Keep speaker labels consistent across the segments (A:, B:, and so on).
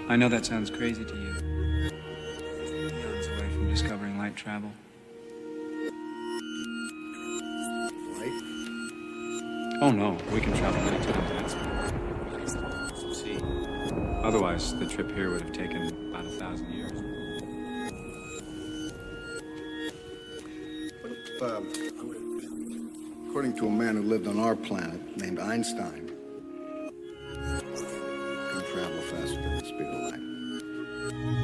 A: I know that sounds crazy to you. Eons away from discovering light travel.
B: Light?
A: Oh no, we can travel many times that speed. See, otherwise the trip here would have taken about 1,000 years.
B: What if, according to a man who lived on our planet named Einstein, can travel faster than the speed of light?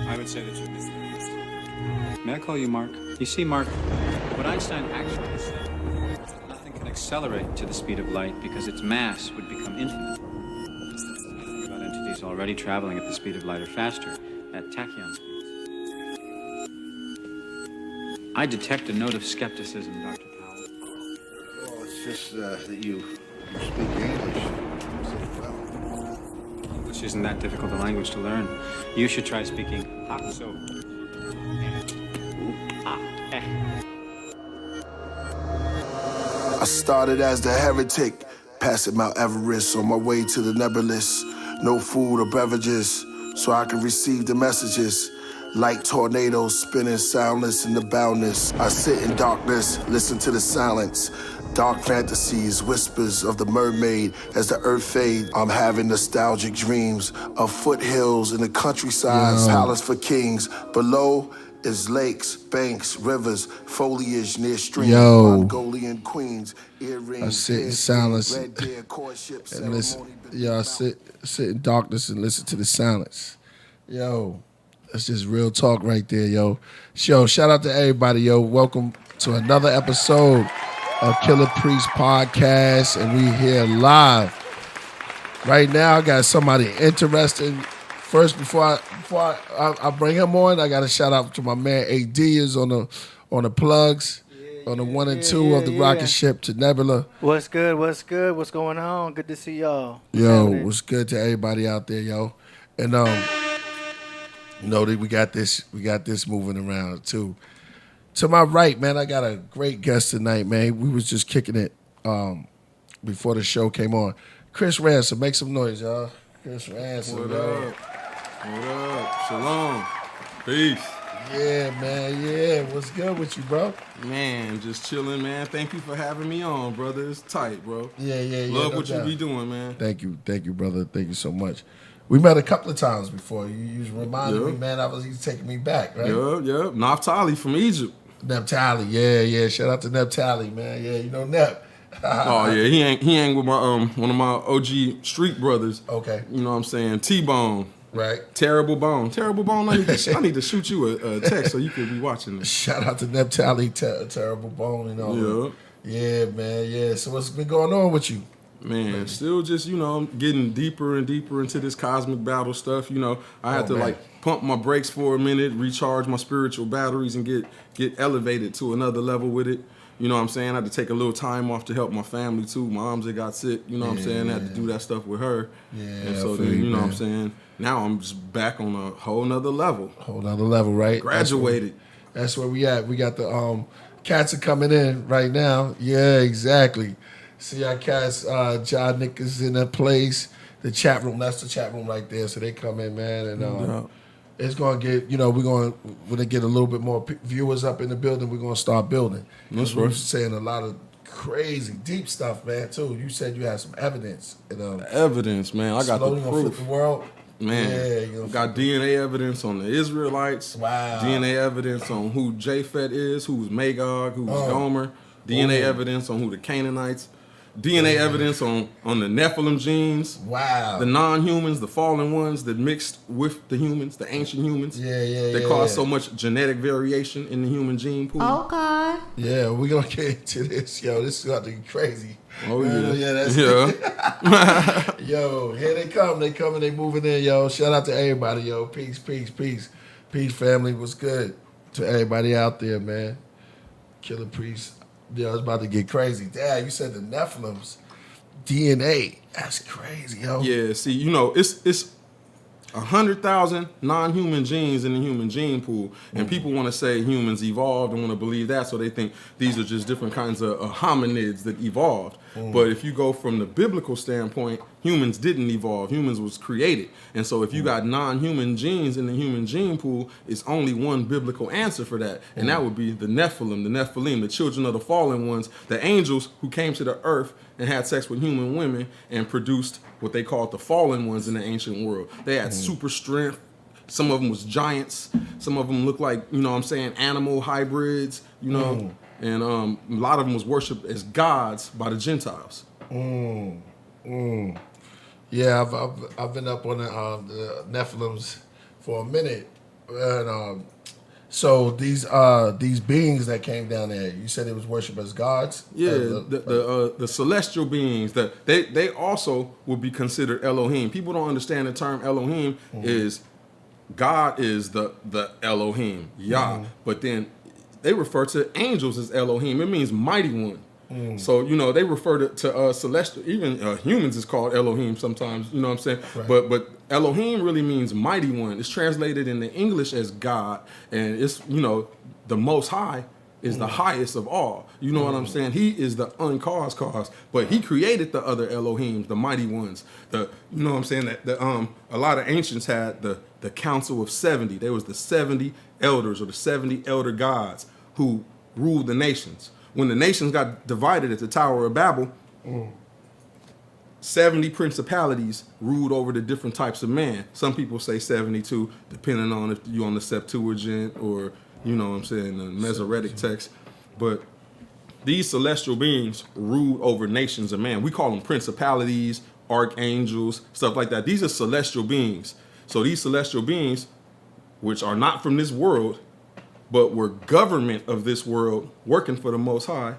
A: I would say that you missed that. May I call you Mark? You see, Mark, what Einstein actually said is that nothing can accelerate to the speed of light because its mass would become infinite. Think about entities already traveling at the speed of light or faster, at tachyon speeds. I detect a note of skepticism, Dr. Powell.
B: Well, it's just that you speak English so well.
A: English isn't that difficult a language to learn. You should try speaking Hakso.
C: I started as the heretic, passing Mount Everest on my way to the nebulous. No food or beverages, so I can receive the messages. Like tornadoes spinning soundless in the boundness. I sit in darkness, listen to the silence. Dark fantasies, whispers of the mermaid as the earth fades. I'm having nostalgic dreams of foothills in the countryside, palace for kings. Below is lakes, banks, rivers, foliage near streams. Mongolian queens, earrings.
D: I sit in silence
C: red deer, courtship,
D: and listen.
C: ceremony.
D: I sit in darkness and listen to the silence. Yo, that's just real talk right there, yo. Shout out to everybody, yo. Welcome to another episode of Killah Priest Podcast, and we here live. Right now, I got somebody interesting. First, before I bring him on, I got a shout out to my man AD is on the plugs, on the 1 and 2 of the rocket ship to Nebula.
E: What's good? What's good? What's going on? Good to see y'all.
D: What's good to everybody out there, yo? And we got this moving around too. To my right, man, I got a great guest tonight, man. We was just kicking it before the show came on. Kris Ransom, make some noise, y'all. Kris Ransom,
F: What
D: yo.
F: up? What up? Shalom. Peace.
D: Yeah, man. Yeah, what's good with you, bro?
F: Man, just chilling, man. Thank you for having me on, brother. It's tight, bro.
D: Yeah.
F: Love
D: no
F: what
D: doubt.
F: you be doing, man.
D: Thank you, brother. Thank you so much. We met a couple of times before. You reminded me, man. He's taking me back, right?
F: Yep. Naphtali from Egypt.
D: Neptali, yeah. Shout out to Neptali, man. Yeah, you know Nep.
F: Oh yeah, he ain't with my one of my OG street brothers.
D: Okay.
F: You know what I'm saying? T-Bone.
D: Right.
F: Terrible Bone. I need to shoot you a text so you could be watching this.
D: Shout out to Neptali, Terrible Bone, and all. Yeah, man. Yeah. So what's been going on with you?
F: Man, still just, getting deeper and deeper into this cosmic battle stuff. I had to pump my brakes for a minute, recharge my spiritual batteries, and get elevated to another level with it. You know what I'm saying? I had to take a little time off to help my family too. My mom's that got sick, you know what I'm saying? I had to do that stuff with her.
D: Yeah.
F: And so then, you know what I'm saying? Now I'm just back on a whole nother level.
D: Right?
F: Graduated.
D: That's where we at. We got the cats are coming in right now. Yeah, exactly. See our cats, John Nick is in that place. The chat room, that's the chat room right there. So they come in, man, and it's gonna get, when they get a little bit more viewers up in the building, we're gonna start building.
F: That's
D: We're
F: right.
D: saying a lot of crazy, deep stuff, man, too. You said you had some evidence. And,
F: Evidence, man. I got the
D: slowly gonna flip
F: proof.
D: the world.
F: Man,
D: Yeah,
F: got DNA evidence on the Israelites.
D: Wow.
F: DNA evidence on who Japhet is, who's Magog, who's Gomer. DNA evidence on who the Canaanites. DNA evidence on the Nephilim genes.
D: Wow.
F: The non-humans, the fallen ones that mixed with the humans, the ancient humans. They caused so much genetic variation in the human gene pool.
G: Okay.
D: Yeah, we're going to get into this. Yo, this is about to be crazy.
F: Oh, yeah.
D: Yeah, that's
F: Yeah.
D: Yo, here they come. They coming. They moving in, yo. Shout out to everybody, yo. Peace. Peace, family. What's good to everybody out there, man? Killah Priest. Yo, it's about to get crazy. Dad, you said the Nephilim's DNA. That's crazy, yo.
F: Yeah, see, 100,000 non-human genes in the human gene pool, and people want to say humans evolved and want to believe that, so they think these are just different kinds of hominids that evolved. But if you go from the biblical standpoint, humans didn't evolve. Humans was created, and so if you got non-human genes in the human gene pool, it's only one biblical answer for that, and that would be the Nephilim, the children of the fallen ones, the angels who came to the earth and had sex with human women and produced what they called the fallen ones in the ancient world. They had super strength. Some of them was giants. Some of them looked like, animal hybrids, and a lot of them was worshipped as gods by the Gentiles.
D: Yeah, I've been up on the Nephilims for a minute, and so these beings that came down there, you said it was worshipped as gods.
F: Yeah, the celestial beings that they also would be considered Elohim. People don't understand the term Elohim is God is the Elohim, Yah, but then they refer to angels as Elohim. It means mighty one. So, they refer to celestial, even humans is called Elohim sometimes, you know what I'm saying? Right. But Elohim really means mighty one. It's translated in the English as God, and it's, the Most High is the highest of all. You know what I'm saying? He is the uncaused cause, but he created the other Elohims, the mighty ones. You know what I'm saying? That a lot of ancients had the Council of 70. There was the 70 elders or the 70 elder gods who ruled the nations. When the nations got divided at the Tower of Babel, 70 principalities ruled over the different types of man. Some people say 72, depending on if you're on the Septuagint or, the Masoretic text. But these celestial beings ruled over nations of man. We call them principalities, archangels, stuff like that. These are celestial beings. So these celestial beings, which are not from this world, but were government of this world, working for the Most High,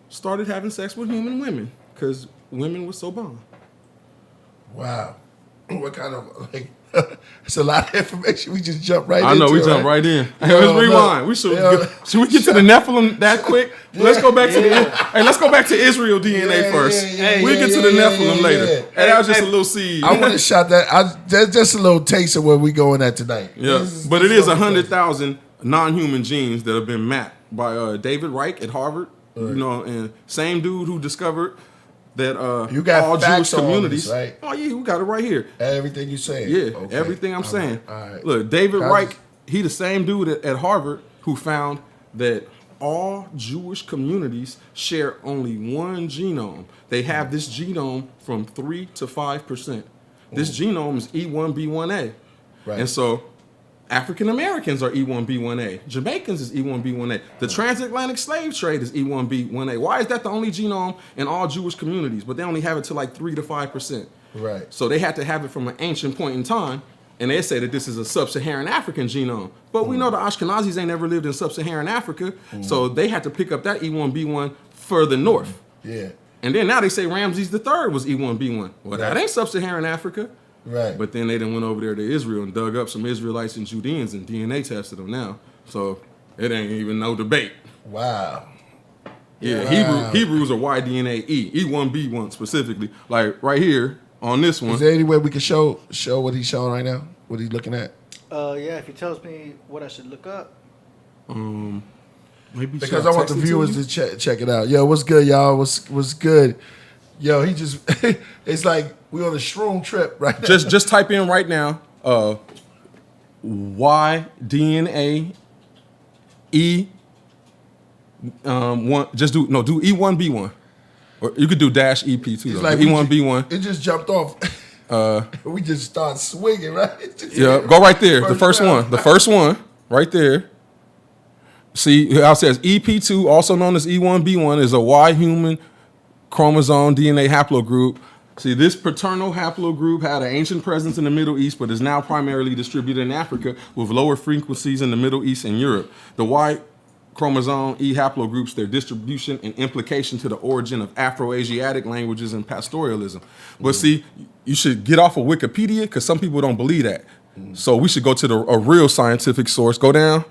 F: started having sex with human women because women were so bomb.
D: Wow. What kind of, it's a lot of information. We just jumped right into.
F: I know, we jumped right in. Hey, let's rewind. Should we get to the Nephilim that quick? Let's go back to let's go back to Israel DNA first. We'll get to the Nephilim later. Hey, that was just a little seed.
D: I want to shot that. That's just a little taste of where we going at tonight.
F: Yeah, but it is 100,000 non-human genes that have been mapped by David Reich at Harvard. Right. And same dude who discovered that
D: you got
F: all Jewish communities.
D: This, right?
F: Oh yeah, we got it right here.
D: Everything you saying.
F: Yeah, okay. Everything I'm saying. All right. Look, David Reich, he the same dude at Harvard who found that all Jewish communities share only one genome. They have this genome from 3 to 5%. This genome is E1B1A. Right. And so African Americans are E1B1A. Jamaicans is E1B1A. The transatlantic slave trade is E1B1A. Why is that the only genome in all Jewish communities? But they only have it to like 3 to 5%. Right. So they had to have it from an ancient point in time, and they say that this is a sub-Saharan African genome. But we know the Ashkenazis ain't never lived in sub-Saharan Africa, so they had to pick up that E1B1 further north. Yeah. And then now they say Ramses III was E1B1. Well, that ain't sub-Saharan Africa. Right. But then they done went over there to Israel and dug up some Israelites and Judeans and DNA tested them now. So it ain't even no debate. Wow. Yeah, wow. Hebrews are Y-DNA-E. E1B1 specifically. Like right here on this one.
D: Is there any way we can show what he's showing right now? What he's looking at?
E: Yeah, if he tells me what I should look up.
F: Maybe
D: because I want the viewers to check it out. Yo, what's good, y'all? What's good? Yo, he just it's like we on a shroom trip right now.
F: Just type in right now Y-DNA E one. Do E1B1, or you could do -EP too. Like E1B1.
D: It just jumped off. We just start swinging, right?
F: Yeah, go right there. The first one, right there. See how it says EP2, also known as E1B1, is a Y human chromosome DNA haplogroup. See, this paternal haplogroup had an ancient presence in the Middle East, but is now primarily distributed in Africa with lower frequencies in the Middle East and Europe. The Y chromosome E haplogroups, their distribution and implication to the origin of Afro-Asiatic languages and pastoralism. But see, you should get off of Wikipedia because some people don't believe that. So we should go to a real scientific source. Go down,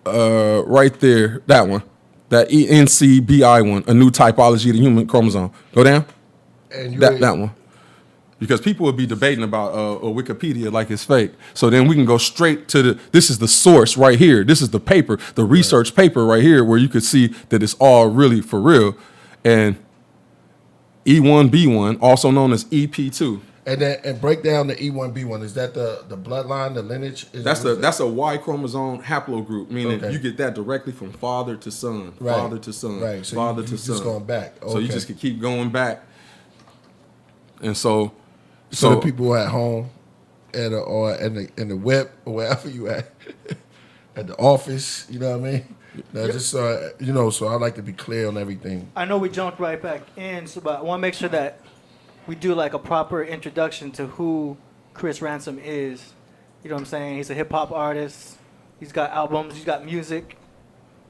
F: right there, that one. That ENCBI one, a new typology of the human chromosome. Go down. And that one. because people would be debating about Wikipedia like it's fake. So then we can go straight to this is the source right here. This is the paper, the research paper right here, where you could see that it's all really for real. And E1B1, also known as EP2.
D: And break down the E1B1. Is that the bloodline, the lineage?
F: That's a Y chromosome haplogroup, meaning you get that directly from father to son, father to son,
D: so
F: father
D: you
F: to son.
D: Just going back.
F: So you just can keep going back. And so
D: the people at home, or in the whip or wherever you at, at the office, you know what I mean? Just so I like to be clear on everything.
E: I know we jumped right back in, but I want to make sure that we do like a proper introduction to who Kris Ransom is. You know what I'm saying? He's a hip hop artist. He's got albums. He's got music.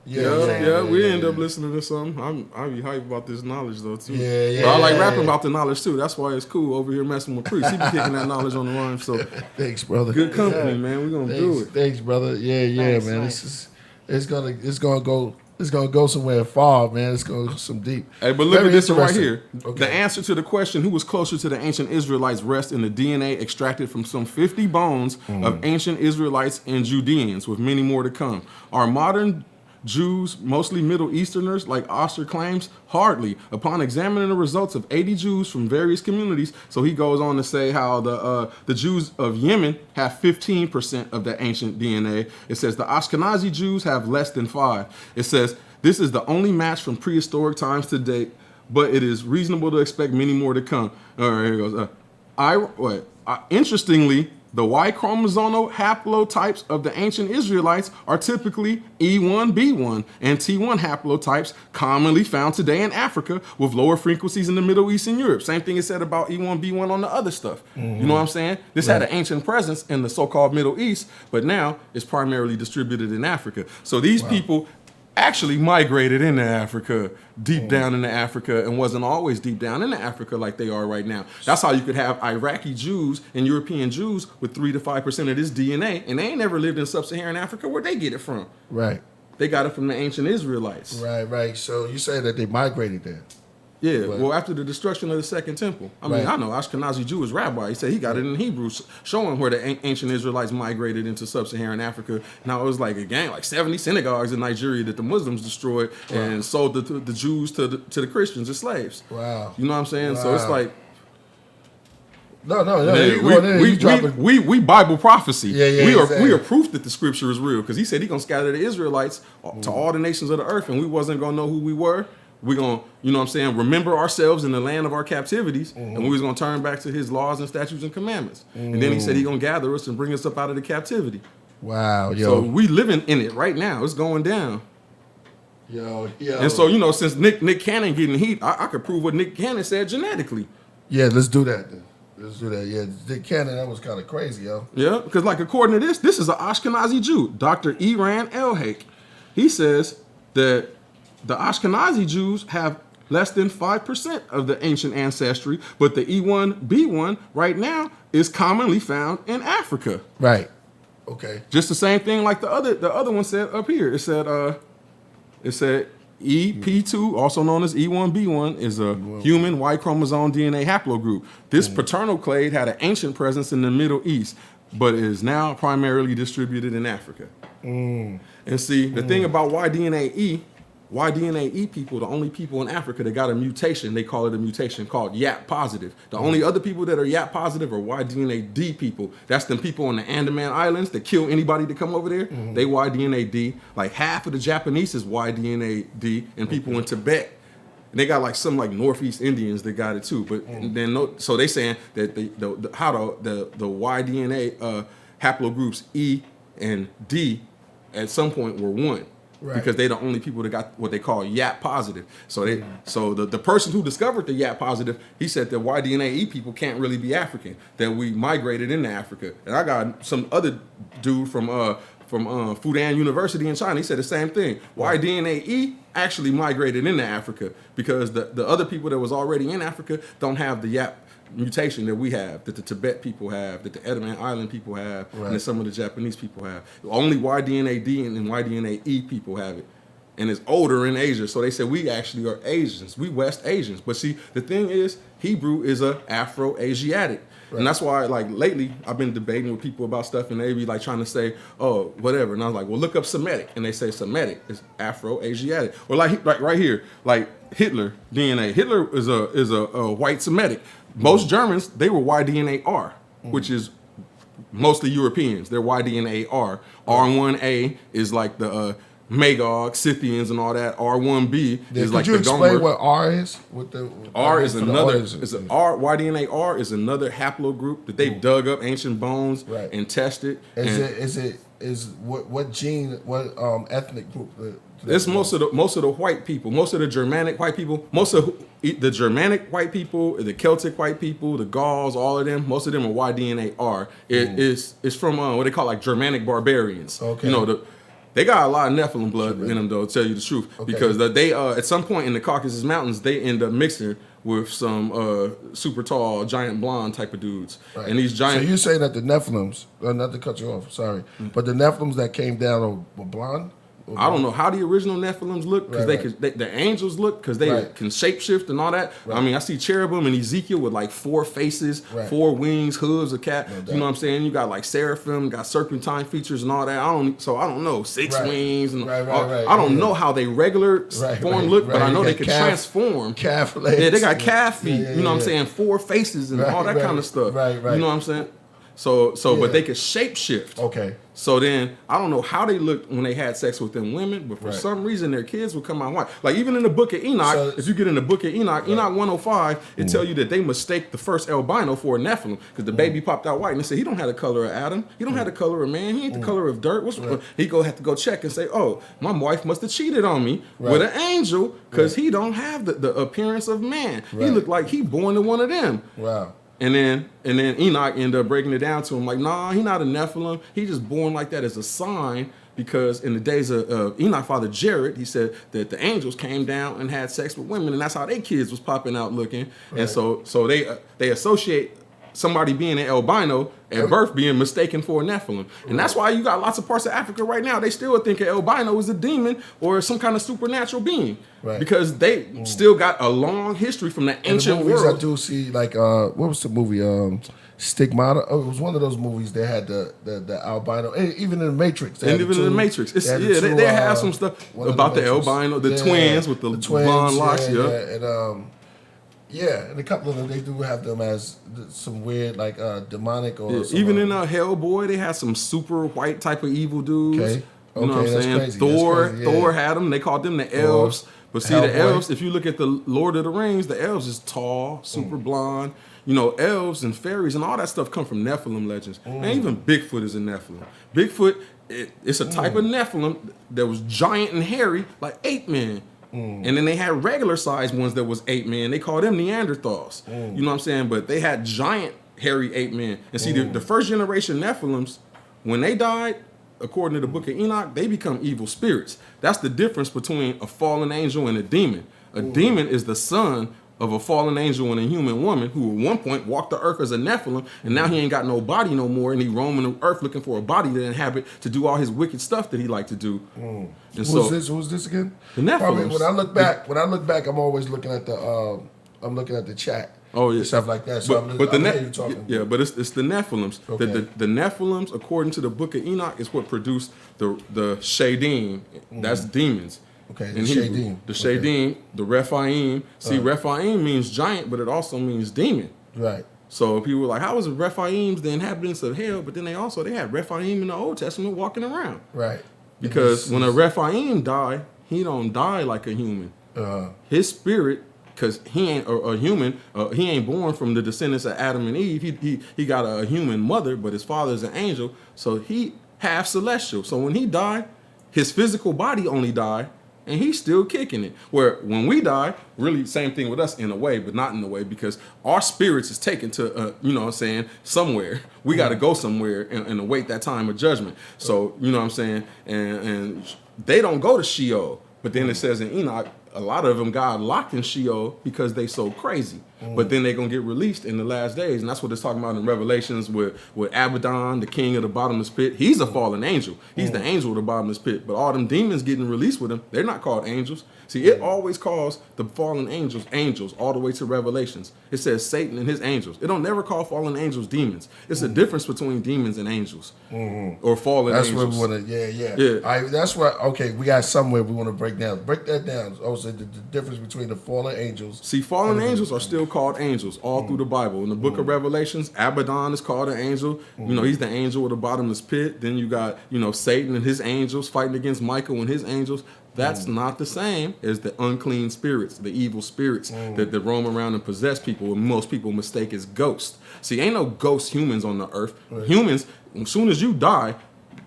F: We end up listening to something. I be hyped about this knowledge though too. But I like rapping about the knowledge too. That's why it's cool over here messing with Kris. He be kicking that knowledge on the rhyme. So
D: thanks, brother.
F: Good company, man. We're gonna do it.
D: Thanks, brother. Yeah, man.
E: Nice.
D: It's gonna go somewhere far, man. It's gonna go some deep.
F: Hey, but look
D: Very
F: at this one right
D: interesting.
F: here. The answer to the question, who was closer to the ancient Israelites, rests in the DNA extracted from some 50 bones of ancient Israelites and Judeans, with many more to come. Are modern Jews mostly Middle Easterners, like Oster claims? Hardly. Upon examining the results of 80 Jews from various communities, so he goes on to say how the Jews of Yemen have 15% of the ancient DNA. It says the Ashkenazi Jews have less than 5%. It says this is the only match from prehistoric times to date, but it is reasonable to expect many more to come. All right, here goes. Interestingly, the Y chromosomal haplotypes of the ancient Israelites are typically E1B1 and T1 haplotypes commonly found today in Africa, with lower frequencies in the Middle East and Europe. Same thing is said about E1B1 on the other stuff. You know what I'm saying? This had an ancient presence in the so-called Middle East, but now it's primarily distributed in Africa. So these people actually migrated into Africa, deep down into Africa, and wasn't always deep down into Africa like they are right now. That's how you could have Iraqi Jews and European Jews with 3 to 5% of this DNA, and they ain't never lived in sub-Saharan Africa. Where'd they get it from?
D: Right.
F: They got it from the ancient Israelites.
D: Right. So you say that they migrated there.
F: Yeah, well, after the destruction of the Second Temple. I mean, I know Ashkenazi Jewish rabbi. He said he got it in Hebrew, showing where the ancient Israelites migrated into sub-Saharan Africa. Now, it was like, again, like 70 synagogues in Nigeria that the Muslims destroyed and sold the Jews to the Christians as slaves.
D: Wow.
F: You know what I'm saying? So it's like...
D: No.
F: We Bible prophecy.
D: Exactly.
F: We are proof that the scripture is real, because he said he's going to scatter the Israelites to all the nations of the earth, and we wasn't going to know who we were. We're going to, you know what I'm saying, remember ourselves in the land of our captivities, and we was going to turn back to his laws and statutes and commandments. And then he said he's going to gather us and bring us up out of the captivity.
D: Wow, yo.
F: So we living in it right now. It's going down.
D: Yo.
F: And so, you know, since Nick Cannon getting heat, I could prove what Nick Cannon said genetically.
D: Yeah, let's do that then. Yeah, Nick Cannon, that was kind of crazy, yo.
F: Yeah, because like according to this is an Ashkenazi Jew, Dr. Iran Elhaik. He says that the Ashkenazi Jews have less than 5% of the ancient ancestry, but the E1B1 right now is commonly found in Africa.
D: Right. Okay.
F: Just the same thing like the other one said up here. It said EP2, also known as E1B1, is a human Y chromosome DNA haplogroup. This paternal clade had an ancient presence in the Middle East, but is now primarily distributed in Africa. And see, the thing about Y-DNA-E people, the only people in Africa that got a mutation, they call it a mutation called YAP positive. The only other people that are YAP positive are Y-DNA-D people. That's them people on the Andaman Islands that kill anybody that come over there. They Y-DNA-D. Like half of the Japanese is Y-DNA-D, and people in Tibet. And they got like some like Northeast Indians that got it too. But then so they saying that the Y-DNA haplogroups E and D at some point were one. Right. Because they're the only people that got what they call YAP positive. So the person who discovered the YAP positive, he said that Y-DNA-E people can't really be African, that we migrated into Africa. And I got some other dude from Fudan University in China. He said the same thing. Y-DNA-E actually migrated into Africa because the other people that was already in Africa don't have the YAP mutation that we have, that the Tibet people have, that the Andaman Island people have, and that some of the Japanese people have. Only Y-DNA-D and Y-DNA-E people have it. and is older in Asia. So they said we actually are Asians. We West Asians. But see, the thing is, Hebrew is a Afro-Asiatic. Right. And that's why, like, lately, I've been debating with people about stuff, and they be, like, trying to say, oh, whatever. And I was like, well, look up Semitic. And they say Semitic is Afro-Asiatic. Or, like right here, like, Hitler DNA. Hitler is a white Semitic. Most Germans, they were Y-DNA-R, which is mostly Europeans. They're Y-DNA-R. R1A is, like, the... Magog, Scythians, and all that. R1B is like the Gomer. Could you explain
D: what R is?
F: R is another. Is an R. Y-DNA-R is another haplogroup that they've dug up ancient bones and tested.
D: Is what gene? What ethnic group?
F: It's most of the white people, most of the Germanic white people, most of the Germanic white people, the Celtic white people, the Gauls, all of them. Most of them are Y-DNA-R. It's from what they call like Germanic barbarians. Okay. You know They got a lot of Nephilim blood in them, though, to tell you the truth. Okay. Because they at some point in the Caucasus Mountains, they end up mixing with some super tall, giant blonde type of dudes. Right. And these giant...
D: So you're saying that the Nephilims, not to cut you off, sorry, but the Nephilims that came down were blonde?
F: I don't know how the original Nephilims look, because the angels look, because they can shapeshift and all that. Right. I mean, I see cherubim and Ezekiel with like 4 faces, 4 wings, hooves, a cat. No, you know what I'm saying? You got like seraphim, got serpentine features and all that. I don't know 6 wings and I don't know how they regular form look, but I know they can transform.
D: Calf legs.
F: Yeah, they got calf feet. You know what I'm saying? 4 faces and all that kind of stuff. You know what I'm saying? So, but they could shapeshift. Okay. So then, I don't know how they looked when they had sex with them women, but for some reason, their kids would come out white. Like, even in the book of Enoch, if you get in the book of Enoch, Enoch 105, it tell you that they mistake the first albino for a Nephilim, because the baby popped out white, and they said, he don't have the color of Adam. He don't have the color of man. He ain't the color of dirt. He have to go check and say, oh, my wife must have cheated on me with an angel, because he don't have the appearance of man. He looked like he born to one of them. Wow. And then Enoch ended up breaking it down to him like, nah, he not a Nephilim. He just born like that as a sign, because in the days of Enoch, father Jared, he said that the angels came down and had sex with women, and that's how their kids was popping out looking. Right. And so they associate somebody being an albino at birth being mistaken for a Nephilim. And that's why you got lots of parts of Africa right now, they still think an albino is a demon or some kind of supernatural being. Right. Because they still got a long history from the ancient world.
D: I do see, like, what was the movie? Stigmata. Oh, it was one of those movies that had the albino. Even in the Matrix.
F: And even in the Matrix. They have some stuff about the albino, the twins with the blonde locks.
D: And a couple of them, they do have them as some weird, like, demonic or something.
F: Even in Hellboy, they had some super white type of evil dudes. Okay. You know what I'm saying? Crazy. Thor had them. They called them the elves. But see, the elves, if you look at the Lord of the Rings, the elves is tall, super blonde. You know, elves and fairies and all that stuff come from Nephilim legends. And even Bigfoot is a Nephilim. Bigfoot, it's a type of Nephilim that was giant and hairy, like ape men. And then they had regular sized ones that was ape men. They called them Neanderthals. You know what I'm saying? But they had giant hairy ape men. And see, the first generation Nephilims, when they died, according to the book of Enoch, they become evil spirits. That's the difference between a fallen angel and a demon. A demon is the son of a fallen angel and a human woman who at one point walked the earth as a Nephilim, and now he ain't got no body no more, and he roaming the earth looking for a body to inhabit to do all his wicked stuff that he like to do. And
D: who's this again?
F: The Nephilims.
D: When I look back, I'm always looking at the chat.
F: Oh yeah,
D: stuff like that. So
F: but it's the Nephilims. Okay. The Nephilims, according to the book of Enoch, is what produced the Shadim. That's demons.
D: Okay, the Shadim.
F: The Shadim, the Rephaim. See, Rephaim means giant, but it also means demon.
D: Right.
F: So people were like, how was the Rephaims the inhabitants of hell? But then they had Rephaim in the Old Testament walking around. Right. Because when a Rephaim die, he don't die like a human. His spirit, because he ain't a human, he ain't born from the descendants of Adam and Eve. He got a human mother, but his father is an angel. So he half celestial. So when he died, his physical body only died, and he's still kicking it. Where when we die, really same thing with us in a way, but not in a way, because our spirits is taken to, you know what I'm saying, somewhere. We got to go somewhere and await that time of judgment. So, you know what I'm saying, and they don't go to Sheol. But then it says in Enoch, a lot of them got locked in Sheol because they so crazy. But then they're going to get released in the last days. And that's what it's talking about in Revelations with Abaddon, the king of the bottomless pit. He's a fallen angel. He's the angel of the bottomless pit. But all them demons getting released with him, they're not called angels. See, it always calls the fallen angels all the way to Revelations. It says Satan and his angels. It don't never call fallen angels demons. It's a difference between demons and angels. Or fallen
D: That's
F: angels.
D: what we want to, yeah. All right, that's what, okay, we got somewhere we want to break down. Break that down. Also, the difference between the fallen angels.
F: See, fallen angels are still called angels all through the Bible. In the book of Revelations, Abaddon is called an angel. You know, he's the angel of the bottomless pit. Then you got, Satan and his angels fighting against Michael and his angels. That's not the same as the unclean spirits, the evil spirits that roam around and possess people, and most people mistake as ghosts. See, ain't no ghost humans on the earth. Right. Humans, as soon as you die,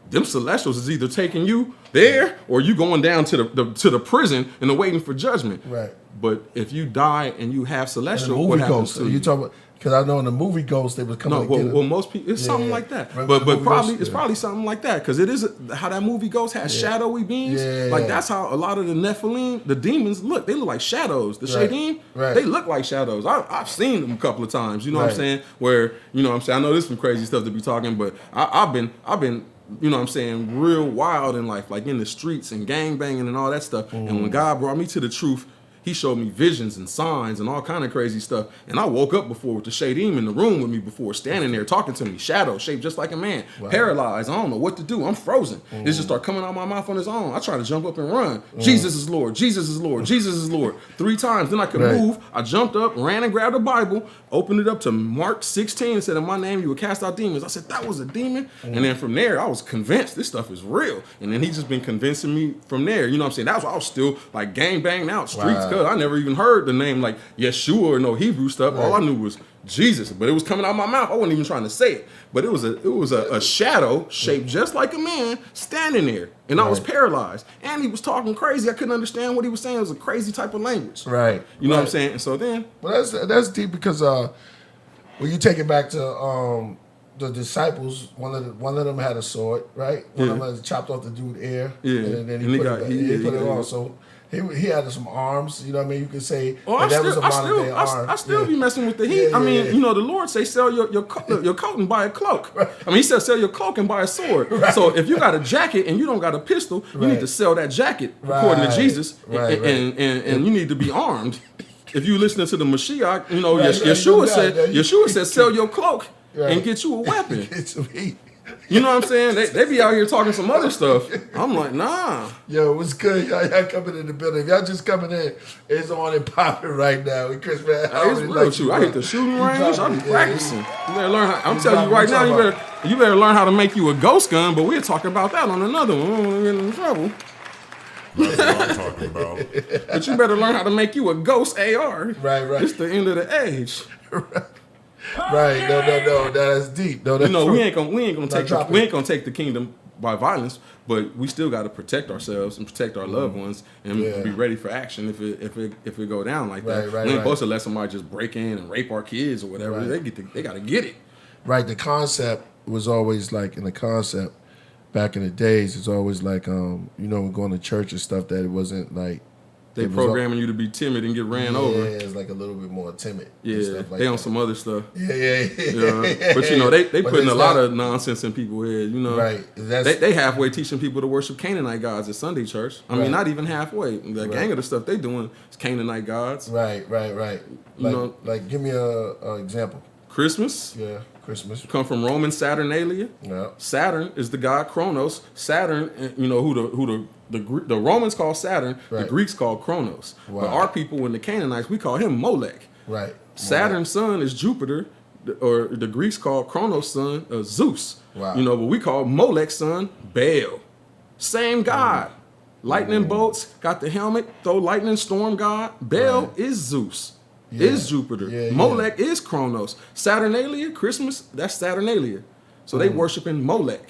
F: them celestials is either taking you there or you going down to the prison and awaiting for judgment.
D: Right.
F: But if you die and you have celestial,
D: what happens
F: to you?
D: You talking about? Because I know in the movie Ghost they was coming.
F: Well, most people it's something like that. But probably it's probably something like that because it is how that movie Ghost has shadowy beings. Like that's how a lot of the Nephilim, the demons look. They look like shadows. The Shadim, they look like shadows. I've seen them a couple of times. You know what I'm saying? Where I know this is some crazy stuff to be talking, but I've been real wild in life, like in the streets and gang banging and all that stuff. And when God brought me to the truth, he showed me visions and signs and all kind of crazy stuff. And I woke up before with the Shadim in the room with me before, standing there talking to me, shadow, shaped just like a man, paralyzed. I don't know what to do. I'm frozen. It just started coming out of my mouth on its own. I tried to jump up and run. Jesus is Lord. Jesus is Lord. Jesus is Lord. 3 times. Then I could move. I jumped up, ran and grabbed the Bible, opened it up to Mark 16 and said, in my name, you will cast out demons. I said, that was a demon. And then from there, I was convinced this stuff is real. And then he just been convincing me from there. You know what I'm saying? That's why I was still like gang banging out streets. I never even heard the name like Yeshua or no Hebrew stuff. All I knew was Jesus, but it was coming out of my mouth. I wasn't even trying to say it, but it was a shadow shaped just like a man standing there, and I was paralyzed. And he was talking crazy. I couldn't understand what he was saying. It was a crazy type of language. Right. You know what I'm saying? And so then,
D: well, that's deep because when you take it back to the disciples, one of them had a sword, right? One of them had chopped off the dude's ear, and then he put it on. So he had some arms, you know what I mean? You could say
F: I still be messing with the heat. The Lord say sell your coat and buy a cloak. Right. He said sell your cloak and buy a sword. Right. So if you got a jacket and you don't got a pistol, you need to sell that jacket according to Jesus, and you need to be armed. If you listening to the Mashiach, Yeshua said sell your cloak and get you a weapon.
D: Get some heat.
F: You know what I'm saying? They be out here talking some other stuff. I'm like, nah.
D: Yo, what's good? Y'all coming in the building. If y'all just coming in, it's on and popping right now. We Kris, man.
F: It's real true. I hit the shooting range. I be practicing. You better learn how. I'm telling you right now, you better learn how to make you a ghost gun. But we'll talk about that on another one. We don't want to get in trouble.
G: That's what I'm talking about.
F: But you better learn how to make you a ghost AR.
D: Right.
F: It's the end of the age.
D: Right, no, that's deep. No, that's true.
F: we ain't gonna take the kingdom by violence, but we still got to protect ourselves and protect our loved ones and be ready for action if it go down like that. We ain't supposed to let somebody just break in and rape our kids or whatever. Right. They got to get it.
D: Right. The concept was always like in the concept back in the days. It's always like going to church and stuff that it wasn't like.
F: They programming you to be timid and get ran over.
D: Yeah, it's like a little bit more timid.
F: Yeah,
D: stuff like
F: they on
D: that.
F: some other stuff.
D: Yeah.
F: But they putting a lot of nonsense in people's head. Right. They halfway teaching people to worship Canaanite gods at Sunday church. I mean, not even halfway. The gang of the stuff they doing is Canaanite gods.
D: Right. Like give me a example.
F: Christmas.
D: Yeah, Christmas.
F: Come from Roman Saturnalia. Yeah. Saturn is the god Kronos. Saturn, who the Romans call Saturn, the Greeks call Kronos. Wow. But our people, in the Canaanites, we call him Molech.
D: Right.
F: Saturn's son is Jupiter, or the Greeks call Kronos' son Zeus. Wow. But we call Molech's son Baal. Same God. Lightning bolts, got the helmet, throw lightning storm god. Baal is Zeus. Is Jupiter. Molech is Kronos. Saturnalia, Christmas, that's Saturnalia. So they worshiping Molech.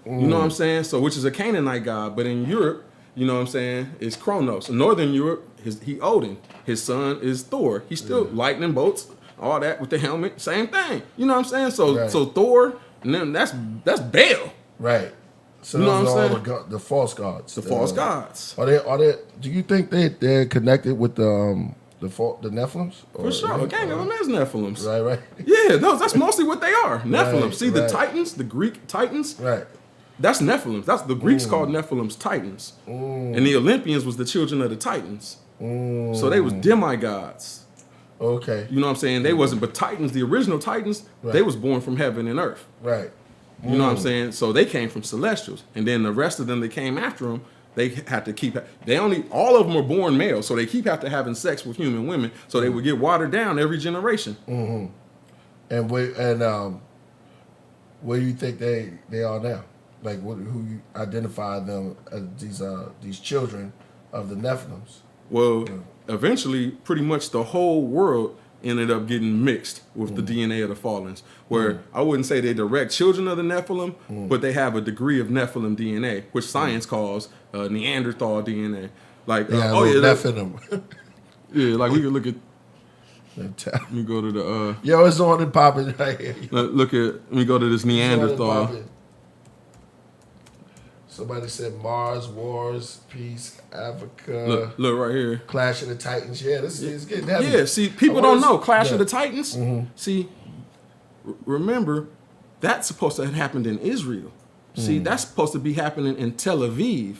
F: You know what I'm saying? So which is a Canaanite god, but in Europe, you know what I'm saying, it's Kronos. In Northern Europe, he Odin. His son is Thor. He's still lightning bolts, all that with the helmet, same thing. You know what I'm saying? So Thor, and then that's Baal.
D: Right. So
F: You know
D: those
F: what I'm
D: are
F: saying?
D: the false gods.
F: The false gods.
D: Are they? Do you think they're connected with the Nephilims?
F: For sure. A gang of them is Nephilims.
D: Right.
F: Yeah, that's mostly what they are. Nephilim.
D: Right,
F: See, the
D: right.
F: Titans, the Greek Titans,
D: Right.
F: that's Nephilim. That's the Greeks called Nephilims Titans. And the Olympians was the children of the Titans. So they was demigods.
D: Okay.
F: You know what I'm saying? They wasn't, but Titans, the original Titans, they was born from heaven and earth.
D: Right.
F: You know what I'm saying? So they came from celestials. And then the rest of them that came after them, they had to keep, all of them were born male, so they keep after having sex with human women, so they would get watered down every generation.
D: And where do you think they are now? Like who you identify them as these children of the Nephilims?
F: Well, eventually, pretty much the whole world ended up getting mixed with the DNA of the Fallens, where I wouldn't say they're direct children of the Nephilim, but they have a degree of Nephilim DNA, which science calls Neanderthal DNA. Like,
D: Nephilim.
F: yeah, like we could look at. Let me go to the.
D: Yo, it's on and popping right here.
F: Let me go to this Neanderthal.
D: Somebody said Mars, Wars, Peace, Africa.
F: Look right here.
D: Clash of the Titans. Yeah, this is getting heavy.
F: Yeah, see, people don't know Clash of the Titans. See, remember, that's supposed to have happened in Israel. See, that's supposed to be happening in Tel Aviv.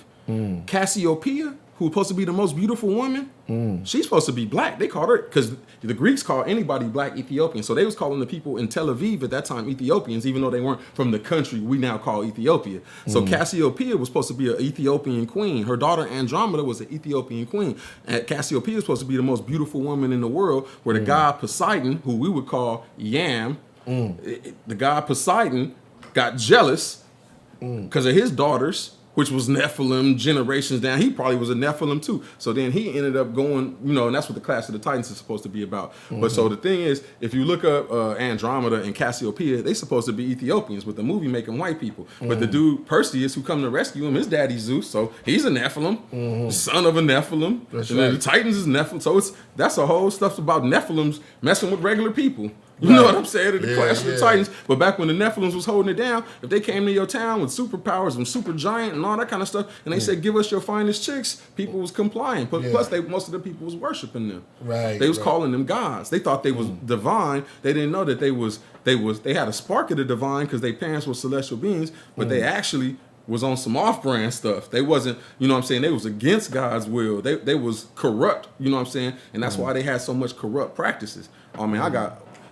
F: Cassiopeia, who's supposed to be the most beautiful woman, she's supposed to be black. They called her, because the Greeks called anybody black Ethiopian. So they was calling the people in Tel Aviv at that time Ethiopians, even though they weren't from the country we now call Ethiopia. So Cassiopeia was supposed to be an Ethiopian queen. Her daughter Andromeda was an Ethiopian queen. And Cassiopeia was supposed to be the most beautiful woman in the world, where the god Poseidon, who we would call Yam, the god Poseidon got jealous because of his daughters, which was Nephilim generations down. He probably was a Nephilim too. So then he ended up going, and that's what the Clash of the Titans is supposed to be about. But so the thing is, if you look up Andromeda and Cassiopeia, they supposed to be Ethiopians, with the movie making white people. But the dude Perseus, who come to rescue him, his daddy Zeus, so he's a Nephilim, son of a Nephilim.
D: That's
F: and then the
D: right.
F: Titans is Nephilim. So that's a whole stuff about Nephilims messing with regular people. You know what I'm saying? In the Clash of the Titans. But back when the Nephilims was holding it down, if they came to your town with superpowers and super giant and all that kind of stuff, and they said, give us your finest chicks, people was complying. Plus, most of the people was worshiping them.
D: Right.
F: They was calling them gods. They thought they was divine. They didn't know that they had a spark of the divine because their parents were celestial beings, but they actually was on some off-brand stuff. They wasn't, you know what I'm saying, they was against God's will. They was corrupt, you know what I'm saying? And that's why they had so much corrupt practices. I mean,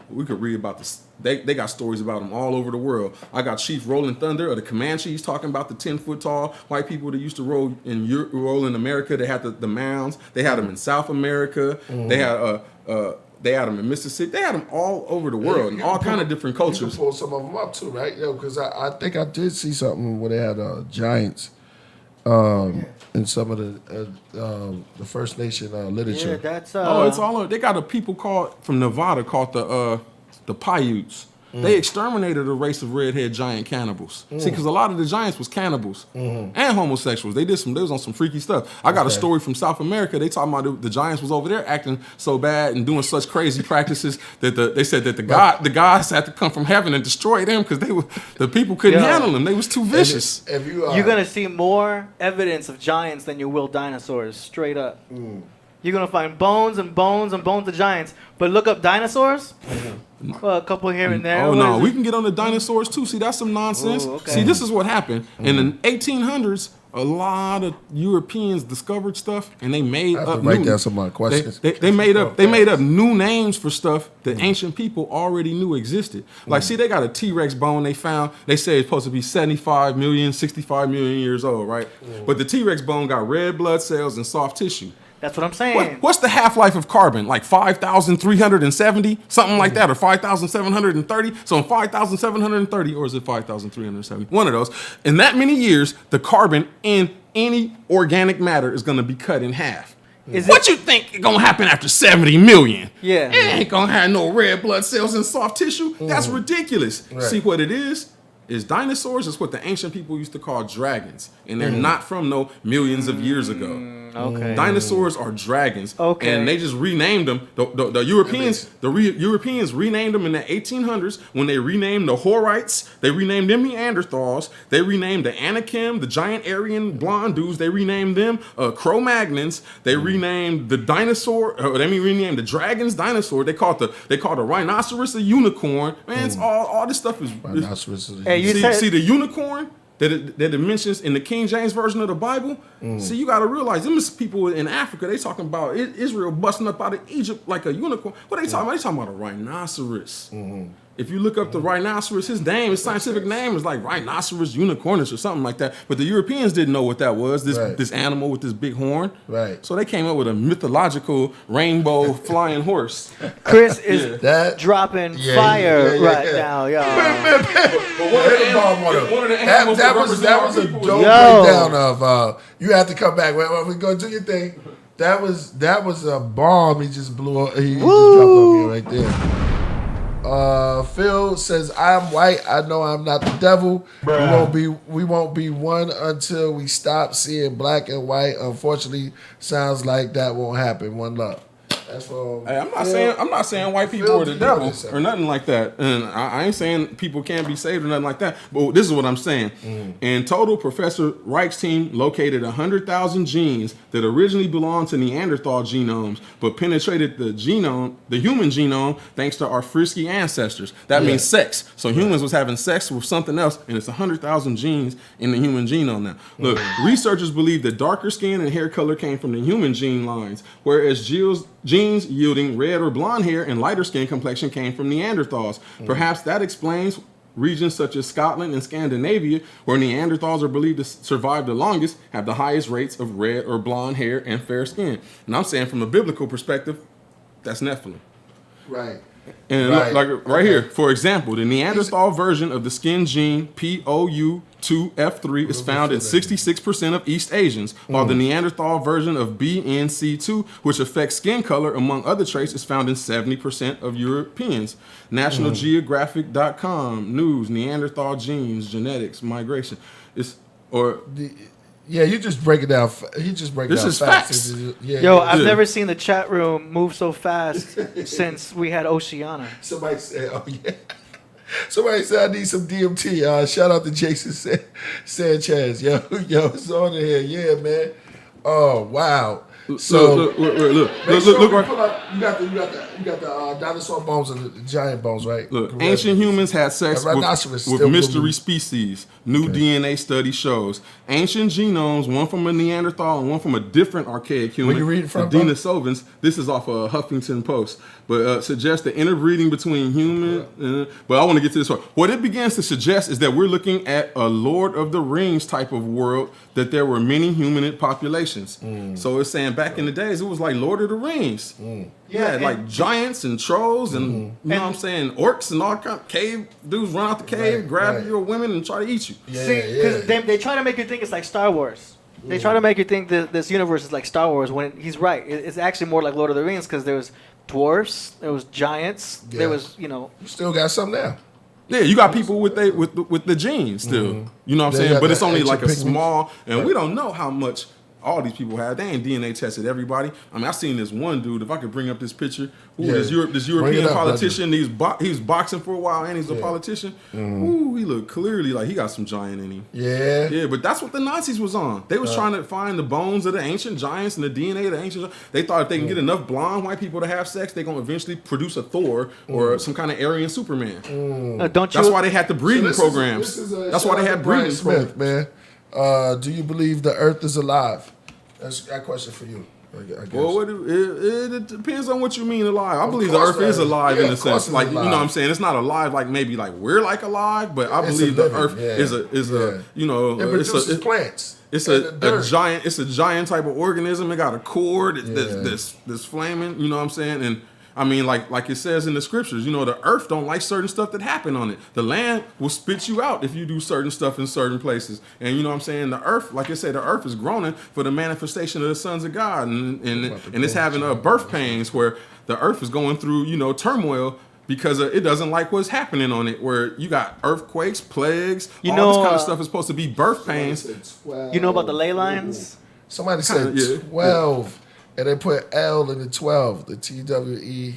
F: we could read about this. They got stories about them all over the world. I got Chief Rolling Thunder of the Comanches talking about the 10-foot tall white people that used to roll in America. They had the mounds. They had them in South America. They had them in Mississippi. They had them all over the world, in all kind of different cultures.
D: You can pull some of them up too, right? Because I think I did see something where they had giants in some of the First Nation literature.
E: Yeah, that's
F: it's all over. They got a people from Nevada called the Paiutes. They exterminated a race of redhead giant cannibals. See, because a lot of the giants was cannibals and homosexuals. They was on some freaky stuff. I got a story from South America. They talking about the giants was over there acting so bad and doing such crazy practices that they said that the gods had to come from heaven and destroy them because the people couldn't handle them. They was too vicious.
D: If
E: you're gonna see more evidence of giants than you will dinosaurs, straight up. You're gonna find bones and bones and bones of giants, but look up dinosaurs. A couple here and there.
F: Oh no, we can get on the dinosaurs too. See, that's some nonsense.
E: Ooh, okay.
F: See, this is what happened in the 1800s. A lot of Europeans discovered stuff, and they made up.
D: Write down some of my questions.
F: They made up new names for stuff that ancient people already knew existed. Like, see, they got a T-Rex bone they found. They say it's supposed to be 75 million, 65 million years old, right? But the T-Rex bone got red blood cells and soft tissue.
E: That's what I'm saying.
F: What's the half-life of carbon? Like 5,370? Something like that, or 5,730? So in 5,730, or is it 5,370? One of those. In that many years, the carbon in any organic matter is going to be cut in half. What you think is going to happen after 70 million?
E: Yeah.
F: It ain't going to have no red blood cells and soft tissue. That's ridiculous.
D: Right.
F: See what it is dinosaurs is what the ancient people used to call dragons. And they're not from no millions of years ago.
E: Okay.
F: Dinosaurs are dragons.
E: Okay.
F: And they just renamed them. The Europeans, Europeans renamed them in the 1800s when they renamed the Horites. They renamed them Neanderthals. They renamed the Anakim, the giant Aryan blonde dudes. They renamed them Cro-Magnons. They renamed the dinosaur. They renamed the dragons dinosaur. They called the rhinoceros a unicorn. Man, it's all this stuff is.
D: Rhinoceros.
E: Hey, you
F: See the unicorn that it mentions in the King James version of the Bible. See, you got to realize them is people in Africa. They talking about Israel busting up out of Egypt like a unicorn. What are they talking about? They talking about a rhinoceros. If you look up the rhinoceros, his scientific name is like Rhinoceros unicornus or something like that. But the Europeans didn't know what that was, this animal with this big horn.
D: Right.
F: So they came up with a mythological rainbow flying horse.
E: Chris is
D: That-
E: dropping
D: Yeah,
E: fire
D: yeah,
E: right
D: yeah.
E: now, y'all.
F: But one of the animals
D: That was a dope
E: Yo.
D: breakdown of you have to come back. When we go do your thing. That was a bomb. He just blew. He just dropped on me right there. Phil says, "I'm white. I know I'm not the devil. We won't be one until we stop seeing black and white. Unfortunately, sounds like that won't happen. One love." That's for.
F: Hey, I'm not saying white people
D: Phil
F: are the
D: did
F: devil
D: this,
F: or nothing like that, and I ain't saying people can't be saved or nothing like that. But this is what I'm saying. In total, Professor Reich's team located 100,000 genes that originally belonged to Neanderthal genomes, but penetrated the human genome, thanks to our frisky ancestors. That means sex. So humans was having sex with something else, and it's 100,000 genes in the human genome now. Look, researchers believe that darker skin and hair color came from the human gene lines, whereas genes yielding red or blonde hair and lighter skin complexion came from Neanderthals. Perhaps that explains regions such as Scotland and Scandinavia, where Neanderthals are believed to survive the longest, have the highest rates of red or blonde hair and fair skin. And I'm saying from a biblical perspective, that's Nephilim.
D: Right.
F: And right here, for example, the Neanderthal version of the skin gene POU2F3 is found in 66% of East Asians, while the Neanderthal version of BNC2, which affects skin color among other traits, is found in 70% of Europeans. National Geographic.com news: Neanderthal genes, genetics, migration.
D: Yeah, you just break it down. He just break it
F: This
D: down
F: is
D: fast.
F: facts.
E: Yo, I've never seen the chat room move so fast since we had Oceana.
D: Somebody said, "Oh yeah." Somebody said, "I need some DMT." Shout out to Jason Sanchez. Yo, it's on here. Yeah, man. Oh wow. So
F: look
D: make sure we
F: right.
D: pull up. You got the dinosaur bones and the giant bones, right?
F: Look,
D: Correct.
F: ancient humans had sex
D: The rhinoceros
F: with
D: still
F: mystery
D: blew.
F: species. New DNA study shows ancient genomes, one from a Neanderthal and one from a different archaic human,
D: Where you reading from, bro?
F: Denisovans. This is off of Huffington Post, but suggests the interbreeding between human. But I want to get to this part. What it begins to suggest is that we're looking at a Lord of the Rings type of world. That there were many humanid populations. So it's saying back in the days it was like Lord of the Rings. Yeah, like giants and trolls and you know what I'm saying, orcs and all kind of cave dudes run out the cave, grab your women and try to eat you.
E: See, because they try to make you think it's like Star Wars. They try to make you think that this universe is like Star Wars when he's right. It's actually more like Lord of the Rings because there was dwarfs, there was giants, there was,
D: You still got some now.
F: Yeah, you got people with the genes still. You know what I'm
D: They
F: saying?
D: got
F: But it's
D: the
F: only like a
D: ancient pigments.
F: small, and we don't know how much all these people have. They ain't DNA tested everybody. I mean, I seen this one dude. If I could bring up this picture, this
D: Bring
F: European
D: it up,
F: politician. He was boxing for a while, and he's a politician. Ooh, he looked clearly like he got some giant in him.
D: Yeah.
F: Yeah, but that's what the Nazis was on. They was trying to find the bones of the ancient giants and the DNA of the ancient. They thought if they can get enough blonde white people to have sex, they're gonna eventually produce a Thor or some kind of Aryan Superman.
E: Don't you?
F: That's why they had the breeding programs. That's why they had breeding
D: Smith,
F: programs.
D: man. Do you believe the Earth is alive? That's that question for you. I guess.
F: Well, it depends on what you mean alive. I believe the
D: course
F: Earth is
D: it is.
F: alive
D: Yeah,
F: in a
D: of course
F: sense.
D: it's
F: Like, you know
D: alive.
F: what I'm saying? It's not alive like maybe like we're like alive, but I
D: It's
F: believe
D: a
F: the
D: living,
F: Earth
D: yeah.
F: is a you know,
D: It produces plants.
F: It's
D: and the
F: a
D: dirt.
F: giant. It's a giant type of organism. It got a cord
D: Yeah.
F: that's flaming. You know what I'm saying? And I mean, like it says in the scriptures, you know, the earth don't like certain stuff that happen on it. The land will spit you out if you do certain stuff in certain places. And you know what I'm saying? The earth, like I said, the earth is groaning for the manifestation of the sons of God, and it's having birth pains where the earth is going through, you know, turmoil. Because it doesn't like what's happening on it, where you got earthquakes, plagues, all this kind of stuff is supposed to be birth pains.
E: You know about the ley lines?
D: Somebody said 12, and they put L in the 12, the TWE,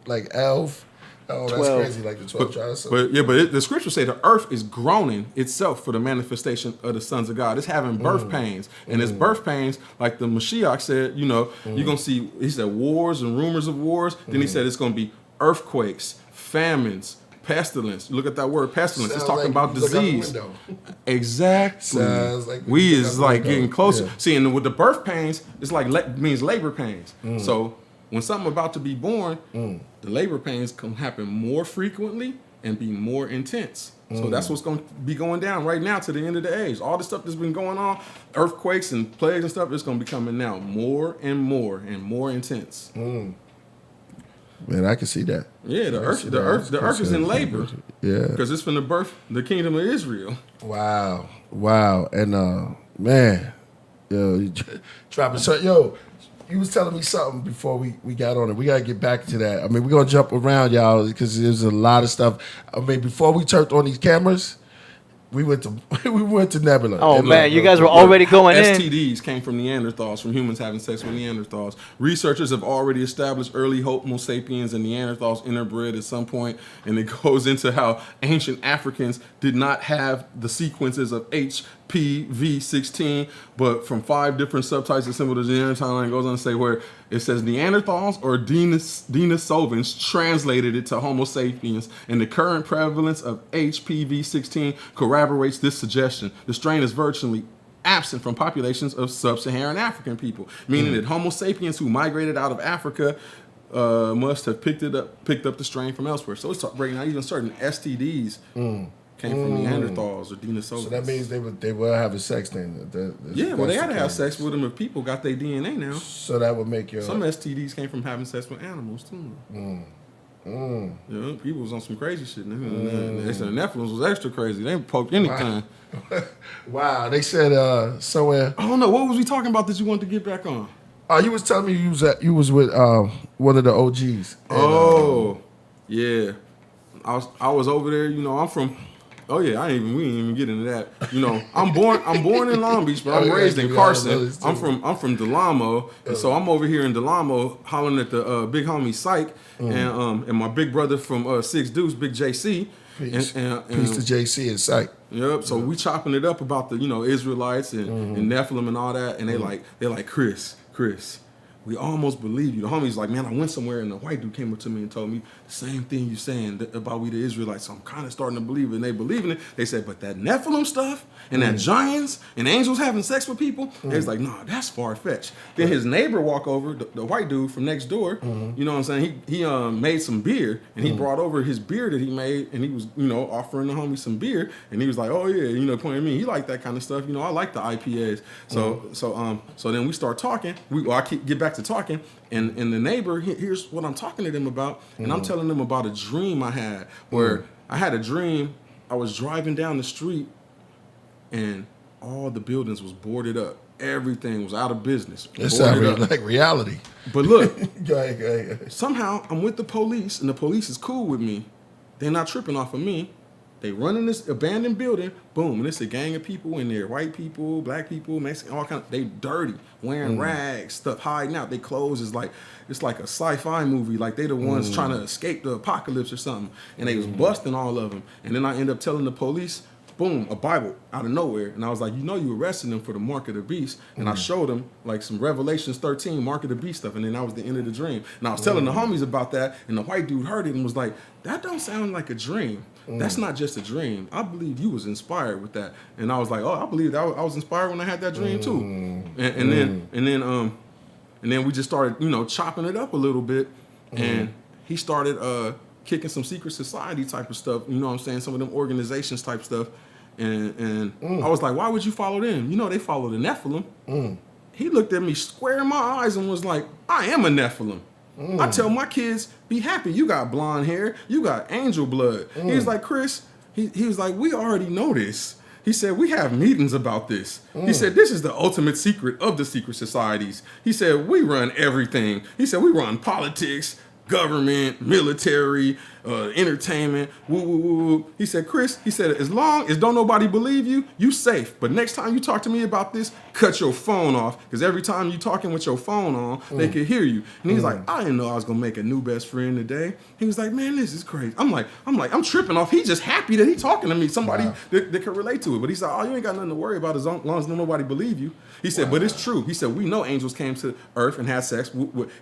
D: like elf. Oh, that's
E: 12.
D: crazy, like the 12 tribes.
F: But the scriptures say the earth is groaning itself for the manifestation of the sons of God. It's having birth pains. And it's birth pains, like the Mashiach said, you're going to see, he said wars and rumors of wars. Then he said it's going to be earthquakes, famines, pestilence. Look at that word pestilence.
D: Sounds
F: it's talking
D: like
F: about disease.
D: Sounds
F: Exactly.
D: like
F: we is like getting closer.
D: Yeah.
F: See, and with the birth pains, it's like means labor pains. So when something about to be born, the labor pains can happen more frequently and be more intense. So that's what's going to be going down right now to the end of the age. All the stuff that's been going on, earthquakes and plagues and stuff, it's going to be coming now more and more intense.
D: Man, I can see that.
F: Yeah, the earth is in labor.
D: Yeah,
F: because it's from the birth, the kingdom of Israel.
D: Wow, and man, yo, you dropping so yo. You was telling me something before we got on it. We gotta get back to that. I mean, we're gonna jump around, y'all, because there's a lot of stuff. I mean, before we turned on these cameras, we went to Nebula.
E: Oh
D: And
E: man, you guys were already going in.
F: STDs came from Neanderthals, from humans having sex with Neanderthals. Researchers have already established early Homo sapiens and Neanderthals interbred at some point, and it goes into how ancient Africans did not have the sequences of HPV16, but from 5 different subtypes assembled as Neanderthal, and it goes on to say where it says Neanderthals or Denisovans translated it to Homo sapiens, and the current prevalence of HPV16 corroborates this suggestion. The strain is virtually absent from populations of sub-Saharan African people, meaning that Homo sapiens who migrated out of Africa must have picked up the strain from elsewhere. So it's breaking out even certain STDs came from Neanderthals or Denisovans.
D: So that means they were having sex then.
F: They had to have sex with them if people got their DNA now.
D: So that would make your...
F: Some STDs came from having sex with animals too. People was on some crazy shit. They said the Nephilims was extra crazy. They poked anything.
D: Wow. They said somewhere...
F: I don't know. What was we talking about that you wanted to get back on?
D: You was telling me you was with one of the OGs. And,
F: yeah. I was over there. I'm from... Oh yeah, we didn't even get into that. I'm born in Long Beach, but I'm raised in Carson. I'm from Delamo, and so I'm over here in Delamo hollering at the big homie Psych and my big brother from Six Deuce, Big JC.
D: Peace.
F: And
D: Peace to JC and Psych.
F: Yep. So we chopping it up about the Israelites and Nephilim and all that, and they're like Kris. We almost believe you. The homie's like, man, I went somewhere and the white dude came up to me and told me the same thing you saying about we the Israelites. So I'm kind of starting to believe it. And they believe in it. They said, but that Nephilim stuff and that giants and angels having sex with people, they was like, nah, that's far-fetched. Then his neighbor walk over, the white dude from next door, you know what I'm saying? He made some beer and he brought over his beer that he made and he was, offering the homie some beer. And he was like, oh yeah, pointing at me. He liked that kind of stuff. I like the IPAs. So then we start talking. I get back to talking, and the neighbor, here's what I'm talking to them about, and I'm telling them about a dream I had, where I had a dream. I was driving down the street, and all the buildings was boarded up. Everything was out of business.
D: It sounds like reality.
F: But look,
D: go ahead.
F: Somehow I'm with the police, and the police is cool with me. They're not tripping off of me. They run in this abandoned building, boom, and it's a gang of people in there. White people, black people, Mexican, all kind of, they dirty, wearing rags, stuff, hiding out. Their clothes is like, it's like a sci-fi movie, like they the ones trying to escape the apocalypse or something. And they was busting all of them. And then I end up telling the police, boom, a Bible out of nowhere. And I was like, you arrested them for the mark of the beast. And I showed them like some Revelations 13 mark of the beast stuff. And then that was the end of the dream. And I was telling the homies about that. And the white dude heard it and was like, that don't sound like a dream. That's not just a dream. I believe you was inspired with that. And I was like, I believe that I was inspired when I had that dream too. And then we just started, chopping it up a little bit. And he started kicking some secret society type of stuff. You know what I'm saying? Some of them organizations type stuff. And I was like, why would you follow them? They follow the Nephilim. He looked at me square in my eyes and was like, I am a Nephilim. I tell my kids, be happy. You got blonde hair. You got angel blood. He was like, Kris, he was like, we already know this. He said, we have meetings about this. He said, this is the ultimate secret of the secret societies. He said, we run everything. He said, we run politics, government, military, entertainment, woo, woo, woo, woo. He said, Kris, he said, as long as don't nobody believe you, you safe. But next time you talk to me about this, cut your phone off. Because every time you talking with your phone on, they can hear you. And he's like, I didn't know I was going to make a new best friend today. He was like, man, this is crazy. I'm tripping off. He's just happy that he talking to me, somebody that can relate to it. But he said, oh, you ain't got nothing to worry about as long as nobody believe you. He said, but it's true. He said, we know angels came to earth and had sex.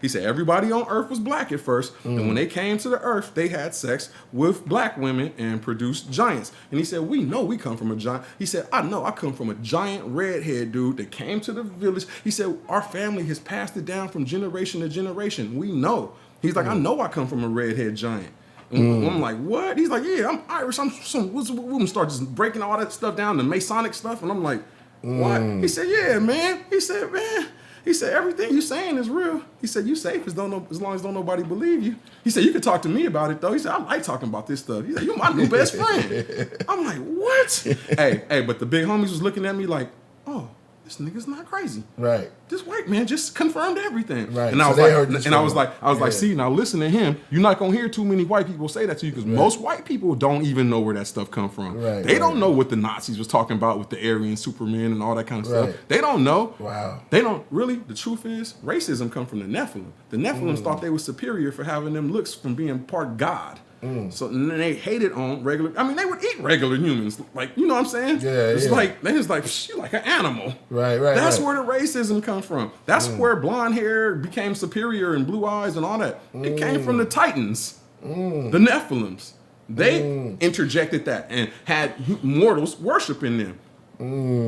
F: He said, everybody on earth was black at first. And when they came to the earth, they had sex with black women and produced giants. And he said, we know we come from a giant. He said, I know I come from a giant redhead dude that came to the village. He said, our family has passed it down from generation to generation. We know. He's like, I know I come from a redhead giant. And I'm like, what? He's like, yeah, I'm Irish. We're going to start just breaking all that stuff down, the Masonic stuff. And I'm like, what? He said, yeah, man. He said, everything you saying is real. He said, you safe as long as don't nobody believe you. He said, you can talk to me about it, though. He said, I like talking about this stuff. He said, you're my new best friend. I'm like, what? hey, but the big homies was looking at me like, oh, this nigga's not crazy.
D: Right.
F: This white man just confirmed everything.
D: Right.
F: And I was like, see, now listen to him. You're not gonna hear too many white people say that to you because most white people don't even know where that stuff come from.
D: Right.
F: They don't know what the Nazis was talking about with the Aryan Superman and all that kind of stuff. They don't know.
D: Wow.
F: They don't really. The truth is, racism come from the Nephilim. The Nephilims thought they were superior for having them looks from being part God. So and they hated on regular. I mean, they would eat regular humans, like you know what I'm saying. It's like they was like you like an animal.
D: Right.
F: That's where the racism comes from. That's where blonde hair became superior and blue eyes and all that. It came from the Titans, the Nephilims. They interjected that and had mortals worshiping them,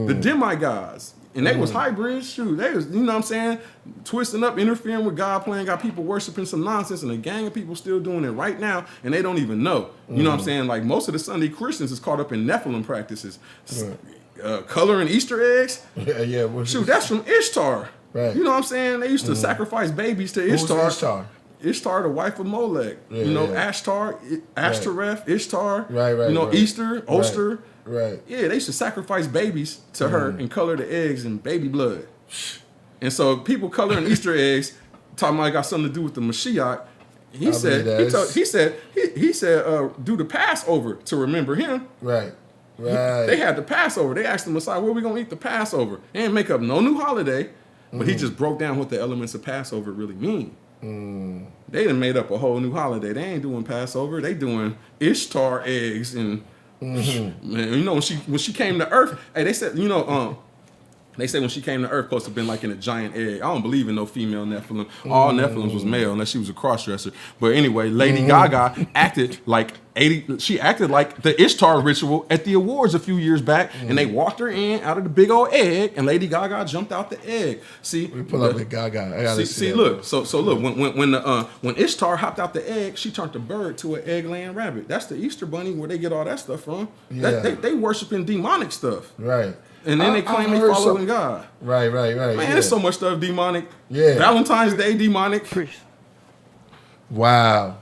F: the demigods. And they was hybrids, shoot. They was, you know what I'm saying, twisting up, interfering with God plan, got people worshiping some nonsense, and a gang of people still doing it right now, and they don't even know. You know what I'm saying? Like most of the Sunday Christians is caught up in Nephilim practices. Coloring Easter eggs. Shoot, that's from Ishtar.
D: Right.
F: You know what I'm saying? They used to sacrifice babies to Ishtar.
D: Who's Ishtar?
F: Ishtar, the wife of Molech. Ashtar, Ashtoreth, Ishtar.
D: Right.
F: Easter, Oster.
D: Right.
F: Yeah, they used to sacrifice babies to her and color the eggs in baby blood. And so people coloring Easter eggs, talking about it got something to do with the Mashiach. He said, do the Passover to remember him.
D: Right.
F: They had the Passover. They asked the Messiah, where are we going to eat the Passover? They didn't make up no new holiday, but he just broke down what the elements of Passover really mean. They done made up a whole new holiday. They ain't doing Passover. They doing Ishtar eggs and man, you know when she came to Earth, hey, they said they say when she came to Earth, supposed to have been like in a giant egg. I don't believe in no female Nephilim. All Nephilims was male, unless she was a cross-dresser. But anyway, Lady Gaga acted like the Ishtar ritual at the awards a few years back, and they walked her in out of the big old egg, and Lady Gaga jumped out the egg. See,
D: we pull up the Gaga. I gotta see
F: look. So look, when Ishtar hopped out the egg, she turned the bird to an egg-laying rabbit. That's the Easter bunny where they get all that stuff from. They worshiping demonic stuff.
D: Right.
F: And then they claim they following God.
D: Right.
F: Man, there's so much stuff demonic.
D: Yeah.
F: Valentine's Day demonic.
D: Wow.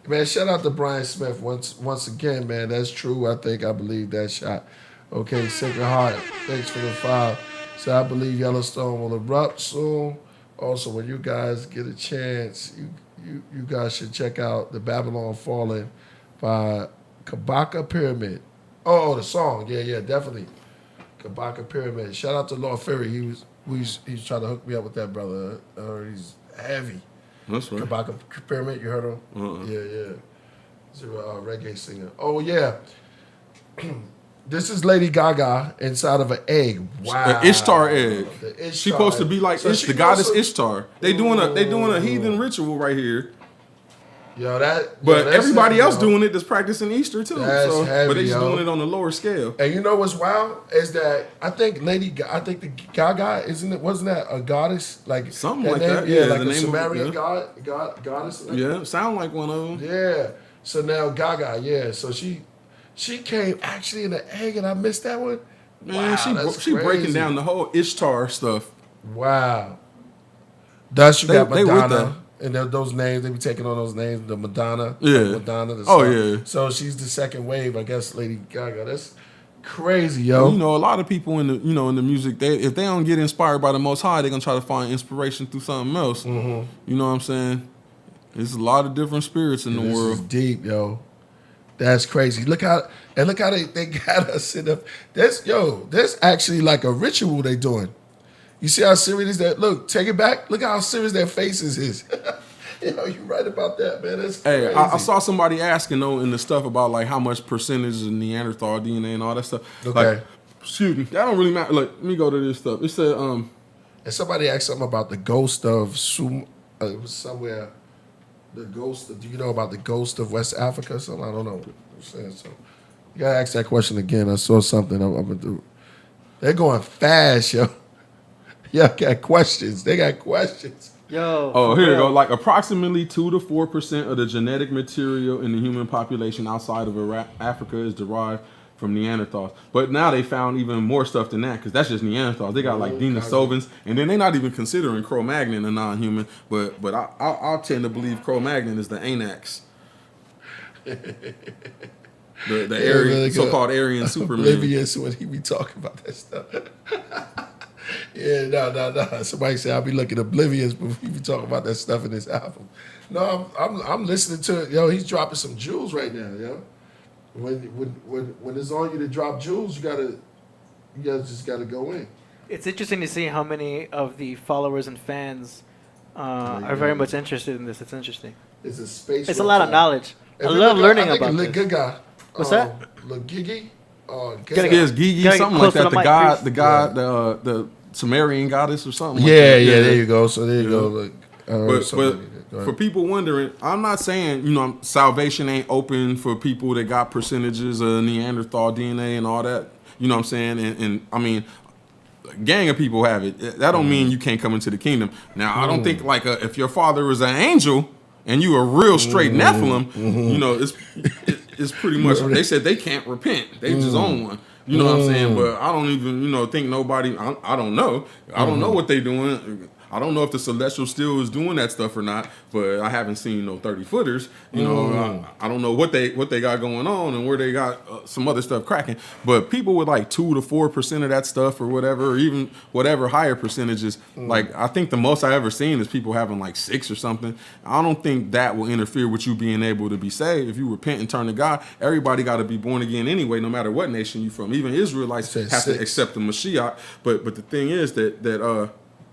D: Man, shout out to Brian Smith once again, man. That's true. I believe that shot. Okay, Sacred Heart. Thanks for the file. So I believe Yellowstone will erupt soon. Also, when you guys get a chance, you guys should check out The Babylon Fallen by Kabaka Pyramid. Oh, the song. Yeah, definitely. Kabaka Pyramid. Shout out to Lord Fury. He's trying to hook me up with that brother. He's heavy.
F: That's right.
D: Kabaka Pyramid, you heard him? Yeah. He's a reggae singer. Oh, yeah. This is Lady Gaga inside of an egg. Wow.
F: An Ishtar egg.
D: Ishtar
F: She's supposed to be like
D: so
F: the goddess Ishtar. They doing a heathen ritual right here. But everybody else doing it that's practicing Easter too.
D: That's heavy,
F: but they just doing it on a lower scale.
D: And you know what's wild is that I think the Gaga wasn't that a goddess like
F: something like
D: name?
F: that?
D: Yeah, like
F: the
D: a Sumerian goddess.
F: Yeah, sound like one of them.
D: Yeah. So now Gaga, yeah. So she came actually in an egg, and I missed that one.
F: Man,
D: wow,
F: she breaking down the whole Ishtar stuff.
D: Wow. Thus you got
F: Madonna.
D: Madonna. They with and those names, they be taking on those names, the Madonna.
F: Yeah.
D: Madonna.
F: Yeah.
D: So she's the second wave, I guess, Lady Gaga. That's crazy, yo.
F: You know, a lot of people in the music, if they don't get inspired by the Most High, they're gonna try to find inspiration through something else. You know what I'm saying? There's a lot of different spirits in the
D: This
F: world.
D: is deep, yo. That's crazy. Look how they got us in the. There's actually like a ritual they doing. You see how serious that? Look, take it back. Look how serious their faces is. Yo, you right about that, man. That's crazy.
F: Hey, I saw somebody asking though in the stuff about like how much percentage of Neanderthal DNA and all that stuff.
D: Okay.
F: Like, excuse me, that don't really matter. Look, let me go to this stuff. It said,
D: And somebody asked something about the ghost of it was somewhere. The ghost. Do you know about the ghost of West Africa? Or something I don't know. I'm saying so. You gotta ask that question again. I saw something. I'm gonna do. They're going fast, yo. Y'all got questions. They got questions.
E: Yo.
F: oh,
E: for
F: here you
E: real.
F: go. Like approximately 2 to 4% of the genetic material in the human population outside of Africa is derived from Neanderthals. But now they found even more stuff than that because that's just Neanderthals. They got like Denisovans, and then they're not even considering Cro-Magnon a non-human. But I tend to believe Cro-Magnon is the Anax. The Aryan, so-called Aryan Superman.
D: Oblivious when he be talking about that stuff. Yeah, no. Somebody said I'll be looking oblivious, but he be talking about that stuff in his album. No, I'm listening to it. Yo, he's dropping some jewels right now, yo. When it's on you to drop jewels, you just gotta go in.
E: It's interesting to see how many of the followers and fans are very much interested in this. It's interesting.
D: It's a space.
E: It's a lot of knowledge. I
D: If
E: love
D: you look
E: learning
D: up, I
E: about
D: think
E: this.
D: Good guy.
E: What's that?
D: Look Gigi.
F: Yes, Gigi,
E: Gotta get
F: something
E: close
F: like
E: to
F: that.
E: the mic,
F: The god, the Sumerian goddess or something.
D: Yeah,
F: like that.
D: there you go. So there you go. Look,
F: But
D: go ahead.
F: for people wondering, I'm not saying salvation ain't open for people that got percentages of Neanderthal DNA and all that. You know what I'm saying? And I mean, a gang of people have it. That don't mean you can't come into the kingdom. Now, I don't think like if your father is an angel and you a real straight Nephilim, it's pretty much. They said they can't repent. They just own one. You know what I'm saying? But I don't even, think nobody. I don't know. I don't know what they doing. I don't know if the Celestial still is doing that stuff or not. But I haven't seen no 30-footers. I don't know what they got going on and where they got some other stuff cracking. But people with like 2 to 4% of that stuff or whatever, or even whatever higher percentages. Like I think the most I ever seen is people having like 6 or something. I don't think that will interfere with you being able to be saved. If you repent and turn to God, everybody got to be born again anyway, no matter what nation you from. Even Israelites have to accept the Mashiach. But the thing is that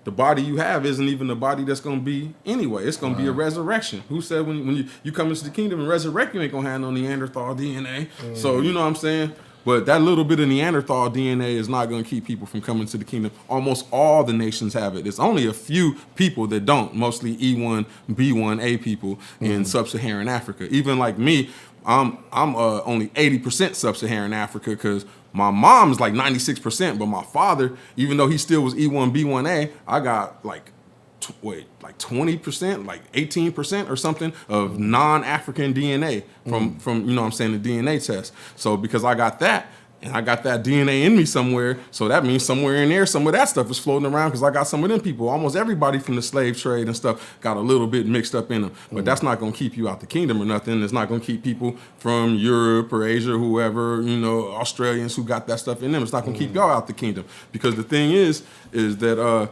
F: the body you have isn't even the body that's going to be anyway. It's going to be a resurrection. Who said when you come into the kingdom and resurrect, you ain't going to have no Neanderthal DNA. So, you know what I'm saying? But that little bit of Neanderthal DNA is not going to keep people from coming to the kingdom. Almost all the nations have it. There's only a few people that don't, mostly E1, B1A people in sub-Saharan Africa. Even like me, I'm only 80% sub-Saharan Africa because my mom's like 96%, but my father, even though he still was E1, B1A, I got like 20%, like 18% or something of non-African DNA from the DNA test. So because I got that, and I got that DNA in me somewhere, so that means somewhere in there, some of that stuff is floating around because I got some of them people. Almost everybody from the slave trade and stuff got a little bit mixed up in them. But that's not going to keep you out the kingdom or nothing. It's not going to keep people from Europe or Asia, whoever, Australians who got that stuff in them. It's not going to keep y'all out the kingdom. Because the thing is that,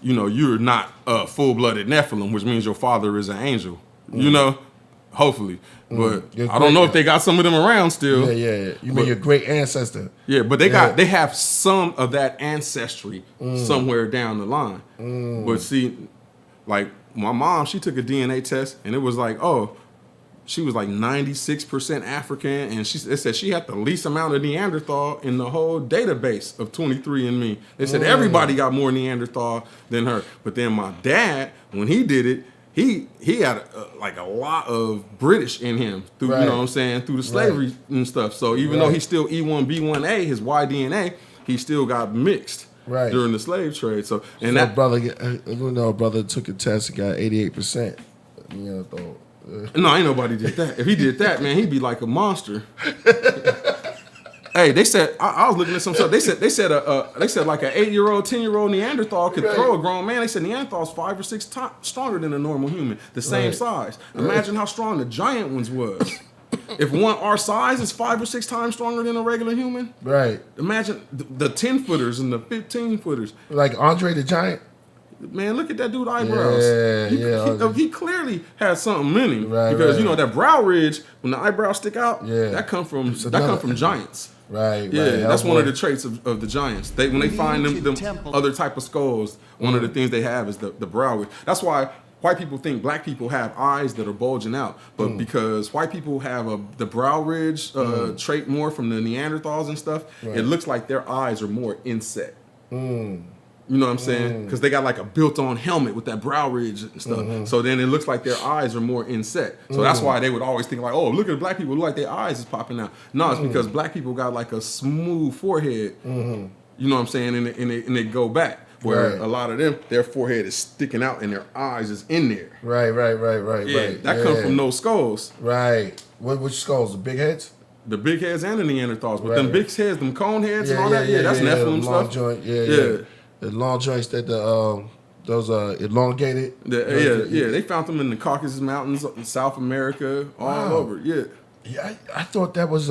F: you're not a full-blooded Nephilim, which means your father is an angel, hopefully. But I don't know if they got some of them around still.
D: Yeah. You mean your great ancestor?
F: Yeah, but they have some of that ancestry somewhere down the line. But see, like my mom, she took a DNA test and it was like, she was like 96% African, and it said she had the least amount of Neanderthal in the whole database of 23andMe. They said everybody got more Neanderthal than her. But then my dad, when he did it, he had a lot of British in him through through the slavery and stuff. So even though he's still E1 B1A, his Y-DNA, he still got mixed during the slave trade. So that
D: brother took a test and got 88%.
F: No, ain't nobody did that. If he did that, man, he'd be like a monster. Hey, they said I was looking at some stuff. They said like an 8-year-old, 10-year-old Neanderthal could throw a grown man. They said Neanderthal's 5 or 6 times stronger than a normal human, the same size. Imagine how strong the giant ones was. If one our size is 5 or 6 times stronger than a regular human,
D: right?
F: Imagine the 10-footers and the 15-footers.
D: Like Andre the Giant.
F: Man, look at that dude's eyebrows. He clearly has something in him.
D: Right,
F: because
D: right.
F: you know that brow ridge, when the eyebrows stick out,
D: Yeah.
F: that come from
D: another-
F: giants.
D: Right,
F: Yeah,
D: right.
F: that's one of the
D: Hellboy.
F: traits of the giants. When they find them other type of skulls, one of the things they have is the brow ridge. That's why white people think black people have eyes that are bulging out, but because white people have the brow ridge trait more from the Neanderthals and stuff, it looks like their eyes are more inset. You know what I'm saying? Because they got like a built-on helmet with that brow ridge and stuff. So then it looks like their eyes are more inset. So that's why they would always think like, oh, look at the black people, look like their eyes is popping out. No, it's because black people got like a smooth forehead. You know what I'm saying? And they go back. Where a lot of them, their forehead is sticking out and their eyes is in there.
D: Right.
F: That comes from those skulls.
D: Right. Which skulls? The big heads?
F: The big heads and the Neanderthals. But them
D: Right.
F: big heads, them cone heads and all that, that's Nephilim
D: the long
F: stuff.
D: joint, the long joints that those elongated.
F: They found them in the Caucasus Mountains, in South America, all over.
D: Yeah, I thought that was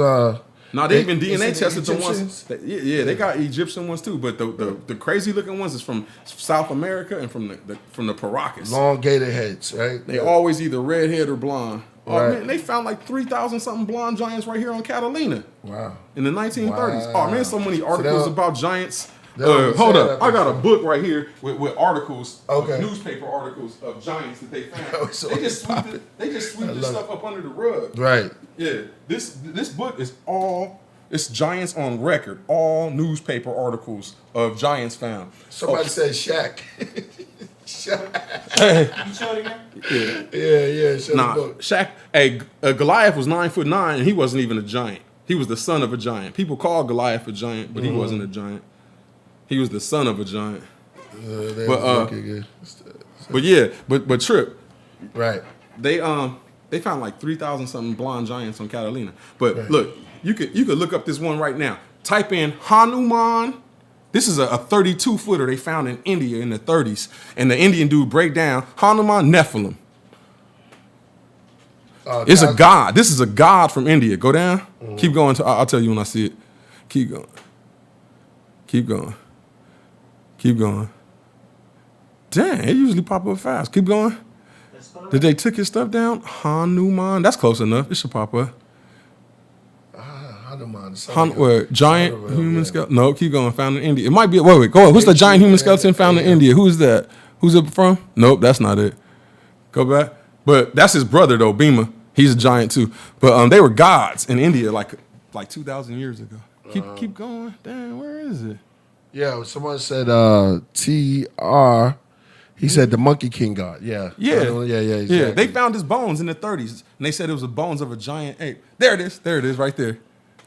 F: No, they even DNA
D: is it
F: tested the ones.
D: Egyptians?
F: They got Egyptian ones too. But the crazy looking ones is from South America and from the Paracas.
D: elongated heads, right?
F: They always either redhead or blonde. Oh
D: Right.
F: man, they found like 3,000 something blonde giants right here on Catalina.
D: Wow.
F: In the 1930s.
D: Wow.
F: Oh man, so many articles
D: they'll-
F: about giants.
D: they'll
F: Hold
D: say
F: up,
D: that
F: I got a book right here with articles,
D: Okay.
F: newspaper articles of giants that they found.
D: Oh, so
F: they just sweep this
D: love
F: stuff up under the rug.
D: Right.
F: Yeah, this book is it's giants on record. All newspaper articles of giants found.
D: Somebody said Shaq. Shaq.
E: You show it again?
D: Yeah. Show the
F: Nah,
D: book.
F: Shaq. Goliath was 9'9" and he wasn't even a giant. He was the son of a giant. People call Goliath a giant, but he wasn't a giant. He was the son of a giant. But Trip,
D: Right.
F: they found like 3,000 something blonde giants on Catalina. But look, you could look up this one right now. Type in Hanuman. This is a 32-footer they found in India in the 30s, and the Indian dude break down Hanuman Nephilim. It's a god. This is a god from India. Go down. Keep going. I'll tell you when I see it. Keep going. Keep going. Keep going. Dang, it usually pop up fast. Keep going. Did they took his stuff down? Hanuman. That's close enough. It should pop up. Giant human skeleton. No, keep going. Found in India. It might be. Wait. Go on. What's the giant human skeleton found in India? Who is that? Who's it from? Nope, that's not it. Go back. But that's his brother though, Bhima. He's a giant too. But they were gods in India like 2,000 years ago. Keep going. Damn, where is it?
D: Yeah, someone said TR. He said the Monkey King god. Yeah. Exactly.
F: They found his bones in the 30s, and they said it was the bones of a giant ape. There it is, right there.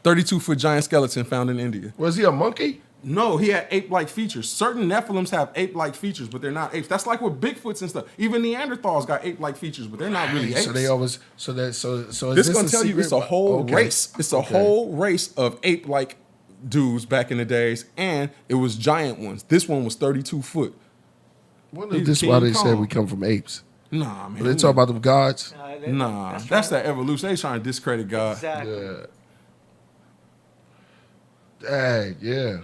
F: 32-foot giant skeleton found in India.
D: Was he a monkey?
F: No, he had ape-like features. Certain Nephilims have ape-like features, but they're not apes. That's like with Bigfoots and stuff. Even Neanderthals got ape-like features, but they're not really apes.
D: So they always so is
F: This is gonna tell you it's a whole race. It's a whole race of ape-like dudes back in the days, and it was giant ones. This one was 32 foot.
D: Wonder if this is why they said we come from apes.
F: Nah, man.
D: But they talk about them gods.
F: Nah, that's that evolution. They trying to discredit God.
E: Exactly.
D: Yeah. Dang, yeah.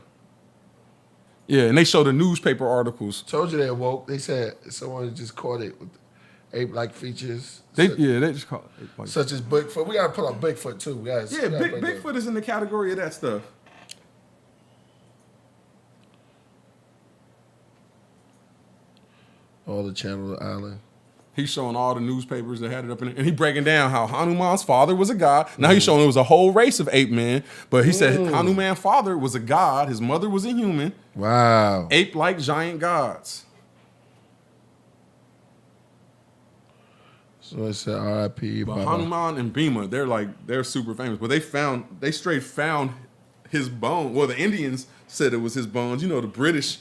F: Yeah, and they show the newspaper articles.
D: Told you they awoke. They said someone just caught it with ape-like features.
F: They just call it ape-like.
D: Such as Bigfoot. We gotta pull up Bigfoot too, guys.
F: Bigfoot is in the category of that stuff.
D: All the Channel Island.
F: He's showing all the newspapers that had it up in it. And he breaking down how Hanuman's father was a god. Now he's showing it was a whole race of ape men. But he said Hanuman's father was a god. His mother was a human.
D: Wow.
F: Ape-like giant gods.
D: So it said R.I.P.
F: But Hanuman and Bhima, they're super famous. But they straight found his bone. Well, the Indians said it was his bones. You know, the British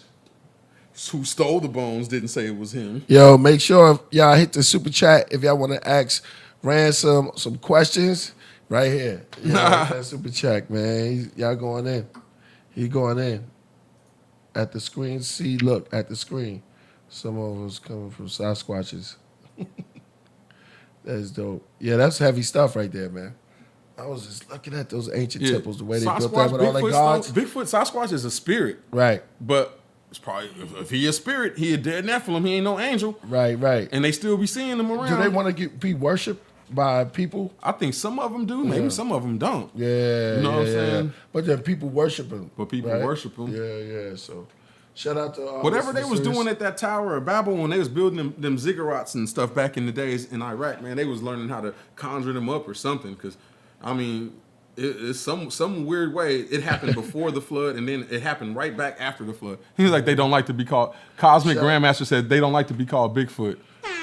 F: who stole the bones didn't say it was him.
D: Yo, make sure y'all hit the super chat if y'all want to ask Ransom some questions right here. Hit that super chat, man. Y'all going in. He going in. At the screen, see, look, at the screen. Some of us coming from Sasquatches. That's dope. Yeah, that's heavy stuff right there, man. I was just looking at those ancient temples, the way they built that with all their gods.
F: Bigfoot, Sasquatch is a spirit.
D: Right.
F: But It's probably if he a spirit, he a dead Nephilim. He ain't no angel,
D: Right.
F: and they still be seeing him around.
D: Do they want to be worshipped by people?
F: I think some of them do. Maybe some of them don't.
D: Yeah,
F: you know what I'm saying.
D: But then people worship him.
F: But people
D: right?
F: worship him.
D: Yeah. So shout out to
F: whatever they was doing at that Tower of Babel when they was building them ziggurats and stuff back in the days in Iraq. Man, they was learning how to conjure them up or something. Because I mean, it's some weird way it happened before the flood and then it happened right back after the flood. He's like, they don't like to be called. Cosmic Grandmaster said they don't like to be called Bigfoot.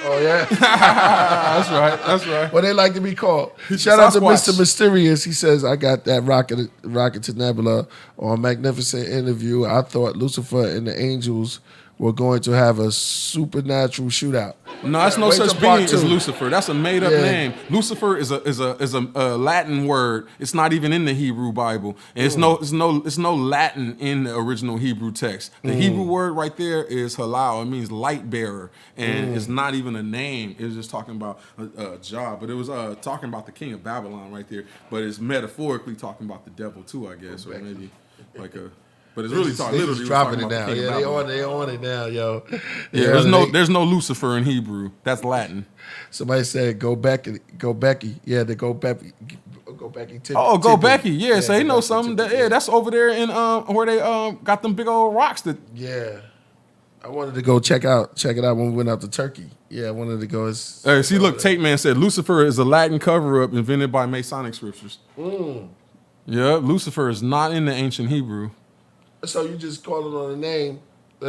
D: Oh yeah,
F: that's right.
D: What they like to be called. Shout out to
F: Sasquatch.
D: Mr. Mysterious. He says, "I got that rocket to Nebula on a magnificent interview. I thought Lucifer and the angels were going to have a supernatural shootout."
F: No, that's no
D: Wait
F: such
D: till part
F: being as
D: two.
F: Lucifer. That's a made up
D: Yeah.
F: name. Lucifer is a Latin word. It's not even in the Hebrew Bible. And it's no Latin in the original Hebrew text. The Hebrew word right there is halal. It means light bearer, and it's not even a name. It was just talking about a job, but it was talking about the king of Babylon right there. But it's metaphorically talking about the devil too, I guess, or maybe like a. But it's really
D: They
F: literally
D: just dropping
F: talking
D: it
F: about
D: now.
F: the king of
D: Yeah,
F: Babylon.
D: they on it now, yo.
F: Yeah, there's no Lucifer in Hebrew. That's Latin.
D: Somebody said, "Go Becky." Yeah, the Go Becky tip.
F: Oh, go
D: tipping.
F: Becky. Yeah, so they
D: Go
F: know
D: Becky
F: something.
D: tipping.
F: Yeah, that's over there in where they got them big old rocks that.
D: Yeah. I wanted to go check it out when we went out to Turkey. Yeah, I wanted to go.
F: See, look, Tate Man said Lucifer is a Latin cover-up invented by Masonic scriptures. Yeah, Lucifer is not in the ancient Hebrew.
D: So you just call it on the name.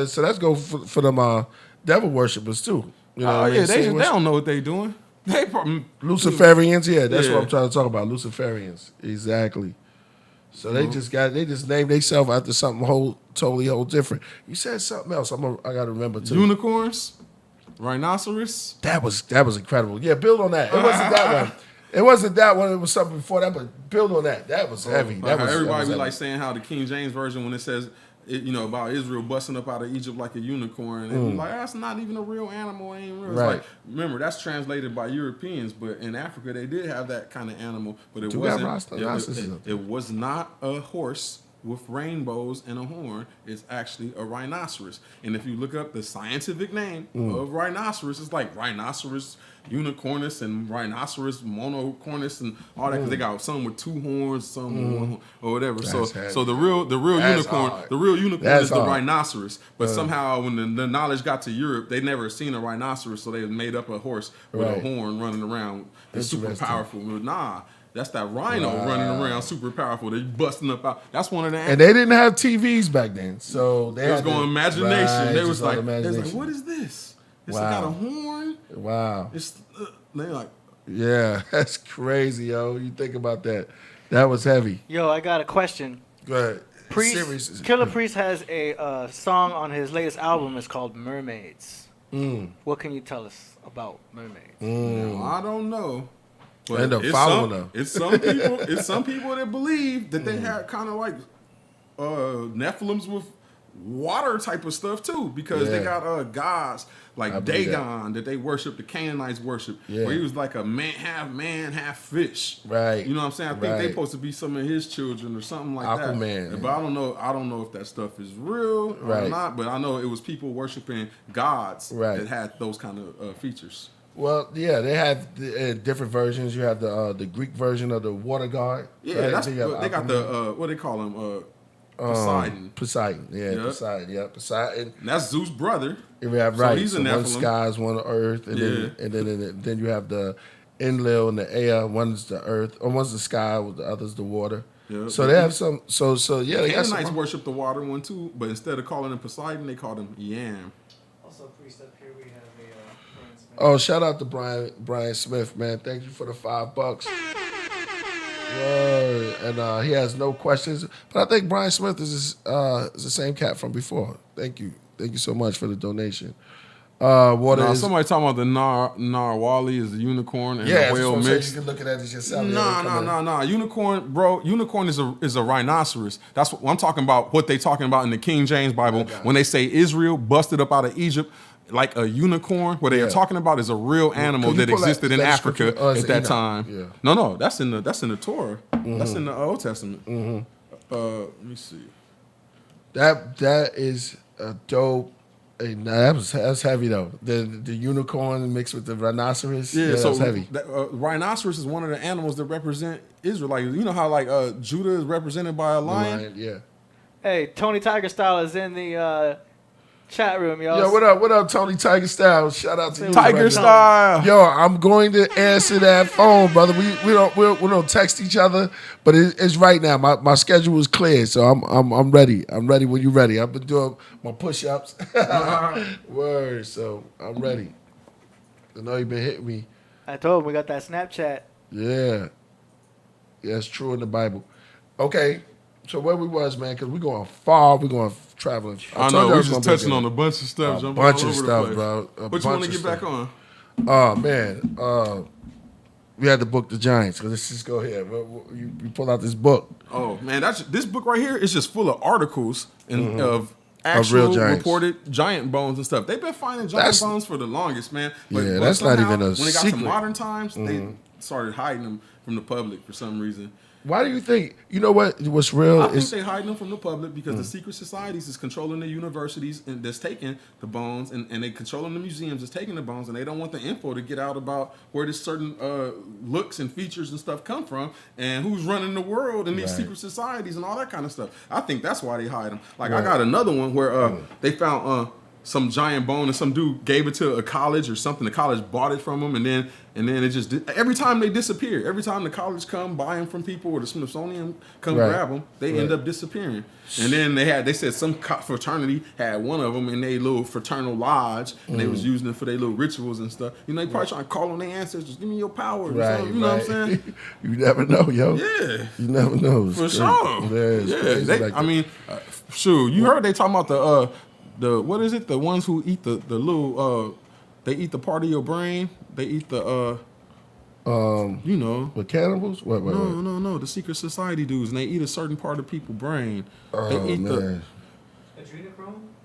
D: So let's go for them devil worshippers too. You know
F: Oh
D: what I mean?
F: yeah, they
D: Same
F: don't know what they doing. They probably,
D: Luciferians, yeah, that's
F: Yeah.
D: what I'm trying to talk about. Luciferians, exactly. So they just named themselves after something totally different. You said something else. I got to remember too.
F: unicorns, rhinoceros.
D: That was incredible. Yeah, build on that. It wasn't that one. It wasn't that one. It was something before that, but build on that. That was heavy.
F: Like how
D: That
F: everybody
D: was
F: be
D: heavy.
F: like saying how the King James version when it says about Israel busting up out of Egypt like a unicorn, and be like that's not even a real animal. It ain't real. It's
D: Right.
F: like, remember that's translated by Europeans, but in Africa they did have that kind of animal, but it
D: Do got
F: wasn't.
D: rhinoceros.
F: It was not a horse with rainbows and a horn. It's actually a rhinoceros. And if you look up the scientific name of rhinoceros, it's like rhinoceros unicornus and rhinoceros monocornus and all that, because they got some with two horns, some with one horn, or whatever.
D: That's
F: So the real
D: That's
F: unicorn,
D: hard.
F: the real unicorn
D: That's
F: is the
D: hard.
F: rhinoceros. But somehow when the knowledge got to Europe, they never seen a rhinoceros, so they made up a horse with
D: Right.
F: a horn running around. It's super
D: Interesting.
F: powerful. Nah. That's that rhino running around, super powerful. They busting up out. That's one of the.
D: And they didn't have TVs back then, so they
F: It was
D: had to-
F: going imagination.
D: Right,
F: They
D: just
F: was
D: all
F: like,
D: imagination.
F: what is this? It's
D: Wow.
F: got a horn.
D: Wow.
F: It's they like.
D: Yeah, that's crazy, yo. You think about that. That was heavy.
E: Yo, I got a question.
D: Go ahead.
E: Priest, Killah Priest has a song on his latest album. It's called Mermaids. What can you tell us about mermaids?
F: I don't know. But
D: End up
F: it's
D: following
F: some,
D: them.
F: It's some people. It's some people that believe that they had kind of like Nephilims with water type of stuff too, because they
D: Yeah.
F: got gods like
D: I believe
F: Dagon that they worship. The Canaanites worship,
D: Yeah.
F: where he was like a man, half fish.
D: Right.
F: You know what I'm saying? I think
D: Right.
F: they supposed to be some of his children or something like
D: Aquaman.
F: that. But I don't know. I don't know if that stuff is real or
D: Right.
F: not. But I know it was people worshiping gods
D: Right.
F: that had those kind of features.
D: Well, yeah, they have different versions. You have the Greek version of the water god.
F: Yeah,
D: right?
F: that's
D: Then you have
F: they got the what they call him Poseidon.
D: Poseidon, yeah,
F: Yep.
D: Poseidon, yeah, Poseidon.
F: And that's Zeus' brother.
D: You have
F: So
D: right.
F: he's a
D: so one
F: Nephilim.
D: skies, one earth, and then you have the Enlil and the air. One's the earth, or one's the sky, the other's the water.
F: Yep.
D: So they have some. So yeah, they got
F: Canaanites
D: some.
F: worship the water one too, but instead of calling him Poseidon, they called him Yam.
E: Also, Priest, up here we have
D: Oh, shout out to Brian Smith, man. Thank you for the $5. Word. And he has no questions, but I think Brian Smith is the same cat from before. Thank you so much for the donation. Water
F: Nah,
D: is
F: somebody talking about the Narwhali is a unicorn and
D: yeah.
F: the whale
D: You
F: mixed.
D: can look at that as yourself.
F: Nah. Unicorn, bro. Unicorn is a rhinoceros. That's what I'm talking about. What they talking about in the King James Bible when they say Israel busted up out of Egypt. Like a unicorn, what they are talking about is a real animal
D: Can you
F: that
D: pull that-
F: existed in
D: that
F: Africa
D: scripture? Is
F: at
D: it
F: that
D: Enoch?
F: time.
D: Yeah.
F: No, that's in the Torah. That's in the Old Testament. Let me see.
D: That is dope. Hey, nah, that's heavy though. The unicorn mixed with the rhinoceros.
F: Yeah, so
D: that's heavy.
F: Rhinoceros is one of the animals that represent Israel. Like you know how like Judah is represented by a lion.
D: Yeah.
E: Hey, Tony Tiger Style is in the chat room, yo.
D: Yo, what up? What up, Tony Tiger Style? Shout out to you,
F: Tiger
D: brother.
F: Style.
D: Yo, I'm going to answer that phone, brother. We don't text each other, but it's right now. My schedule is clear, so I'm ready. I'm ready when you're ready. I've been doing my push-ups. Word, so I'm ready. I know you've been hitting me.
E: I told him we got that Snapchat.
D: Yeah, it's true in the Bible. Okay, so where we was, man? Because we're going far. We're going traveling.
F: I know we're just touching on a bunch of stuff.
D: A bunch of stuff, bro.
F: What you want to get back on?
D: Oh man, we had to book the Giants. So let's just go ahead. You pull out this book.
F: Oh man, this book right here is just full of articles and of
D: real
F: actual
D: giants.
F: Reported giant bones and stuff. They've been finding giant bones for the longest, man. But
D: that's not
F: somehow,
D: even a
F: when it got
D: secret.
F: to modern times, they started hiding them from the public for some reason.
D: Why do you think? You know what's real
F: I think
D: is
F: they hiding them from the public because the secret societies is controlling the universities and that's taking the bones and they controlling the museums that's taking the bones and they don't want the info to get out about where this certain looks and features and stuff come from and who's running the world and these secret societies and all that kind of stuff. I think that's why they hide them. Like I got another one where they found some giant bone and some dude gave it to a college or something. The college bought it from them and then it just every time they disappear. Every time the college come buy them from people or the Smithsonian come grab them, they end up disappearing. And then they said some fraternity had one of them in their little fraternal lodge and they was using it for their little rituals and stuff. You know, they probably trying to call on their ancestors, give me your power. Or you know what I'm saying?
D: You never know, yo.
F: Yeah.
D: You never know.
F: For sure.
D: Yeah.
F: I mean, shoot, you heard they talking about the what is it? The ones who eat the little they eat the part of your brain. They eat the you know.
D: With cannibals? What?
F: No. The secret society dudes, and they eat a certain part of people's brain. They eat
E: Adrenochrome?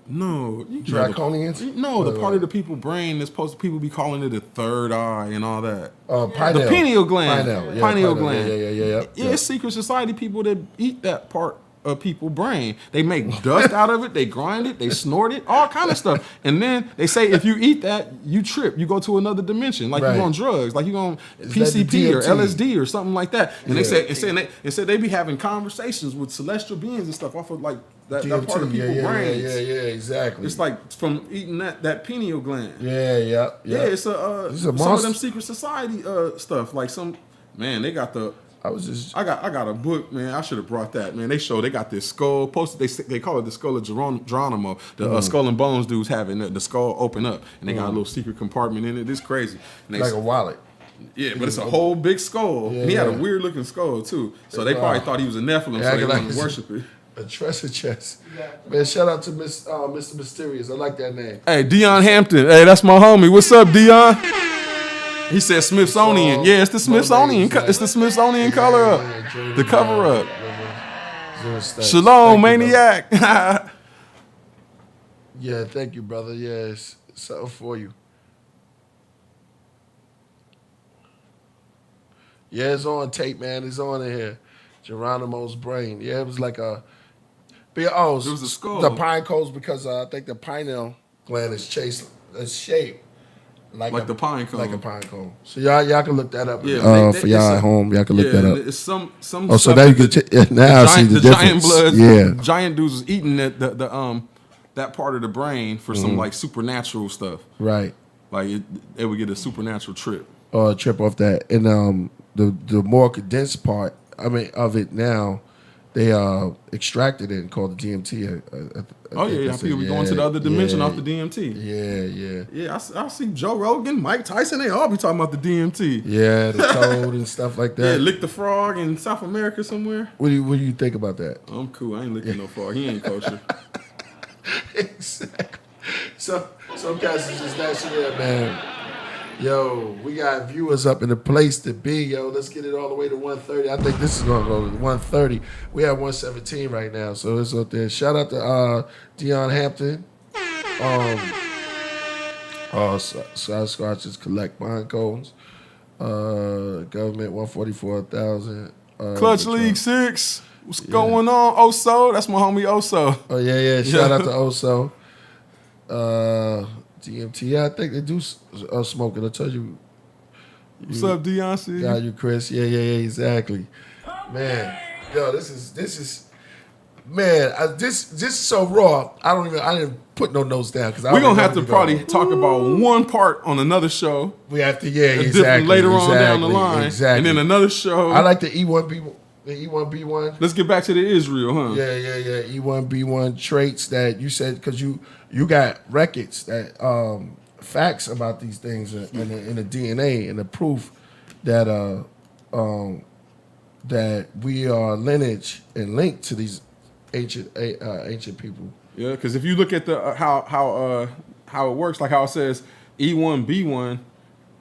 D: Draconians?
F: No, the part of the people's brain that's supposed to people be calling it a third eye and all that.
D: Pineal.
F: The pineal gland. Pineal gland.
D: Yeah.
F: It's secret society people that eat that part of people's brain. They make dust out of it, they grind it, they snort it, all kind of stuff. And then they say if you eat that, you trip, you go to another dimension, like you're on drugs, like you're on PCP or LSD or something like that. And they said they be having conversations with celestial beings and stuff off of like that part of people's brains.
D: Yeah, exactly.
F: It's like from eating that pineal gland.
D: Yeah.
F: It's some of them secret society stuff. Like they got the I got a book, man. I should have brought that, man. They got this skull posted. They call it the skull of Geronimo. The skull and bones dudes having the skull open up, and they got a little secret compartment in it. It's crazy. And
D: like a wallet.
F: Yeah, but it's a whole big skull.
D: Yeah,
F: and he had a weird looking skull too. So they probably thought he was a Nephilim, so they wanted to worship it.
D: A treasure chest. Man, shout out to Mr. Mysterious. I like that name.
F: Hey, Dion Hampton. Hey, that's my homie. What's up, Dion? He said Smithsonian. Yeah, it's the Smithsonian. It's the Smithsonian color up. The cover up. Shalom, maniac.
D: Yeah, thank you, brother. Yeah, it's something for you. Yeah, it's on tape, man. It's on in here. Geronimo's brain. Yeah, it was like a. It
F: was a skull.
D: The pine cones because I think the pineal gland is shaped. Like
F: the pine cone.
D: Like a pine cone. So y'all can look that up.
F: Yeah,
D: for y'all at home, y'all can look that up.
F: It's some
D: so now you can now see the difference.
F: Giant blood.
D: Yeah.
F: Giant dudes was eating that part of the brain for some like supernatural stuff.
D: Right.
F: Like they would get a supernatural trip.
D: Or a trip off that. And the more condensed part, of it now, they extracted it and called the DMT.
F: People be going to the other dimension off the DMT.
D: Yeah.
F: I see Joe Rogan, Mike Tyson, they all be talking about the DMT.
D: Yeah, the toad and stuff like that.
F: Yeah, lick the frog in South America somewhere.
D: What do you think about that?
F: I'm cool. I ain't licking no frog. He ain't kosher.
D: Exactly. So some guys is just that shit, man. Yo, we got viewers up in the place to be, yo. Let's get it all the way to 130. I think this is going to go to 130. We have 117 right now, so it's up there. Shout out to Dion Hampton. Sasquatches collect pine cones. Government 144,000.
F: Clutch League 6. What's going on, Oso? That's my homie Oso.
D: Oh, yeah. Shout out to Oso. DMT. Yeah, I think they do smoke it. I told you.
F: What's up, Deontay?
D: Got you, Chris. Yeah, exactly. Man, yo, this is. Man, this is so raw. I didn't put no notes down because
F: we're gonna have to probably talk about one part on another show.
D: We have to, exactly.
F: Later on down the line,
D: exactly.
F: And then another show.
D: I like the E1B1.
F: Let's get back to the Israel, huh?
D: Yeah. E1B1 traits that you said because you got records that facts about these things in the DNA and the proof that that we are lineage and linked to these ancient people.
F: Yeah, because if you look at the how it works, like how it says E1B1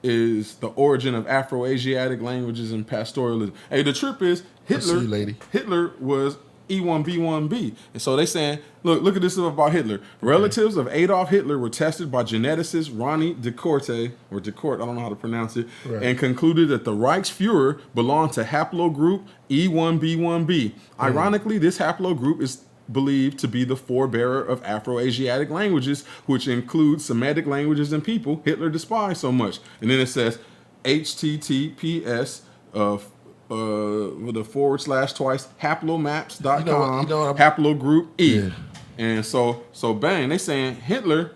F: is the origin of Afro-Asiatic languages and pastoralism. Hey, the trip is Hitler was E1B1B. And so they saying, look at this stuff about Hitler. Relatives of Adolf Hitler were tested by geneticist Ronnie Decourt, I don't know how to pronounce it, and concluded that the Reichsfuhrer belonged to haplogroup E1B1B. Ironically, this haplogroup is believed to be the forebearer of Afro-Asiatic languages, which include Semitic languages and people Hitler despised so much. And then it says HTTPS with a / twice haplomaps.com haplogroup E. Yeah. And so bang, they saying Hitler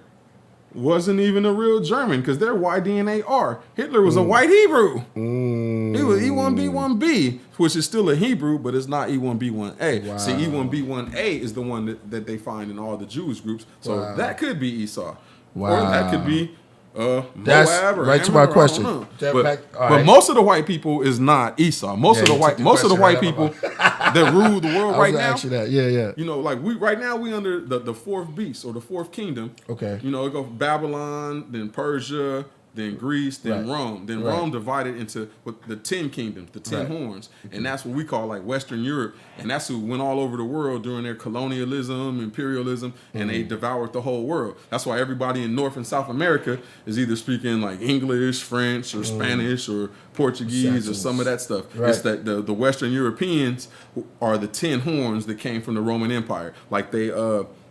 F: wasn't even a real German because they're Y-DNA-R. Hitler was a white Hebrew. He was E1B1B, which is still a Hebrew, but it's not E1B1A. Wow. See, E1B1A is the one that they find in all the Jewish groups. So that could be Esau. Wow. Or that could be
D: that's
F: Moab or
D: right
F: Ammon,
D: to my question.
F: But most of the white people is not Esau. Most of the white people that rule the world right now.
D: Ask you that. Yeah.
F: You know, like we under the fourth beast or the fourth kingdom.
D: Okay.
F: You know, it goes Babylon, then Persia, then Greece, then Rome. Then Rome divided into the 10 kingdoms, the 10 horns. And that's what we call like Western Europe. And that's who went all over the world during their colonialism, imperialism, and they devoured the whole world. That's why everybody in North and South America is either speaking like English, French, or Spanish, or Portuguese, or some of that stuff. Right. It's that the Western Europeans are the 10 horns that came from the Roman Empire. Like they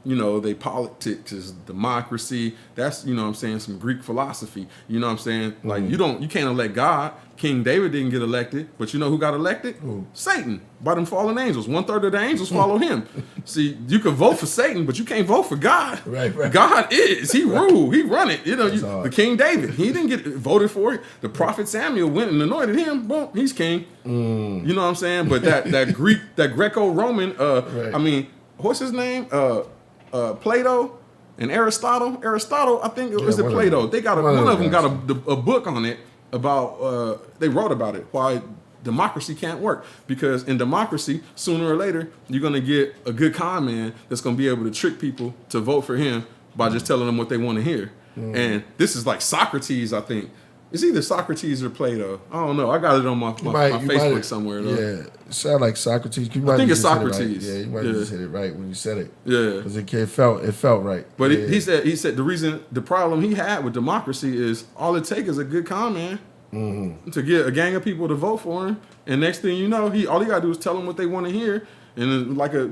F: they politics is democracy. That's, you know what I'm saying, some Greek philosophy. You know what I'm saying? Like you can't elect God. King David didn't get elected, but you know who got elected? Satan, by them fallen angels. 1/3 of the angels follow him. See, you can vote for Satan, but you can't vote for God. Right. God he ruled, he run it. You know, the King David, he didn't get voted for it. The prophet Samuel went and anointed him. Boom, he's king. You know what I'm saying? But that Greco-Roman, I mean, what's his name? Plato and Aristotle. I think it was Plato. They got one of them got a book on it about. They wrote about it why democracy can't work, because in democracy sooner or later you're gonna get a good con man that's gonna be able to trick people to vote for him by just telling them what they want to hear. And this is like Socrates, I think. It's either Socrates or Plato. I don't know. I got it on my Facebook somewhere, though.
D: Yeah, it sounded like Socrates.
F: I think it's Socrates.
D: Yeah, you might have just hit it right when you said it.
F: Yeah.
D: Because it felt right.
F: But he said the problem he had with democracy is all it takes is a good con man to get a gang of people to vote for him. And next thing you know, all he got to do is tell them what they want to hear. And like a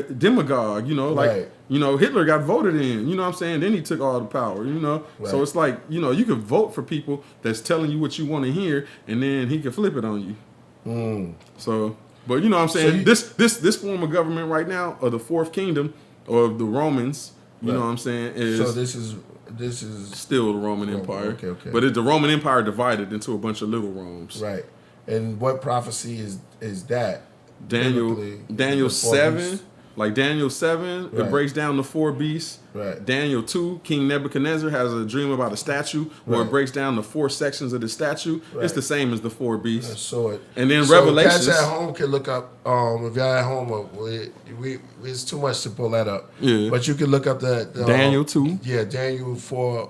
F: demagogue, Hitler got voted in, you know what I'm saying? Then he took all the power, So it's like, you can vote for people that's telling you what you want to hear, and then he can flip it on you. So, but you know what I'm saying? This form of government right now, of the Fourth Kingdom, or of the Romans, you know what I'm saying?
D: So this is
F: still the Roman Empire.
D: Okay.
F: But the Roman Empire divided into a bunch of little Romes.
D: Right. And what prophecy is that?
F: Daniel 7, like Daniel 7, it breaks down the 4 beasts. Right. Daniel 2, King Nebuchadnezzar has a dream about a statue, where it breaks down the 4 sections of the statue. Right. It's the same as the 4 beasts. I saw it. And then Revelations.
D: Cats at home can look up. If y'all at home, it's too much to pull that up. Yeah. But you can look up the
F: Daniel 2.
D: Yeah, Daniel 4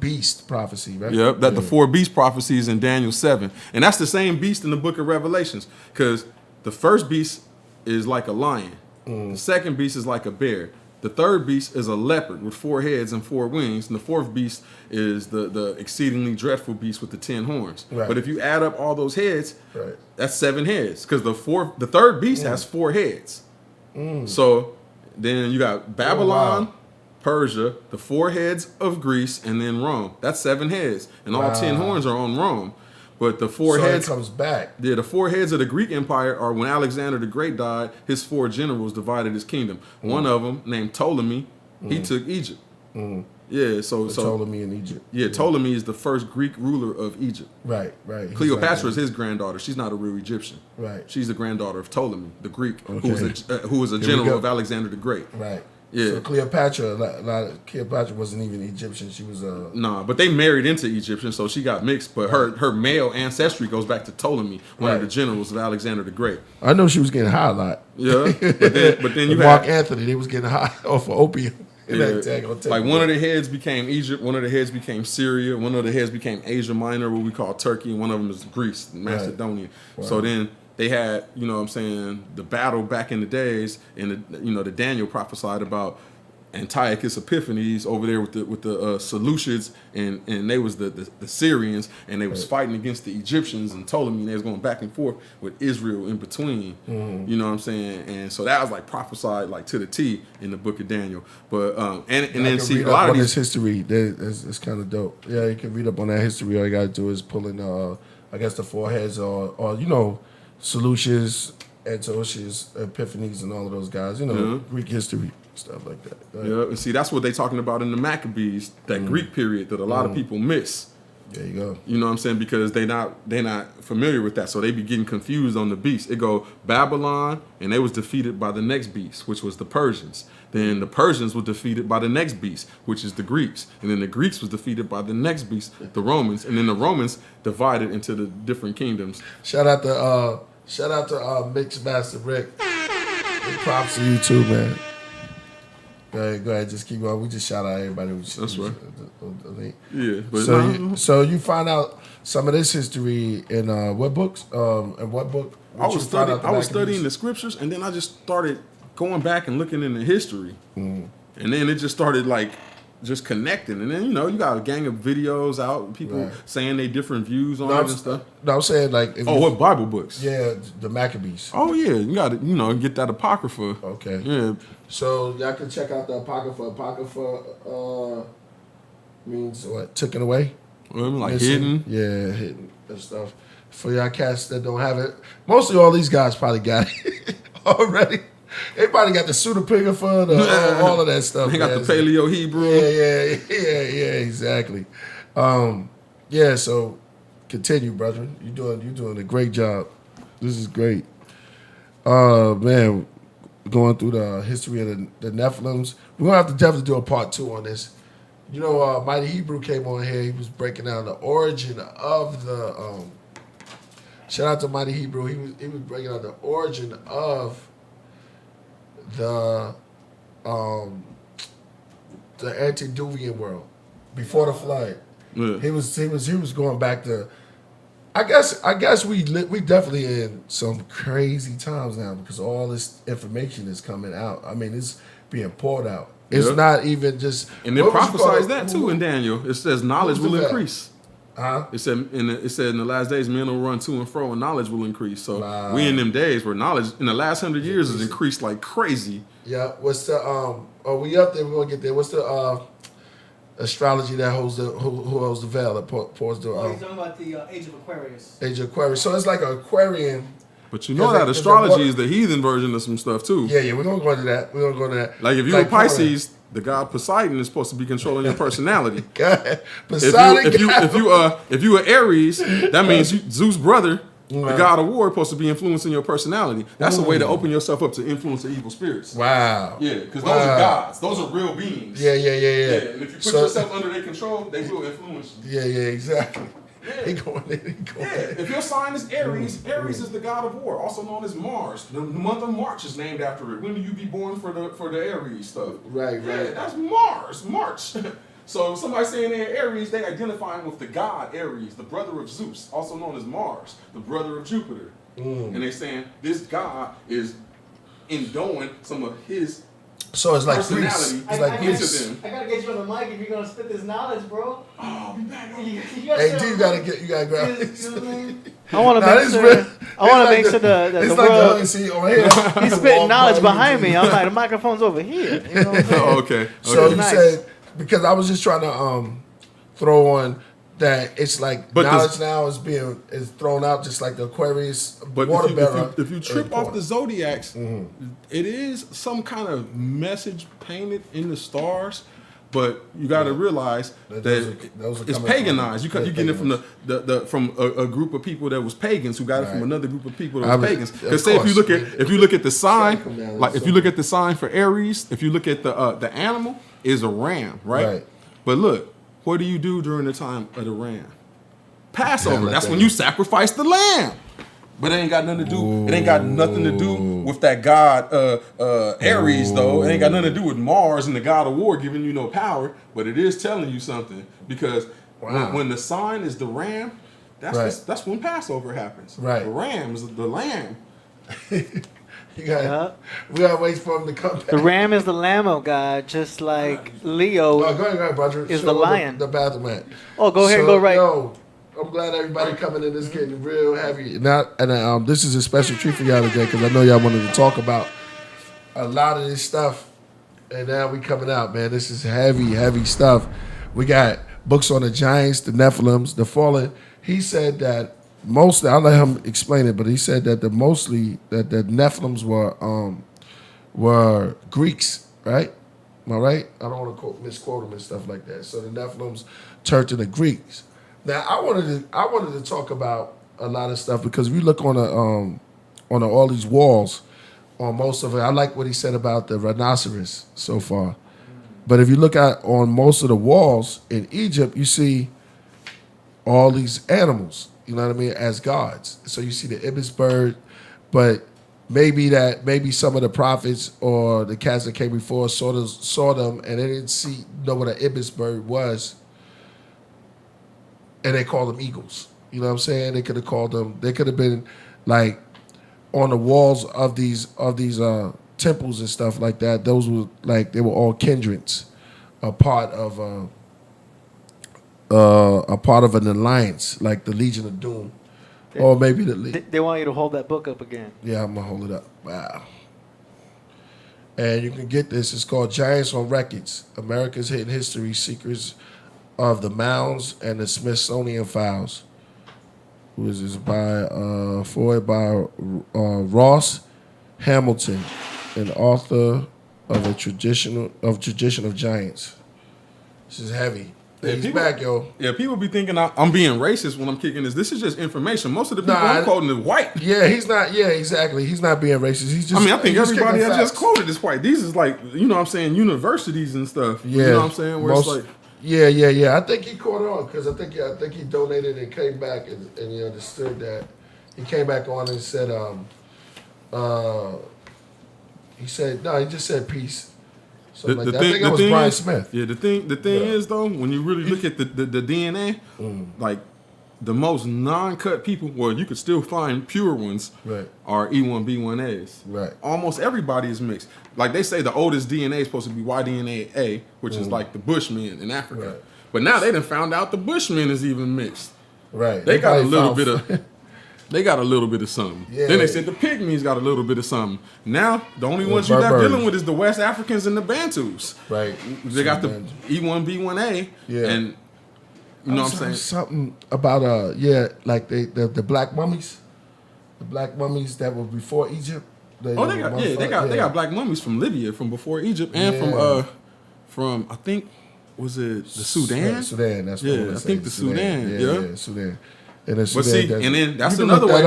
D: beast prophecy, right?
F: Yep, the 4 beast prophecies in Daniel 7, and that's the same beast in the book of Revelations, because the first beast is like a lion. The second beast is like a bear. The third beast is a leopard with 4 heads and 4 wings. And the fourth beast is the exceedingly dreadful beast with the 10 horns. Right. But if you add up all those heads, that's 7 heads. Because the third beast has 4 heads. So then you got Babylon, Persia, the 4 heads of Greece, and then Rome. That's 7 heads, and all 10 horns are on Rome. But the 4 heads
D: it comes back.
F: Yeah, the 4 heads of the Greek Empire are when Alexander the Great died. His 4 generals divided his kingdom. One of them, named Ptolemy, he took Egypt. Yeah, so
D: Ptolemy in Egypt.
F: Yeah, Ptolemy is the first Greek ruler of Egypt.
D: Right.
F: Cleopatra is his granddaughter. She's not a real Egyptian.
D: Right.
F: She's the granddaughter of Ptolemy, the Greek,
D: Okay.
F: who was a general of Alexander the Great.
D: Right.
F: Yeah.
D: So Cleopatra wasn't even Egyptian. She was
F: Nah, but they married into Egyptians, so she got mixed. But her male ancestry goes back to Ptolemy, one of the generals of Alexander the Great.
D: I know she was getting high a lot.
F: Yeah, but then you
D: Mark
F: had
D: Anthony. They was getting high off of opium.
F: like one of the heads became Egypt, one of the heads became Syria, one of the heads became Asia Minor, what we call Turkey, and one of them is Greece, Macedonia.
D: Right.
F: So then they had, you know what I'm saying, the battle back in the days, and the Daniel prophesied about Antiochus Epiphanes over there with the Seleucids, and they was the Syrians, and they was fighting against the Egyptians and Ptolemy, and they was going back and forth with Israel in between. You know what I'm saying? And so that was like prophesied like to the T in the book of Daniel. But and then see a lot of
D: this history. It's kind of dope. Yeah, you can read up on that history. All you got to do is pull in I guess the 4 heads or Seleucus, Antiochus, Epiphanes, and all of those guys. Greek history. Stuff like that.
F: Yeah, and see, that's what they talking about in the Maccabees, that Greek period that a lot of people miss.
D: There you go.
F: You know what I'm saying? Because they're not familiar with that, so they be getting confused on the beast. It go Babylon, and they was defeated by the next beast, which was the Persians. Then the Persians were defeated by the next beast, which is the Greeks. And then the Greeks was defeated by the next beast, the Romans. And then the Romans divided into the different kingdoms.
D: Shout out to Mixed Master Rick. Big props to you too, man. Go ahead, just keep going. We just shout out everybody.
F: That's right.
D: Yeah,
F: but
D: so you find out some of this history in what books? And what book?
F: I was studying the scriptures, and then I just started going back and looking into history, and then it just started like just connecting, and then you got a gang of videos out, people saying they different views on it and stuff.
D: No, I'm saying like
F: what Bible books?
D: Yeah, the Maccabees.
F: Oh yeah, you got to get that Apocrypha.
D: Okay.
F: Yeah.
D: So y'all can check out the Apocrypha. Apocrypha means what? Taken away?
F: Like
D: missing.
F: hidden?
D: Yeah, hidden and stuff. For y'all cats that don't have it, mostly all these guys probably got it already. Everybody got the pseudepigrapha, all of that stuff.
F: They got the Paleo Hebrew.
D: Yeah, exactly. So continue, brother. You're doing a great job. This is great. Man, going through the history of the Nephilims. We're gonna have to definitely do a part 2 on this. Mighty Hebrew came on here. He was breaking down the origin of the. Shout out to Mighty Hebrew. He was breaking down the origin of the antediluvian world before the flood.
F: Yeah.
D: He was going back to. I guess we definitely in some crazy times now because all this information is coming out. I mean, it's being poured out. It's not even just.
F: And it prophesies that too in Daniel. It says knowledge will increase. It said in the last days men will run to and fro and knowledge will increase. So we in them days where knowledge in the last 100 years has increased like crazy.
D: Yeah. What's the are we up there? We're gonna get there. What's the astrology that holds who holds the veil that pours the
E: he's talking about the Age of Aquarius.
D: Age of Aquarius. So it's like an Aquarian.
F: But that astrology is the heathen version of some stuff too.
D: Yeah, we're gonna go into that.
F: Like if you're a Pisces, the god Poseidon is supposed to be controlling your personality.
D: God, Poseidon.
F: If you are Aries, that means Zeus' brother, the god of war, is supposed to be influencing your personality. That's a way to open yourself up to influence the evil spirits.
D: Wow.
F: Yeah, because those are gods. Those are real beings.
D: Yeah.
F: And if you put yourself under their control, they will influence you.
D: Yeah, exactly.
F: Yeah.
D: He going.
F: If your sign is Aries, Aries is the god of war, also known as Mars. The month of March is named after it. When do you be born for the Aries stuff?
D: Right.
F: Yeah, that's Mars, March. So if somebody's saying they're Aries, they identifying with the god Aries, the brother of Zeus, also known as Mars, the brother of Jupiter. And they saying this god is endowing some of his
D: So it's like
F: personality.
D: Greece. It's like Greece.
E: I gotta get you on the mic if you're gonna spit this knowledge, bro.
F: Oh, I'll be back.
D: Hey, D, you gotta grab.
E: I want to make sure. I want to make sure that
D: it's
E: the
D: like
E: world.
D: the see on here.
E: He's spitting knowledge behind me. I'm like, the microphone's over here. You know what I'm saying?
F: Oh, okay.
D: So you
E: Nice.
D: said, because I was just trying to throw on that it's like
F: But
D: knowledge now is thrown out just like the Aquarius
F: But
D: water
F: if you,
D: bearer.
F: if you trip off the
D: important.
F: zodiacs, it is some kind of message painted in the stars. But you got to realize that
D: those are
F: it's
D: coming
F: paganized. You getting it from from a group of people that was pagans who got it from another group of people that was pagans. Because say if you look at the sign, like if you look at the sign for Aries, if you look at the animal is a ram, right? But look, what do you do during the time of the ram? Passover. That's when you sacrifice the lamb. But it ain't got nothing to do. It ain't got nothing to do with that god Aries, though. It ain't got nothing to do with Mars and the god of war giving you no power. But it is telling you something because when the sign is the ram, that's when Passover happens.
D: Right.
F: The ram is the lamb.
D: We gotta wait for him to come back.
E: The ram is the lamb of God, just like Leo
D: Go ahead, brother.
E: is
D: Show
E: the
D: him
E: lion.
D: The bathroom at.
E: Oh, go ahead and go right.
D: Yo, I'm glad everybody coming in. It's getting real heavy. This is a special treat for y'all today because I know y'all wanted to talk about a lot of this stuff. And now we coming out, man. This is heavy, heavy stuff. We got books on the giants, the Nephilims, the fallen. He said that mostly, I'll let him explain it, but he said that the Nephilims were Greeks, right? Am I right? I don't want to misquote them and stuff like that. So the Nephilims turned to the Greeks. Now I wanted to talk about a lot of stuff because if you look on all these walls, on most of it, I like what he said about the rhinoceros so far. But if you look at on most of the walls in Egypt, you see all these animals, you know what I mean, as gods. So you see the ibis bird, but maybe some of the prophets or the cats that came before saw them and they didn't know what an ibis bird was. And they call them eagles. You know what I'm saying? They could have been like on the walls of these temples and stuff like that. Those were like they were all kindreds, a part of an alliance, like the Legion of Doom. Or maybe
E: They want you to hold that book up again.
D: Yeah, I'm gonna hold it up. Wow. And you can get this. It's called Giants on Records: America's Hidden History, Secrets of the Mounds and the Smithsonian Files. Who is this by? Ross Hamilton, an author of a tradition of giants. This is heavy. He's back, yo.
F: Yeah, people be thinking I'm being racist when I'm kicking this. This is just information. Most of the people I'm quoting is white.
D: Yeah, he's not. Yeah, exactly. He's not being racist. He's just.
F: I think everybody I just quoted is white. These is like, you know what I'm saying, universities and stuff. Yeah. You know what I'm saying? Where it's like.
D: Yeah. I think he caught on because I think he donated and came back and he understood that. He came back on and said, he just said peace. I think it was Brian Smith.
F: Yeah, the thing is though, when you really look at the DNA, like the most non-cut people, well, you could still find pure ones, are E1B1As.
D: Right.
F: Almost everybody is mixed. Like they say the oldest DNA is supposed to be Y-DNA-A, which is like the Bushmen in Africa. Right. But now they done found out the Bushmen is even mixed.
D: Right.
F: They got a little bit of... They got a little bit of something.
D: Yeah.
F: Then they said the Pygmies got a little bit of something. Now, the only ones you're not dealing with is the West Africans and the Bantus.
D: Right.
F: They got the E1B1A. Yeah. And you know what I'm saying?
D: Something about, like the black mummies. The black mummies that were before Egypt. They got black mummies from Libya, from before Egypt, and from I think, was it the Sudan? Sudan, that's what
F: I think the Sudan. Yeah,
D: Sudan.
F: But see, and then that's another way.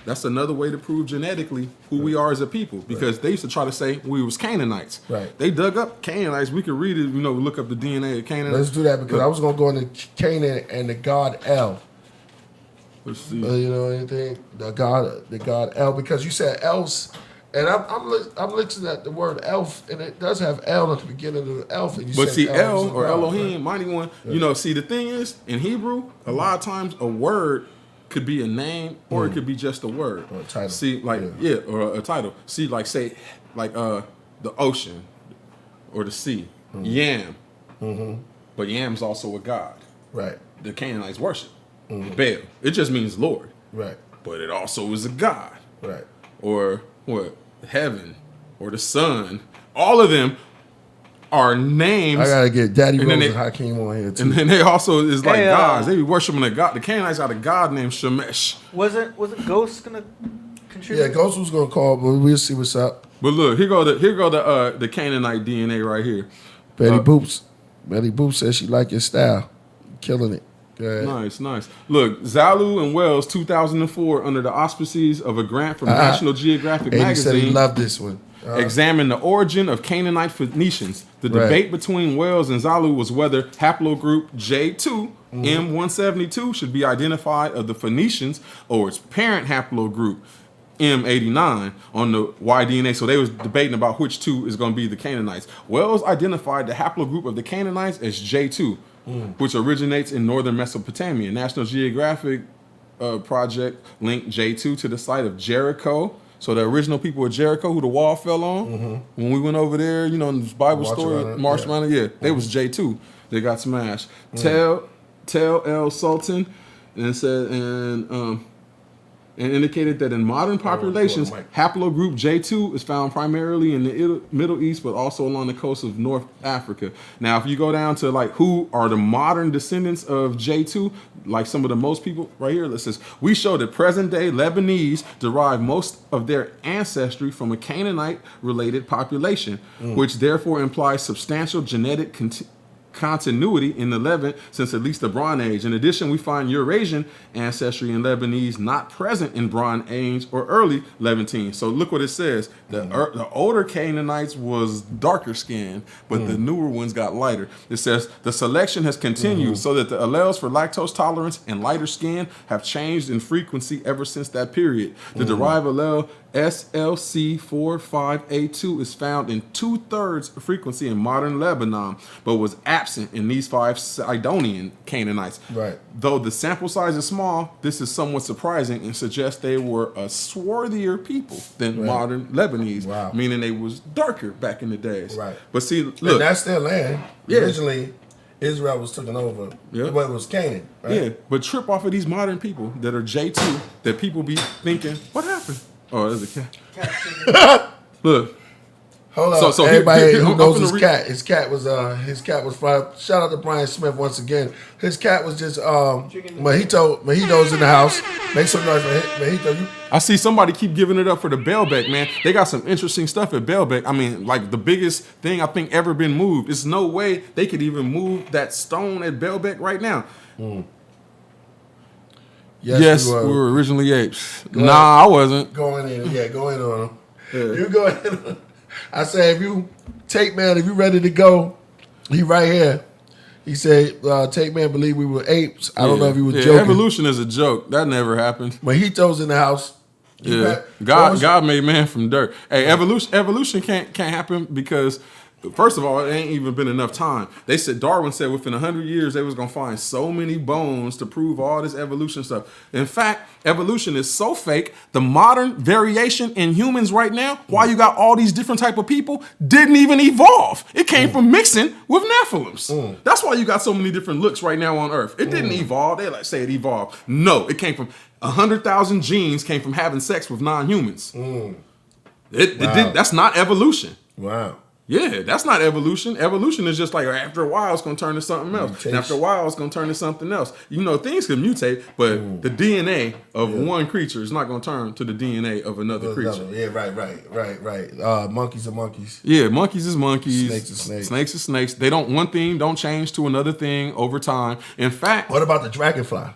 F: That's another way to prove genetically who we are as a people, because they used to try to say we was Canaanites.
D: Right.
F: They dug up Canaanites. We could read it, look up the DNA of Canaanites.
D: Let's do that because I was gonna go into Canaan and the god El.
F: Let's see.
D: Anything? The god El, because you said elves. And I'm looking at the word elf, and it does have El at the beginning of the elf. And you
F: but
D: said
F: see, El or
D: God,
F: Elohim,
D: right?
F: mighty one. Yeah. See, the thing is, in Hebrew, a lot of times a word could be a name, or it could be just a word.
D: Or a title.
F: See, or a title. See, say, the ocean, or the sea, Yam. Mm-hmm. But Yam's also a god.
D: Right.
F: The Canaanites worship Baal. It just means Lord.
D: Right.
F: but it also is a god.
D: Right.
F: Or what? Heaven or the sun. All of them are names.
D: I gotta get Daddy
F: And
D: Rose
F: then
D: and
F: they-
D: Hakeem on here too.
F: And then they also is like
E: Hey,
F: gods. They be worshiping a god. The Canaanites got a god named Shemesh.
E: Was it Ghost gonna contribute?
D: Yeah, Ghost was gonna call, but we'll see what's up.
F: But look, here go the Canaanite DNA right here.
D: Betty Boop says she like your style. Killing it. Go ahead.
F: Nice. Look, Zalu and Wells, 2004, under the auspices of a grant from National Geographic
D: Aiden said he
F: magazine,
D: loved this one.
F: examined the origin of Canaanite Phoenicians. The
D: Right.
F: debate between Wells and Zalu was whether haplogroup J2 M172 should be identified of the Phoenicians or its parent haplogroup M89 on the Y-DNA. So they was debating about which two is going to be the Canaanites. Wells identified the haplogroup of the Canaanites as J2, which originates in northern Mesopotamia. National Geographic project linked J2 to the site of Jericho. So the original people of Jericho, who the wall fell on, when we went over there, in this Bible
D: March
F: story,
D: around it,
F: March
D: yeah.
F: around it, they was J2. They got smashed. Tell El Sultan and said and indicated that in modern populations,
D: Mike.
F: haplogroup J2 is found primarily in the Middle East, but also along the coast of North Africa. Now, if you go down to like who are the modern descendants of J2, like some of the most people right here, it says, we show that present-day Lebanese derive most of their ancestry from a Canaanite-related population, which therefore implies substantial genetic continuity in the Levant since at least the Bronze Age. In addition, we find Eurasian ancestry in Lebanese not present in Bronze Age or early Levantine. So look what it says. The older Canaanites was darker skinned, but the newer ones got lighter. It says the selection has continued so that the alleles for lactose tolerance and lighter skin have changed in frequency ever since that period. The derived allele SLC45A2 is found in 2/3 frequency in modern Lebanon, but was absent in these 5 Sidonian Canaanites.
D: Right.
F: Though the sample size is small, this is somewhat surprising and suggests they were a swarthier people than modern Lebanese,
D: Wow.
F: meaning they was darker back in the days.
D: Right.
F: But see,
D: And
F: look,
D: that's their land.
F: Yeah.
D: Originally, Israel was taken over.
F: Yeah.
D: But it was Canaan, right?
F: yeah, but trip off of these modern people that are J2 that people be thinking, what happened? Oh, there's a cat. Look.
D: Hold on,
F: So
D: everybody
F: here,
D: who
F: I'm
D: knows
F: finna
D: his cat was fried. Shout out to Brian Smith once again. His cat was just Mojito's in the house. Make some noise for Mojito.
F: I see somebody keep giving it up for the Baalbek, man. They got some interesting stuff at Baalbek. I mean, like the biggest thing I think ever been moved. There's no way they could even move that stone at Baalbek right now. Yes, we were originally apes. Nah, I wasn't.
D: Go in on him. You go in on him. I say, if you ready to go, he right here. He said, Take Man believe we were apes. I don't know if he was joking.
F: Evolution is a joke. That never happened.
D: Mojito's in the house.
F: Yeah, God made man from dirt. Hey, evolution can't happen because, first of all, it ain't even been enough time. Darwin said within 100 years they was gonna find so many bones to prove all this evolution stuff. In fact, evolution is so fake. The modern variation in humans right now, why you got all these different type of people, didn't even evolve. It came from mixing with Nephilims. That's why you got so many different looks right now on Earth. It didn't evolve. They like say it evolved. No, it came from 100,000 genes came from having sex with non-humans. That's not evolution.
D: Wow.
F: Yeah, that's not evolution. Evolution is just like after a while it's going to turn to something else. And after a while it's going to turn to something else. Things can mutate, but the DNA of one creature is not going to turn to the DNA of another creature.
D: Yeah, right. Monkeys are monkeys.
F: Yeah, monkeys is monkeys.
D: Snakes are snakes.
F: Snakes is snakes. One thing don't change to another thing over time. In fact,
D: What about the dragonfly?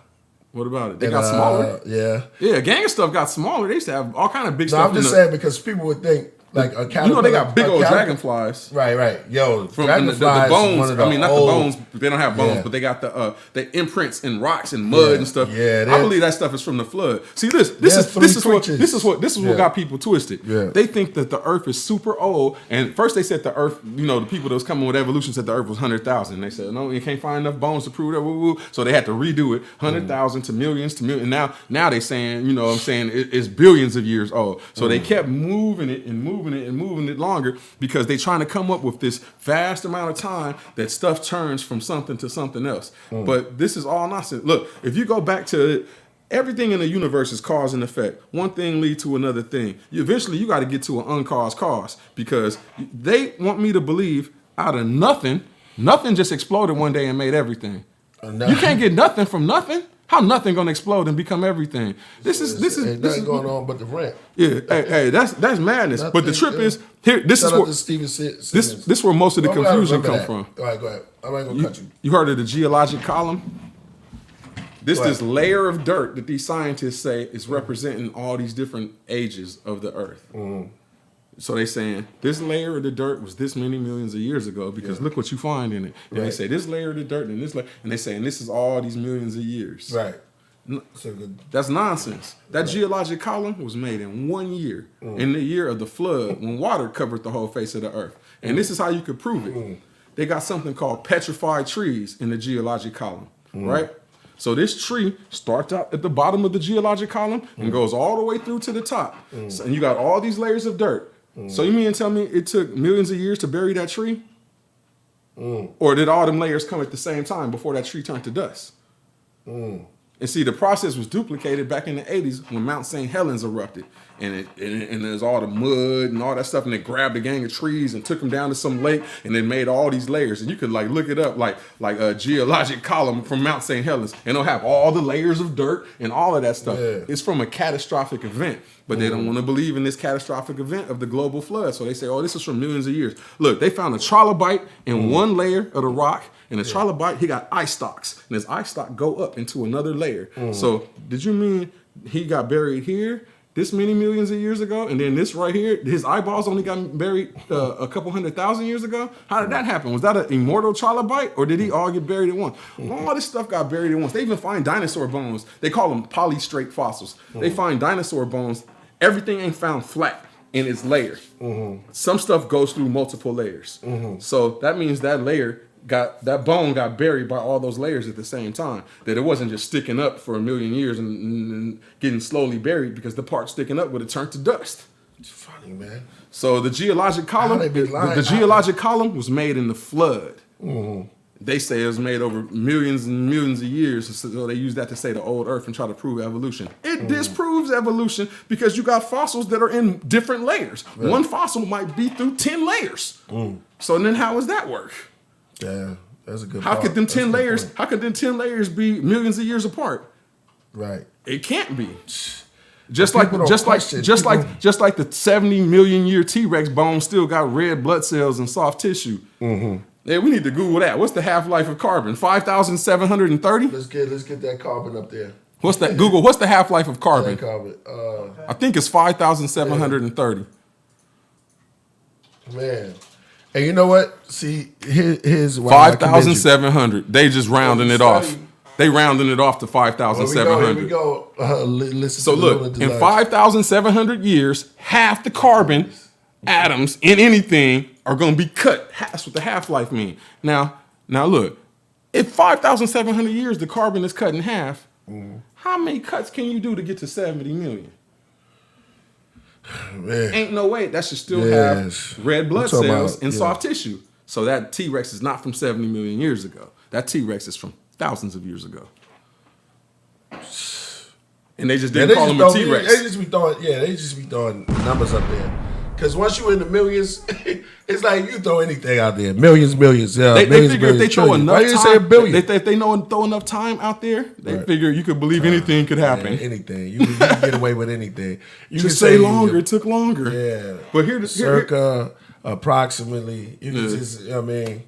F: what about it? They got smaller.
D: Yeah.
F: Yeah, gang of stuff got smaller. They used to have all kind of big
D: So
F: stuff.
D: I'm just saying because people would think like a caterpillar.
F: they got big old dragonflies.
D: Right. Yo,
F: From
D: dragonflies.
F: the bones.
D: One of
F: I mean, not the
D: old-
F: bones. They don't have bones,
D: Yeah.
F: but they got the imprints in rocks and mud and stuff.
D: Yeah,
F: I believe that stuff is from the flood. See, this is what got people twisted.
D: Yeah.
F: They think that the Earth is super old. And first they said the Earth. The people that was coming with evolution said the Earth was 100,000. They said no, you can't find enough bones to prove that. So they had to redo it, 100,000 to millions to millions. And now they saying, it's billions of years old. So they kept moving it and moving it and moving it longer because they're trying to come up with this vast amount of time that stuff turns from something to something else. But this is all nonsense. Look, if you go back to everything in the universe is cause and effect. One thing lead to another thing. Eventually, you got to get to an uncaused cause because they want me to believe out of nothing just exploded one day and made everything. You can't get nothing from nothing. How nothing gonna explode and become everything? This is
D: nothing going on but the rent.
F: Yeah, hey, that's madness.
D: Nothing,
F: but the trip is here. This
D: Shout
F: is
D: out
F: where
D: to Steven Simmons.
F: this where most of the
D: Well, we gotta
F: confusion
D: remember
F: come
D: that.
F: from.
D: All right, go ahead. I'm not gonna cut you.
F: You heard of the geologic column? This
D: Go ahead.
F: layer of dirt that these scientists say is representing all these different ages of the Earth.
D: Mm-hmm.
F: So they saying this layer of the dirt was this many millions of years ago because look what you find in it. And they
D: Right.
F: say this layer of the dirt and this layer, and they saying this is all these millions of years.
D: Right. So good.
F: That's nonsense. That geologic column was made in 1 year, in the year of the flood, when water covered the whole face of the earth. And this is how you could prove it. They got something called petrified trees in the geologic column, right? So this tree starts out at the bottom of the geologic column and goes all the way through to the top. So, and you got all these layers of dirt. So you mean to tell me it took millions of years to bury that tree? Or did all them layers come at the same time before that tree turned to dust? And see, the process was duplicated back in the 80s when Mount St. Helens erupted. And there's all the mud and all that stuff. And they grabbed a gang of trees and took them down to some lake and then made all these layers. And you could like look it up like a geologic column from Mount St. Helens. And they'll have all the layers of dirt and all of that stuff.
D: Yeah.
F: It's from a catastrophic event. But they don't want to believe in this catastrophic event of the global flood. So they say, oh, this is from millions of years. Look, they found a trilobite in one layer of the rock. And the trilobite, he got eye stalks. And his eye stalk go up into another layer. So did you mean he got buried here this many millions of years ago? And then this right here, his eyeballs only got buried a couple 100,000 years ago? How did that happen? Was that an immortal trilobite? Or did he all get buried at once? All this stuff got buried at once. They even find dinosaur bones. They call them polystrate fossils. They find dinosaur bones. Everything ain't found flat in its layer. Some stuff goes through multiple layers. So that means that bone got buried by all those layers at the same time. That it wasn't just sticking up for a million years and getting slowly buried because the part sticking up would have turned to dust.
D: It's funny, man.
F: So the geologic column,
D: they be lying?
F: the geologic column was made in the flood. They say it was made over millions and millions of years. So they use that to say the old Earth and try to prove evolution. It disproves evolution because you got fossils that are in different layers. Right. One fossil might be through 10 layers. So then how does that work?
D: Yeah, that's a good.
F: How could them 10 layers? How could them 10 layers be millions of years apart?
D: Right.
F: It can't be. Just like the 70 million year T-Rex bone still got red blood cells and soft tissue. Yeah, we need to Google that. What's the half-life of carbon? 5,730?
D: Let's get that carbon up there.
F: What's that? Google. What's the half-life of carbon?
D: Carbon.
F: I think it's 5,730.
D: Man. And you know what? See, here's why
F: 5,700. They just rounding it off. They rounding it off to 5,700.
D: Here we go. Listen.
F: So look, in 5,700 years, half the carbon atoms in anything are going to be cut. That's what the half-life means. Now look, if 5,700 years the carbon is cut in half, how many cuts can you do to get to 70 million?
D: Man.
F: Ain't no way. That should still have red blood cells and soft tissue. So that T-Rex is not from 70 million years ago. That T-Rex is from thousands of years ago. And they just didn't call him a T-Rex.
D: They just be throwing numbers up there. Because once you're in the millions, it's like you throw anything out there. Millions. Yeah,
F: they
D: millions,
F: figure if they throw
D: trillions.
F: enough
D: Why you
F: time,
D: say a billion?
F: if they throw enough time out there, they figure you could believe anything could happen.
D: Man, anything. You can get away with anything. You
F: Just
D: can
F: say longer. It took longer.
D: Yeah.
F: But here,
D: circa, approximately. You can just, you know what I mean?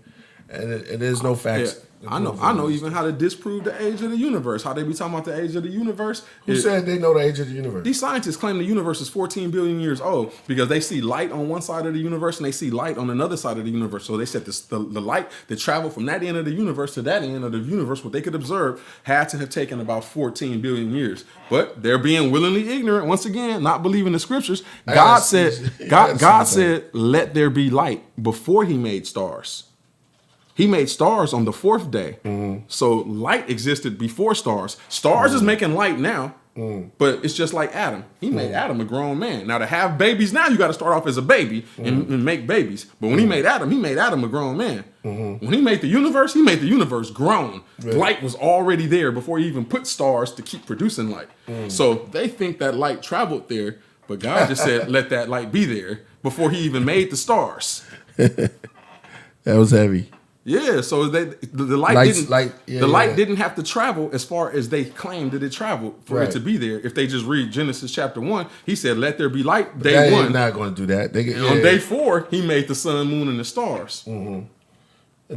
D: And there's no facts.
F: Yeah. I know even how to disprove the age of the universe. How they be talking about the age of the universe.
D: Who said they know the age of the universe?
F: These scientists claim the universe is 14 billion years old because they see light on one side of the universe and they see light on another side of the universe. So they said the light that traveled from that end of the universe to that end of the universe, what they could observe, had to have taken about 14 billion years. But they're being willingly ignorant, once again, not believing the scriptures. God said, let there be light before he made stars. He made stars on the fourth day. So light existed before stars. Stars is making light now. But it's just like Adam. He made Adam a grown man. Now to have babies now, you got to start off as a baby and make babies. But when he made Adam a grown man. When he made the universe grown. Right. Light was already there before he even put stars to keep producing light. So they think that light traveled there, but God just said, let that light be there before he even made the stars.
D: That was heavy.
F: Yeah, so the light didn't have to travel as far as they claimed that it traveled for it to be there. If they just read Genesis chapter 1, he said, "Let there be light." Day 1,
D: not going to do that.
F: On day 4, he made the sun, moon, and the stars.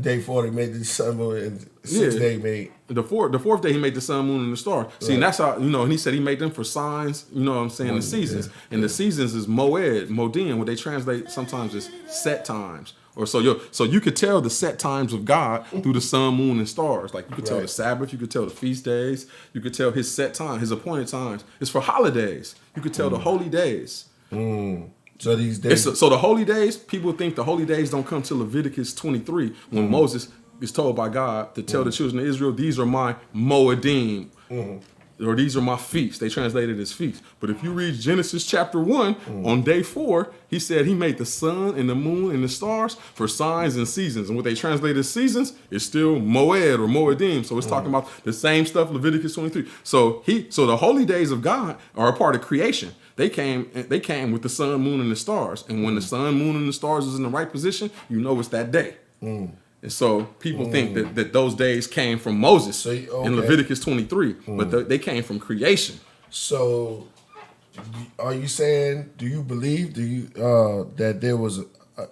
D: Day 4, he made the sun, moon, and 6th day he made
F: the fourth day he made the sun, moon, and the stars. See, and that's how and he said he made them for signs. You know what I'm saying? The seasons, and the seasons is modim, what they translate sometimes as set times. Or so you could tell the set times of God through the sun, moon, and stars. Like you could tell the Sabbath, you could tell the feast days, you could tell his set time, his appointed times. It's for holidays. You could tell the holy days.
D: So these days.
F: So the holy days, people think the holy days don't come till Leviticus 23 when Moses is told by God to tell the children of Israel, these are my moedim. Or these are my feasts. They translate it as feasts. But if you read Genesis chapter 1, on day 4, he said he made the sun and the moon and the stars for signs and seasons. And what they translate as seasons is still moed or moedim. So it's talking about the same stuff, Leviticus 23. So the holy days of God are a part of creation. They came with the sun, moon, and the stars. And when the sun, moon, and the stars is in the right position, you know it's that day. And so people think that those days came from Moses in Leviticus 23, but they came from creation.
D: So are you saying, do you believe that there was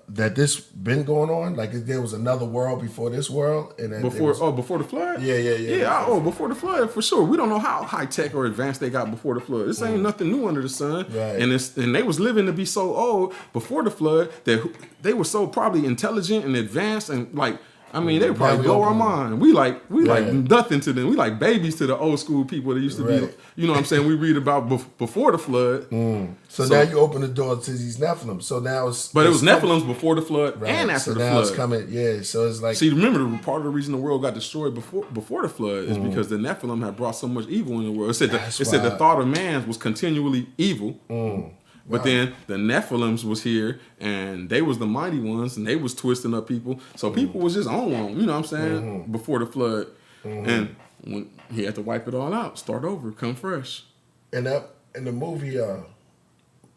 D: that this been going on? Like there was another world before this world? And that
F: before the flood?
D: Yeah.
F: Before the flood, for sure. We don't know how high tech or advanced they got before the flood. This ain't nothing new under the sun.
D: Right.
F: And they was living to be so old before the flood that they were so probably intelligent and advanced and like, I mean, they would probably blow our mind. We like nothing to them. We like babies to the old school people that used to be, you know what I'm saying? We read about before the flood.
D: So now you open the door to these Nephilim. So now it's...
F: But it was Nephilims before the flood and after the flood. So now
D: it's coming, so it's like...
F: See, remember, part of the reason the world got destroyed before the flood is because the Nephilim had brought so much evil in the world. It said the thought of man was continually evil. But then the Nephilims was here, and they was the mighty ones, and they was twisting up people. So people was just on one, you know what I'm saying, before the flood. And when he had to wipe it all out, start over, come fresh.
D: And in the movie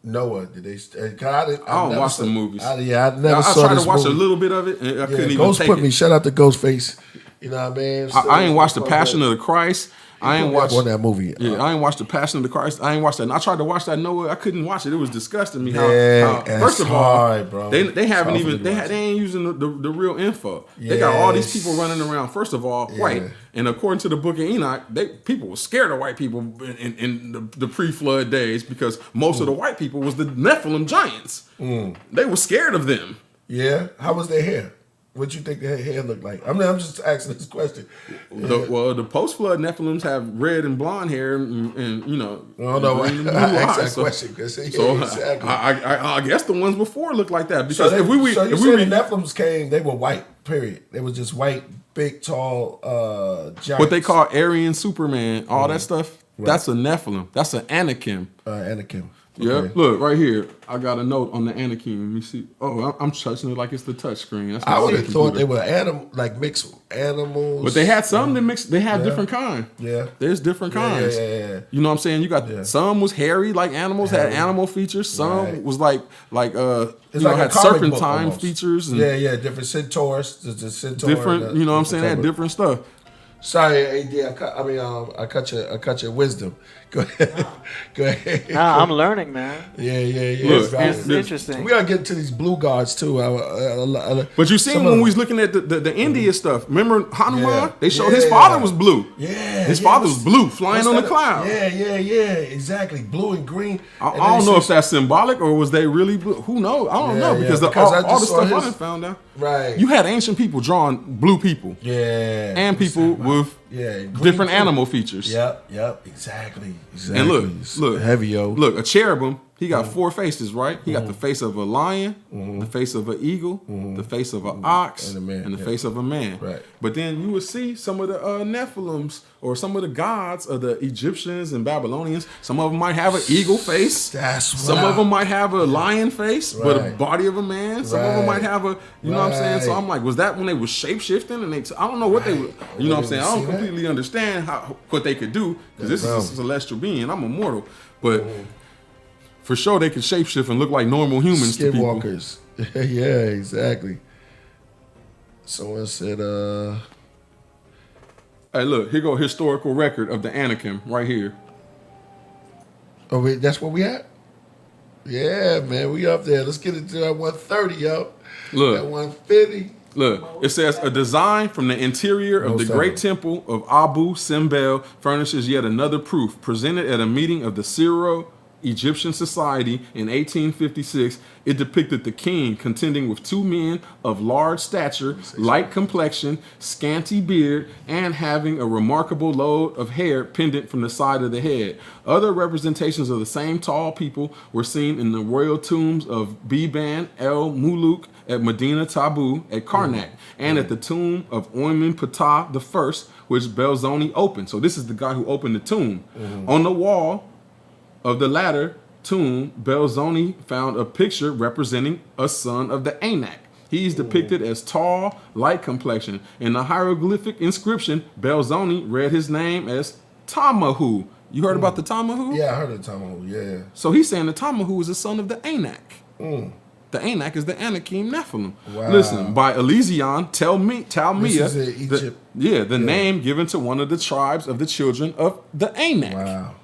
D: Noah, did they?
F: I don't watch the movies.
D: I never saw this movie. I tried
F: to watch a little bit of it, and I couldn't even
D: Ghost
F: take
D: put
F: it.
D: me. Shout out to Ghostface. You know what I mean?
F: I ain't watched The Passion of the Christ. I ain't watched
D: that movie.
F: Yeah, I ain't watched The Passion of the Christ. I ain't watched that. And I tried to watch that Noah. I couldn't watch it. It was disgusting me. First of all,
D: bro.
F: They haven't even they ain't using the real info. They got all these people running around. First of all, white. And according to the Book of Enoch, people were scared of white people in the pre-flood days because most of the white people was the Nephilim giants. They were scared of them.
D: Yeah. How was their hair? What you think their hair looked like? I mean, I'm just asking this question.
F: The post-flood Nephilims have red and blonde hair and you know.
D: I don't know. I asked that question because exactly.
F: I guess the ones before looked like that because
D: the Nephilims came, they were white. Period. They were just white, big, tall giants.
F: What they call Aryan Superman, all that stuff. Right. That's a Nephilim. That's an Anakim.
D: Anakim.
F: Yeah, look right here. I got a note on the Anakim. Let me see. Oh, I'm touching it like it's the touch screen. That's
D: I would have thought they were mixed animals.
F: But they had some that mixed. They had different kind.
D: Yeah,
F: there's different kinds.
D: Yeah.
F: You know what I'm saying? You got some was hairy like animals, had animal features. Some was like had serpentine features. And
D: different centaurs. The centaur.
F: Different. You know what I'm saying? They had different stuff.
D: Sorry, AD. I cut your wisdom. Go ahead. Go ahead.
E: Nah, I'm learning, man.
D: Yeah.
F: Look,
E: it's interesting.
D: We gotta get to these blue guards too.
F: But you seen when we was looking at the India stuff. Remember Hanuman? Yeah. They showed his father was blue.
D: Yeah.
F: His father was blue, flying on the cloud.
D: Yeah. Exactly. Blue and green.
F: I don't know if that's symbolic or was they really blue. Who knows? I don't know because all the stuff I done found out.
D: Right.
F: You had ancient people drawing blue people.
D: Yeah.
F: And people with different animal features.
D: Yep. Exactly.
F: And look,
D: heavy, yo.
F: Look, a cherubim. he got 4 faces, right? He got the face of a lion, the face of an eagle, the face of an ox, and the face of a man.
D: Right.
F: But then you would see some of the Nephilims or some of the gods of the Egyptians and Babylonians. Some of them might have an eagle face. Some of them might have a lion face, but a body of a man. Some of them might have a, you know what I'm saying? So I'm like, was that when they was shape-shifting? And I don't know what they were, you know what I'm saying? I don't completely understand what they could do, because this is a celestial being. I'm immortal. But for sure, they could shapeshift and look like normal humans to people.
D: Skinwalkers. Yeah, exactly. Someone said,
F: Hey, look, here go historical record of the Anakim right here.
D: oh, wait, that's what we at? Yeah, man, we up there. Let's get it to that 130, yo.
F: Look.
D: That 150.
F: Look, it says a design from the interior of the great temple of Abu Simbel furnishes yet another proof. Presented at a meeting of the Syro-Egyptian Society in 1856, it depicted the king contending with 2 men of large stature, light complexion, scanty beard, and having a remarkable load of hair pendant from the side of the head. Other representations of the same tall people were seen in the royal tombs of Biban el-Muluk at Medina Tabu at Karnak, and at the tomb of Oymen Ptah I, which Belzoni opened. So this is the guy who opened the tomb. On the wall of the latter tomb, Belzoni found a picture representing a son of the Anak. He's depicted as tall, light complexion. In the hieroglyphic inscription, Belzoni read his name as Tamahu. You heard about the Tamahu?
D: Yeah, I heard of Tamahu, yeah.
F: So he's saying the Tamahu is the son of the Anak. The Anak is the Anakim Nephilim.
D: Wow.
F: Listen, by Elysion Talmia,
D: This is in Egypt.
F: the name given to one of the tribes of the children of the Anak.
D: Wow.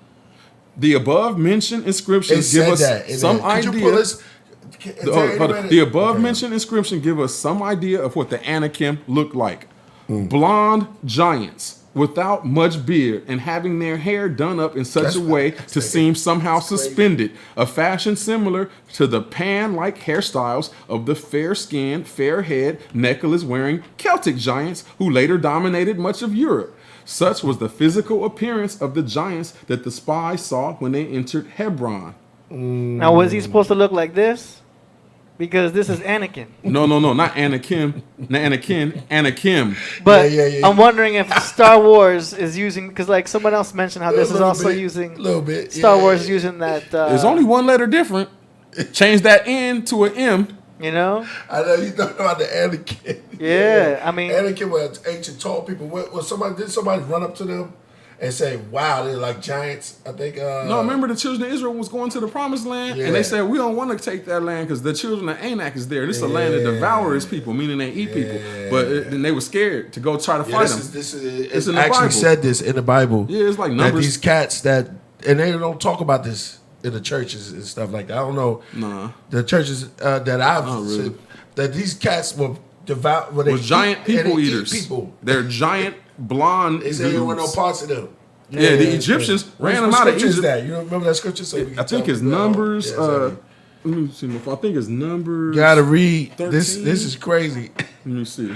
F: The above mentioned inscriptions give us some idea. The above mentioned inscription give us some idea of what the Anakim looked like. Blonde giants without much beard and having their hair done up in such a way to seem somehow suspended, a fashion similar to the pan-like hairstyles of the fair-skinned, fair-head, necklace-wearing Celtic giants who later dominated much of Europe. Such was the physical appearance of the giants that the spies saw when they entered Hebron.
E: Now, was he supposed to look like this? Because this is Anakin.
F: No, not Anakim. Not Anakin, Anakim.
E: But I'm wondering if Star Wars is using, because like someone else mentioned how this is also using, Star Wars is using that.
F: There's only one letter different. Change that N to an M.
E: You know?
D: I know you know about the Anakin.
E: Yeah, I mean.
D: Anakin was ancient tall people. Did somebody run up to them and say, wow, they're like giants? I think.
F: No, remember the children of Israel was going to the promised land, and they said, we don't want to take that land because the children of Anak is there. This is a land that devours people, meaning they eat people. But then they were scared to go try to fight them.
D: It's
F: in the
D: actually
F: Bible.
D: said this in the Bible.
F: Yeah, it's like numbers.
D: That these cats and they don't talk about this in the churches and stuff like that. I don't know.
F: Nah.
D: The churches that I've
F: really.
D: seen, that these cats were devout.
F: Was giant people eaters.
D: People.
F: They're giant blonde
D: They say there were no
F: dudes.
D: parts of them.
F: Yeah, the Egyptians ran them out of Egypt.
D: That? You remember that scripture? So
F: I think it's Numbers. Let me see. I think it's Numbers.
D: You gotta read
F: 13.
D: this. This is crazy.
F: Let me see.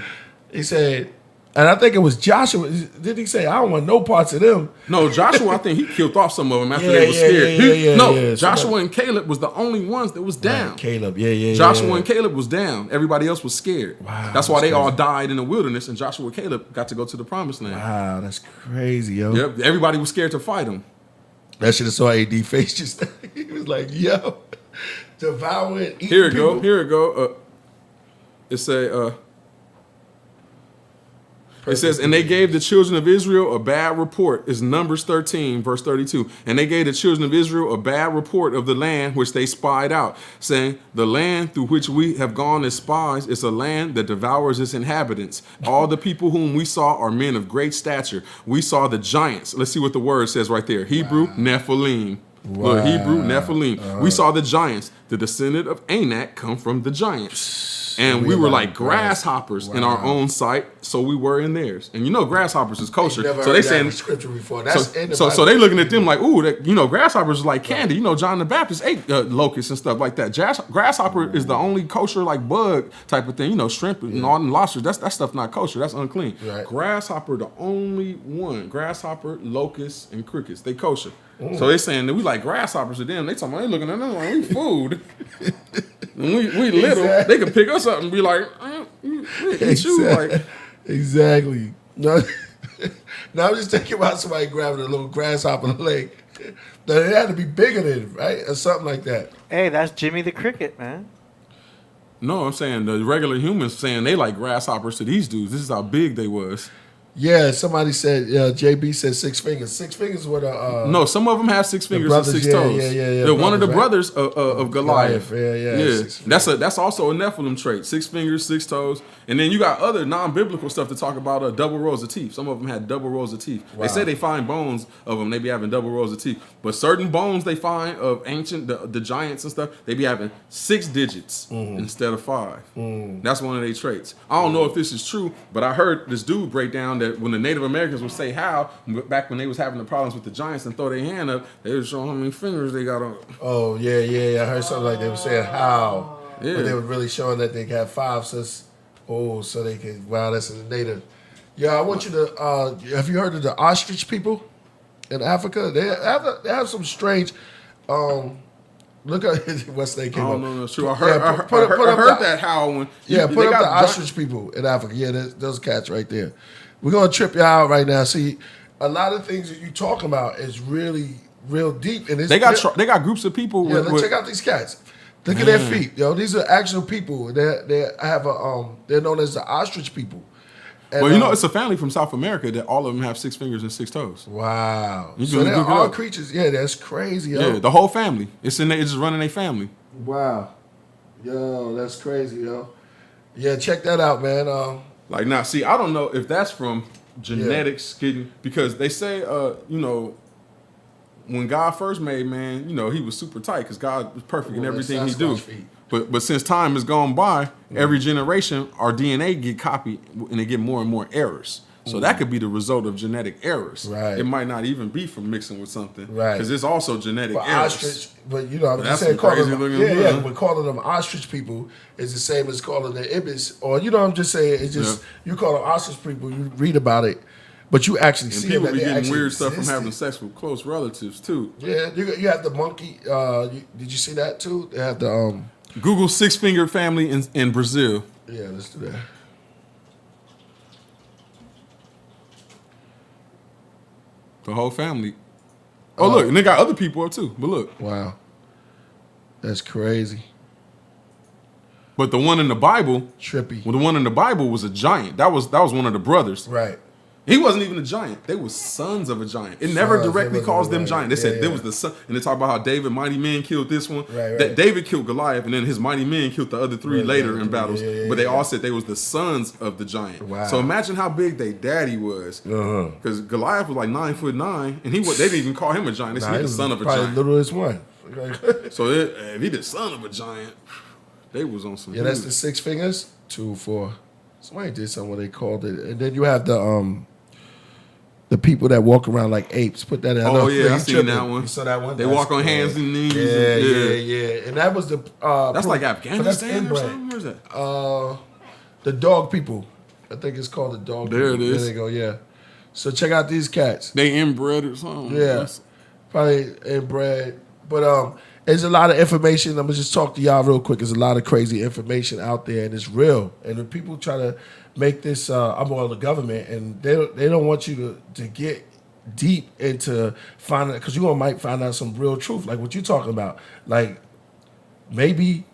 D: He said, and I think it was Joshua. Did he say, I don't want no parts of them?
F: No, Joshua, I think he killed off some of them after they were scared. Joshua
D: Somebody.
F: and Caleb was the only ones that was down.
D: Right, Caleb,
F: Joshua and Caleb was down. Everybody else was scared.
D: Wow,
F: that's why
D: that's
F: they all
D: crazy.
F: died in the wilderness, and Joshua and Caleb got to go to the promised land.
D: Wow, that's crazy, yo.
F: Yep, everybody was scared to fight them.
D: That should have saw AD face just. He was like, yo, devouring.
F: Here it go. Here it go. It say. It says, and they gave the children of Israel a bad report. It's Numbers 13, verse 32. And they gave the children of Israel a bad report of the land which they spied out, saying, the land through which we have gone as spies is a land that devours its inhabitants. All the people whom we saw are men of great stature. We saw the giants. Let's see what the word says right there. Hebrew, Nephilim. Look, Hebrew, Nephilim. We saw the giants. The descendant of Anak come from the giants. And we were like
D: grass.
F: grasshoppers in
D: Wow.
F: our own sight, so we were in theirs. And grasshoppers is kosher.
D: Never
F: So
D: heard
F: they
D: that
F: saying
D: scripture before. That's in the
F: so
D: Bible.
F: they looking at them like, ooh, that, grasshoppers is like candy. John the Baptist ate locusts and stuff like that. Grasshopper is the only kosher like bug type of thing. Shrimp and all them lobsters. That stuff not kosher. That's unclean.
D: Right.
F: Grasshopper the only one. Grasshopper, locusts, and crickets. They kosher. So they saying that we like grasshoppers to them. They talking about they looking at them like we food. When we little, they could pick us up and be like, we eat you. Like,
D: Exactly. No, now I'm just thinking about somebody grabbing a little grasshopper in the lake. That it had to be bigger than it, right? Or something like that.
E: Hey, that's Jimmy the Cricket, man.
F: no, I'm saying the regular humans saying they like grasshoppers to these dudes. This is how big they was.
D: Yeah, somebody said, JB said 6 fingers. 6 fingers with a...
F: No, some of them have 6 fingers
D: brothers,
F: and 6
D: yeah,
F: toes.
D: yeah,
F: They're one of the
D: brothers,
F: brothers of Goliath.
D: Yeah.
F: That's also a Nephilim trait. 6 fingers, 6 toes. And then you got other non-biblical stuff to talk about double rows of teeth. Some of them had double rows of teeth.
D: Wow.
F: They say they find bones of them. They be having double rows of teeth. But certain bones they find of ancient, the giants and stuff, they be having 6 digits instead of 5. That's one of their traits. I don't know if this is true, but I heard this dude break down that when the Native Americans would say how, back when they was having the problems with the giants and throw their hand up, they would show how many fingers they got on.
D: Oh, yeah. I heard something like they were saying how.
F: Yeah.
D: But they were really showing that they got 5, so they could, wow, that's in the native. Yeah, I want you to, have you heard of the ostrich people in Africa? They have some strange, look at what's they came
F: I
D: up.
F: don't know, that's true. I heard,
D: Yeah,
F: I heard that how when
D: put
F: they
D: up
F: got
D: the ostrich people in Africa. Yeah, those cats right there. We're gonna trip you out right now. See, a lot of things that you talking about is really real deep, and it's
F: they got groups of people.
D: Yeah, let's
F: with
D: check out these cats. Look at their feet, yo. These are actual people. They have they're known as the ostrich people. And,
F: well, it's a family from South America that all of them have 6 fingers and 6 toes.
D: Wow.
F: You
D: So
F: can
D: they're
F: look it
D: all
F: up.
D: creatures. Yeah, that's crazy, yo.
F: Yeah, the whole family. It's just running their family.
D: Wow. Yo, that's crazy, yo. Yeah, check that out, man.
F: Like now, see, I don't know if that's from genetics getting, because they say, when God first made man, he was super tight because God was perfect in
D: Well,
F: everything
D: that's
F: he do.
D: Sasquatch feet.
F: But since time has gone by, every generation, our DNA get copied and they get more and more errors. So that could be the result of genetic errors.
D: Right.
F: It might not even be from mixing with something.
D: Right.
F: Because it's also genetic
D: But
F: errors.
D: ostrich, but I'm
F: That's
D: just saying,
F: some
D: calling
F: crazy
D: them,
F: looking
D: yeah,
F: one.
D: but calling them ostrich people is the same as calling them ibis, or I'm just saying, it's just you call them ostrich people, you read about it, but you actually
F: And
D: see
F: people
D: them,
F: be
D: that they
F: getting
D: actually
F: weird stuff from
D: existed.
F: having sex with close relatives too.
D: Yeah, you have the monkey. Did you see that too? They have the
F: Google 6-fingered family in Brazil.
D: Yeah, let's do that.
F: The whole family. Oh, look, and they got other people up too. But look.
D: Wow, that's crazy.
F: But the one in the Bible,
D: Trippy.
F: well, the one in the Bible was a giant. That was one of the brothers.
D: Right.
F: He wasn't even a giant. They were sons of a giant. It never
D: Sons,
F: directly
D: it
F: calls
D: wasn't
F: them
D: right.
F: giant. They said
D: Yeah,
F: there
D: yeah.
F: was the son, and they talk about how David, mighty men, killed this one.
D: Right.
F: That David killed Goliath, and then his mighty men killed the other 3
D: Right,
F: later
D: yeah,
F: in battles.
D: yeah,
F: but they
D: yeah.
F: all said they was the sons of the giant.
D: Wow.
F: So imagine how big their daddy was. Because Goliath was like 9'9", and they didn't even call him a giant. They said he was the son of a
D: probably
F: giant.
D: littlest one.
F: So if he the son of a giant, they was on some.
D: Yeah, that's the 6 fingers. 2, 4. Somebody did something what they called it, and then you have the people that walk around like apes. Put that in.
F: Oh yeah, I
D: you
F: seen
D: tripping.
F: that one.
D: You saw that one?
F: They
D: That's
F: walk on
D: cool.
F: hands and knees.
D: Yeah. And that was the.
F: That's like
D: but that's
F: Afghanistan or
D: inbred.
F: something. Where's that?
D: The dog people. I think it's called the dog.
F: There
D: people.
F: it is.
D: There they go. Yeah. So check out these cats.
F: They inbred or something.
D: Yeah, probably inbred. But there's a lot of information. I'm gonna just talk to y'all real quick. There's a lot of crazy information out there, and it's real. And when people try to make this, I'm on the government, and they don't want you to get deep into finding, because you might find out some real truth, like what you're talking about. Like maybe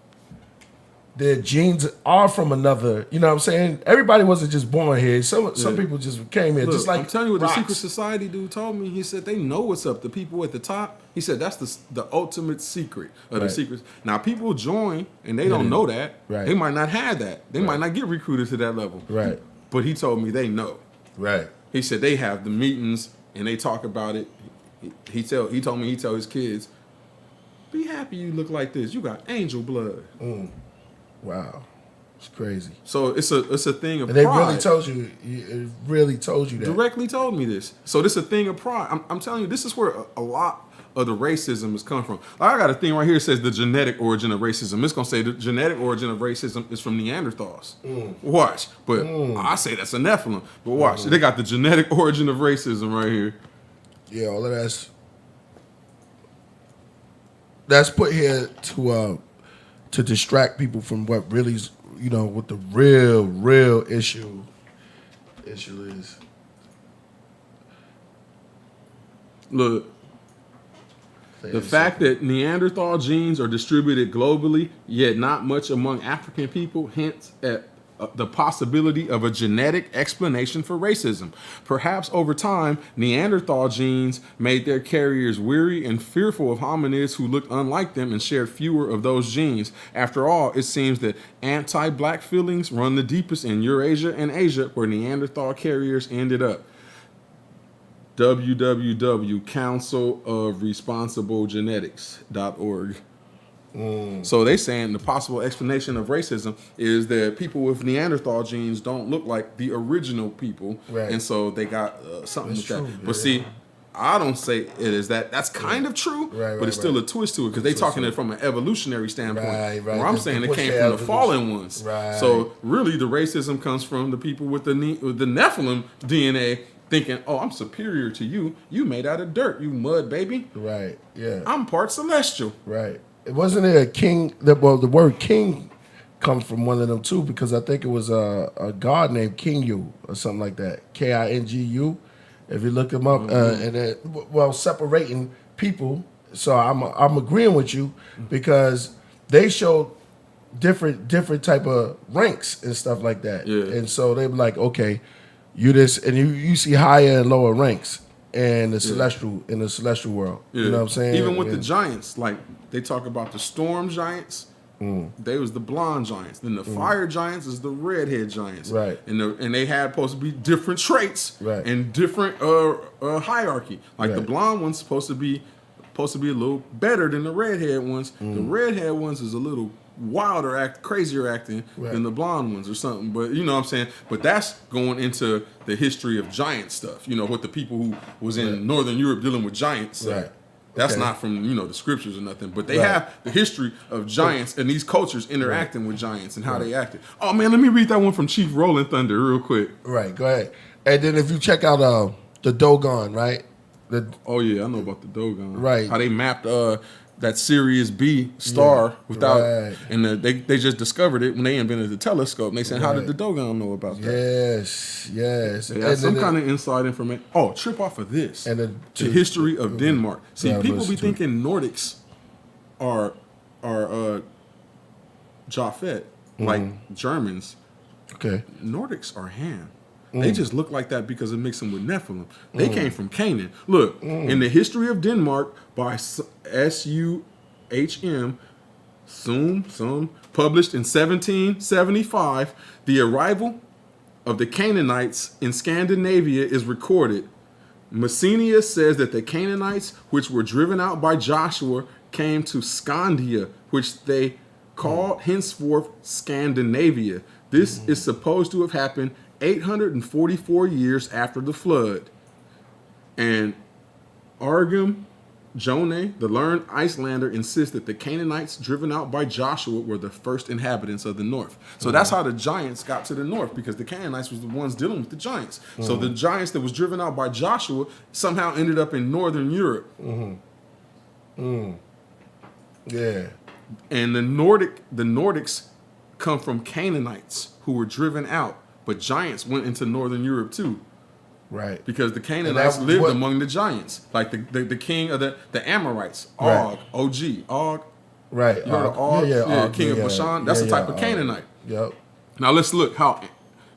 D: their genes are from another. You know what I'm saying? Everybody wasn't just born here. Some people just came here.
F: Look,
D: just like
F: I'm telling you what
D: rocks.
F: the secret society dude told me. He said they know what's up. The people at the top. He said that's the ultimate secret of the
D: Right.
F: secrets. Now people join and they don't know that.
D: Right.
F: They might not have that. They might not get recruited to that level.
D: Right.
F: But he told me they know.
D: Right.
F: He said they have the meetings and they talk about it. He told me he tell his kids, be happy you look like this. You got angel blood.
D: Wow. It's crazy.
F: So it's a thing of
D: And they
F: pride.
D: really told you. It really told you that.
F: Directly told me this. So this is a thing of pride. I'm telling you, this is where a lot of the racism is coming from. I got a thing right here that says the genetic origin of racism. It's gonna say the genetic origin of racism is from Neanderthals. Watch, but I say that's a Nephilim. But watch, they got the genetic origin of racism right here.
D: Yeah, all of that's put here to distract people from what really is, what the real issue is.
F: Look. The fact that Neanderthal genes are distributed globally, yet not much among African people, hints at the possibility of a genetic explanation for racism. Perhaps over time, Neanderthal genes made their carriers weary and fearful of hominids who looked unlike them and shared fewer of those genes. After all, it seems that anti-black feelings run the deepest in Eurasia and Asia, where Neanderthal carriers ended up. www.councilofresponsiblegenetics.org. So they saying the possible explanation of racism is that people with Neanderthal genes don't look like the original people,
D: right.
F: And so they got something
D: That's
F: with that.
D: true,
F: But see, I don't say it is that. That's kind of true,
D: right,
F: but it's still a twist to it because they talking it from an evolutionary standpoint.
D: Right.
F: Where I'm saying it came from the fallen ones.
D: Right.
F: So really, the racism comes from the people with the Nephilim DNA. Thinking, oh, I'm superior to you. You made out of dirt, you mud baby.
D: Right. Yeah.
F: I'm part celestial.
D: Right. It wasn't there a king. The word king comes from one of them too, because I think it was a god named Kingu or something like that. Kingu. If you look him up, and separating people. So I'm agreeing with you because they showed different type of ranks and stuff like that.
F: Yeah.
D: And so they were like, okay. You this, and you see higher and lower ranks in the celestial world.
F: Yeah.
D: You know what I'm saying?
F: Even with the giants, like they talk about the storm giants, they was the blonde giants. Then the fire giants is the redhead giants.
D: Right.
F: And they had supposed to be different traits and different hierarchy. Like the blonde one's supposed to be a little better than the redhead ones. The redhead ones is a little wilder crazier acting than the blonde ones or something. But you know what I'm saying? But that's going into the history of giant stuff. What the people who was in Northern Europe dealing with giants.
D: Right.
F: That's not from, the scriptures or nothing. But they have the history of giants and these cultures interacting with giants and how they acted. Oh man, let me read that one from Chief Rolling Thunder real quick.
D: Right, go ahead. And then if you check out the Dogon, right?
F: Oh yeah, I know about the Dogon.
D: Right.
F: How they mapped that Sirius B star without, and they just discovered it when they invented the telescope. And they said, how did the Dogon know about that?
D: Yes.
F: They had some kind of inside information. Oh, trip off of this.
D: And
F: the history of Denmark. See, people be thinking Nordics are Japhet, like Germans.
D: Okay.
F: Nordic's are Ham. They just look like that because of mixing with Nephilim. They came from Canaan. Look, in the history of Denmark by S.U.H.M. Sum, published in 1775, the arrival of the Canaanites in Scandinavia is recorded. Messenius says that the Canaanites, which were driven out by Joshua, came to Scandia, which they called henceforth Scandinavia. This is supposed to have happened 844 years after the flood. And Argum Jone, the learned Icelander, insists that the Canaanites driven out by Joshua were the first inhabitants of the north. So that's how the giants got to the north, because the Canaanites was the ones dealing with the giants. So the giants that was driven out by Joshua somehow ended up in northern Europe.
D: Yeah.
F: And the Nordics come from Canaanites who were driven out. But giants went into northern Europe too.
D: Right.
F: Because the Canaanites lived among the giants. Like the king of the Amorites, Og, O-G, Og.
D: Right.
F: You heard of Og?
D: Og,
F: king of Bashan. That's the type of Canaanite.
D: Yep.
F: Now let's look how.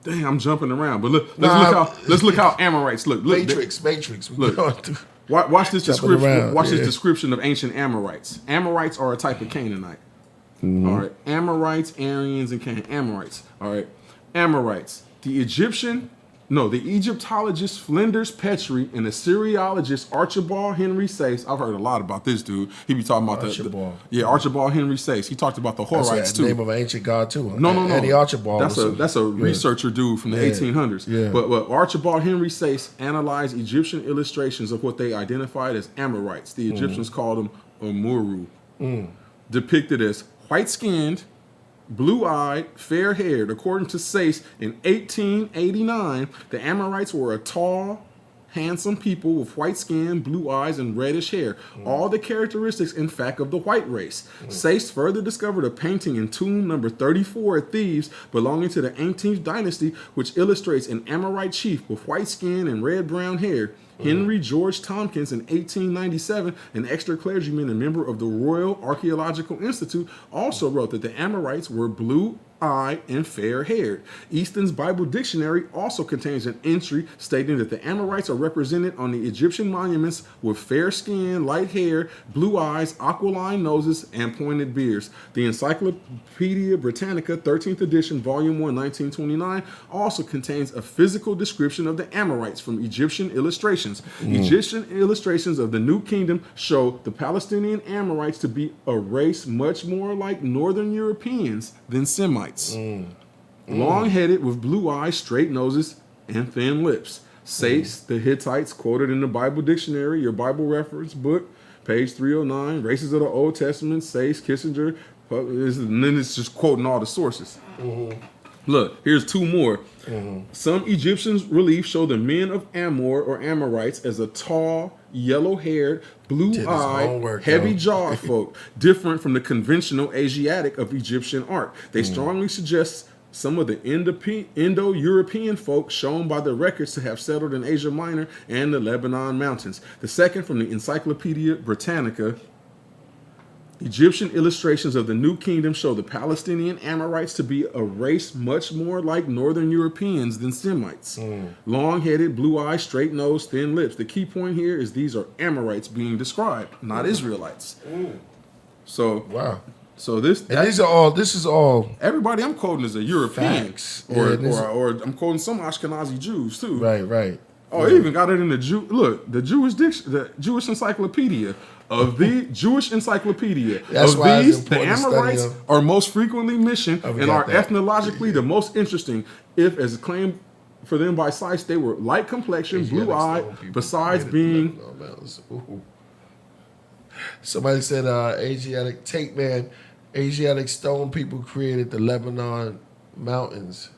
F: Dang, I'm jumping around. But let's look how Amorites look.
D: Matrix.
F: Look. Watch this description. Watch this description of ancient Amorites. Amorites are a type of Canaanite. All right. Amorites, Aryans, and Amorites. All right. Amorites. The Egyptian No, the Egyptologist Flinders Petrie and the Syriologist Archibald Henry Sayce. I've heard a lot about this dude. He be talking about
D: Archibald.
F: Archibald Henry Sayce. He talked about the
D: That's
F: Horites
D: the
F: too.
D: name of an ancient god too.
F: No.
D: Eddie Archibald.
F: That's a researcher dude from the 1800s.
D: Yeah.
F: But Archibald Henry Sayce analyzed Egyptian illustrations of what they identified as Amorites. The Egyptians called them Amuru. Depicted as white-skinned, blue-eyed, fair-haired. According to Sayce, in 1889, the Amorites were a tall, handsome people with white skin, blue eyes, and reddish hair. All the characteristics, in fact, of the white race. Sayce further discovered a painting in tomb number 34 at Thebes belonging to the 18th dynasty, which illustrates an Amorite chief with white skin and red-brown hair. Henry George Tompkins in 1897, an extra clergyman and member of the Royal Archaeological Institute, also wrote that the Amorites were blue-eyed and fair-haired. Easton's Bible Dictionary also contains an entry stating that the Amorites are represented on the Egyptian monuments with fair skin, light hair, blue eyes, aquiline noses, and pointed beards. The Encyclopedia Britannica, 13th edition, volume 1, 1929, also contains a physical description of the Amorites from Egyptian illustrations. Egyptian illustrations of the New Kingdom show the Palestinian Amorites to be a race much more like Northern Europeans than Semites. Long-headed with blue eyes, straight noses, and thin lips. Sayce, the Hittites, quoted in the Bible Dictionary, your Bible reference book, page 309, Races of the Old Testament, Sayce, Kissinger, and then it's just quoting all the sources. Look, here's two more. Some Egyptian reliefs show the men of Amor or Amorites as a tall, yellow-haired, blue-eyed, heavy-jawed folk, different from the conventional Asiatic of Egyptian art. They strongly suggest some of the Indo-European folk shown by the records to have settled in Asia Minor and the Lebanon Mountains. The second from the Encyclopedia Britannica, Egyptian illustrations of the New Kingdom show the Palestinian Amorites to be a race much more like Northern Europeans than Semites. Long-headed, blue-eyed, straight-nosed, thin lips. The key point here is these are Amorites being described, not Israelites. So,
D: wow.
F: So this
D: is all
F: everybody I'm quoting is a European,
D: facts.
F: or I'm quoting some Ashkenazi Jews too.
D: Right.
F: Oh, they even got it in the the Jewish Encyclopedia. Of the Jewish Encyclopedia,
D: That's
F: of
D: why
F: these, the Amorites are most frequently mentioned and are
D: that.
F: ethnologically the most interesting, if, as claimed for them by Sayce, they were light complexion, blue-eyed, besides being...
D: Somebody said Asiatic stone people created the Lebanon mountains,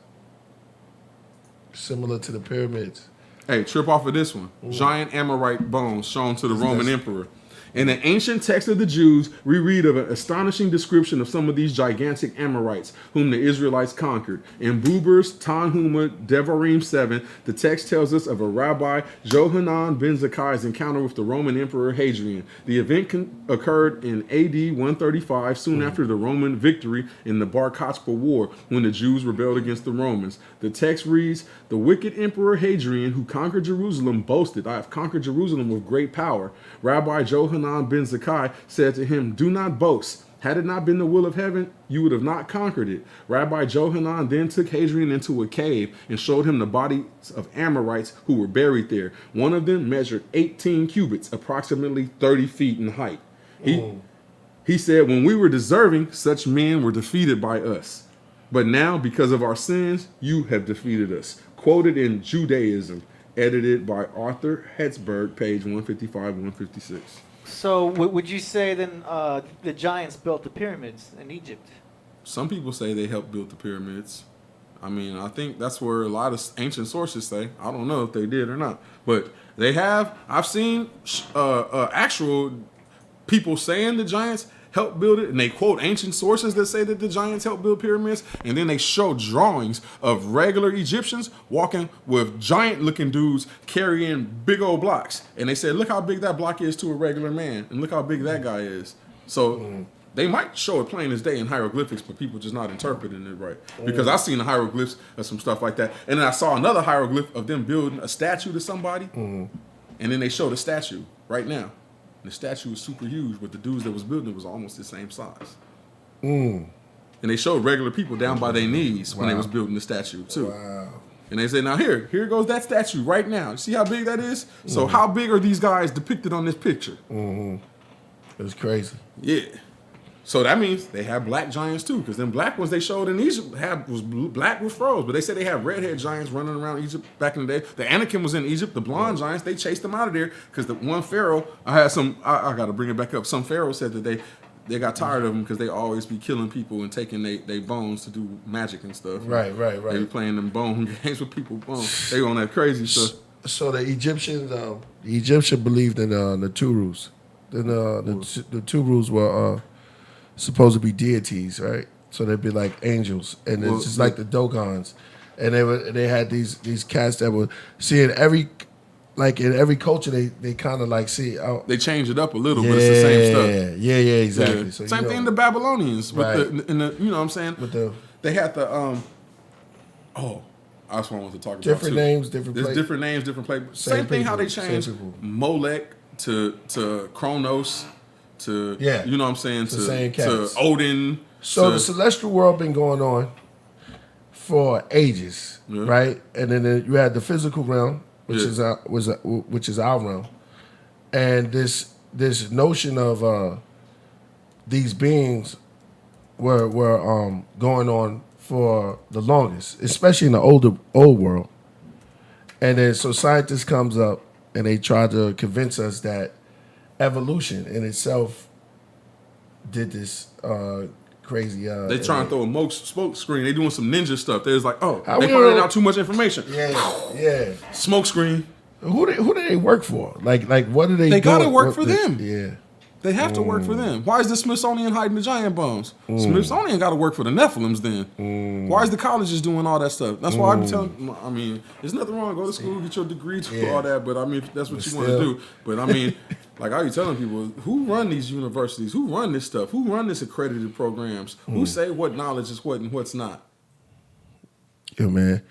D: similar to the pyramids.
F: Hey, trip off of this one. Giant Amorite bones shown to the Roman emperor. In the ancient text of the Jews, we read of an astonishing description of some of these gigantic Amorites, whom the Israelites conquered. In Buber's Tanhuma Devarim 7, the text tells us of a Rabbi Johanan ben Zakkai's encounter with the Roman Emperor Hadrian. The event occurred in AD 135, soon after the Roman victory in the Bar Kokhba War, when the Jews rebelled against the Romans. The text reads, "The wicked Emperor Hadrian, who conquered Jerusalem, boasted, 'I have conquered Jerusalem with great power.' Rabbi Johanan ben Zakkai said to him, 'Do not boast. Had it not been the will of heaven, you would have not conquered it.' Rabbi Johanan then took Hadrian into a cave and showed him the bodies of Amorites who were buried there. One of them measured 18 cubits, approximately 30 feet in height. He said, 'When we were deserving, such men were defeated by us. But now, because of our sins, you have defeated us.'" Quoted in Judaism, edited by Arthur Hetzberg, page 155, 156.
E: So would you say then the giants built the pyramids in Egypt?
F: Some people say they helped build the pyramids. I mean, I think that's where a lot of ancient sources say. I don't know if they did or not, but they have. I've seen actual people saying the giants helped build it, and they quote ancient sources that say that the giants helped build pyramids, and then they show drawings of regular Egyptians walking with giant-looking dudes carrying big old blocks, and they said, "Look how big that block is to a regular man, and look how big that guy is." So they might show it plain as day in hieroglyphics, but people just not interpreting it right. Because I seen the hieroglyphs of some stuff like that, and then I saw another hieroglyph of them building a statue to somebody, and then they show the statue right now. The statue was super huge, but the dudes that was building it was almost the same size. And they showed regular people down by their knees when they was building the statue too.
D: Wow.
F: And they say, now here goes that statue right now. See how big that is? So how big are these guys depicted on this picture?
D: It's crazy.
F: Yeah. So that means they have black giants too, because them black ones they showed in Egypt was black with froze, but they said they had redhead giants running around Egypt back in the day. The Anakin was in Egypt. The blonde giants, they chased them out of there because the one pharaoh. I got to bring it back up. Some pharaoh said that they got tired of them because they always be killing people and taking they bones to do magic and stuff.
D: Right.
F: They be playing them bone games with people bones. They on that crazy stuff.
D: So the Egyptian believed in the Turus. Then the Turus were supposed to be deities, right? So they'd be like angels, and it's just like the Dogons, and they had these cats that were in every culture they kind of like see.
F: They change it up a little, but it's the same stuff.
D: Yeah, exactly.
F: Yeah.
D: So,
F: same thing in the Babylonians,
D: right?
F: The you know what I'm saying? They had the that's what I wanted to talk about.
D: Different names, different.
F: There's different names, different places. Same thing. How they changed Molech to Kronos to you know what I'm saying to Odin.
D: So the celestial world been going on for ages, right? And then you had the physical realm, which is our realm, and this notion of these beings were going on for the longest, especially in the old world. And then so scientists comes up and they try to convince us that evolution in itself did this crazy.
F: They trying to throw a smoke screen. They doing some ninja stuff. There's like, they
D: we
F: finding out too much information.
D: Yeah.
F: Smoke screen.
D: Who do they work for? Like what do they?
F: They gotta work for them.
D: Yeah.
F: They have to work for them. Why is the Smithsonian hiding the giant bones? Smithsonian got to work for the Nephilims then. Why is the colleges doing all that stuff? That's why I be telling. I mean, there's nothing wrong. Go to school, get your degree, do all that. But I mean, if that's what you want to do. But I mean, like I be telling people, who run these universities? Who run this stuff? Who run this accredited programs? Who say what knowledge is what and what's not?
D: Yeah, man,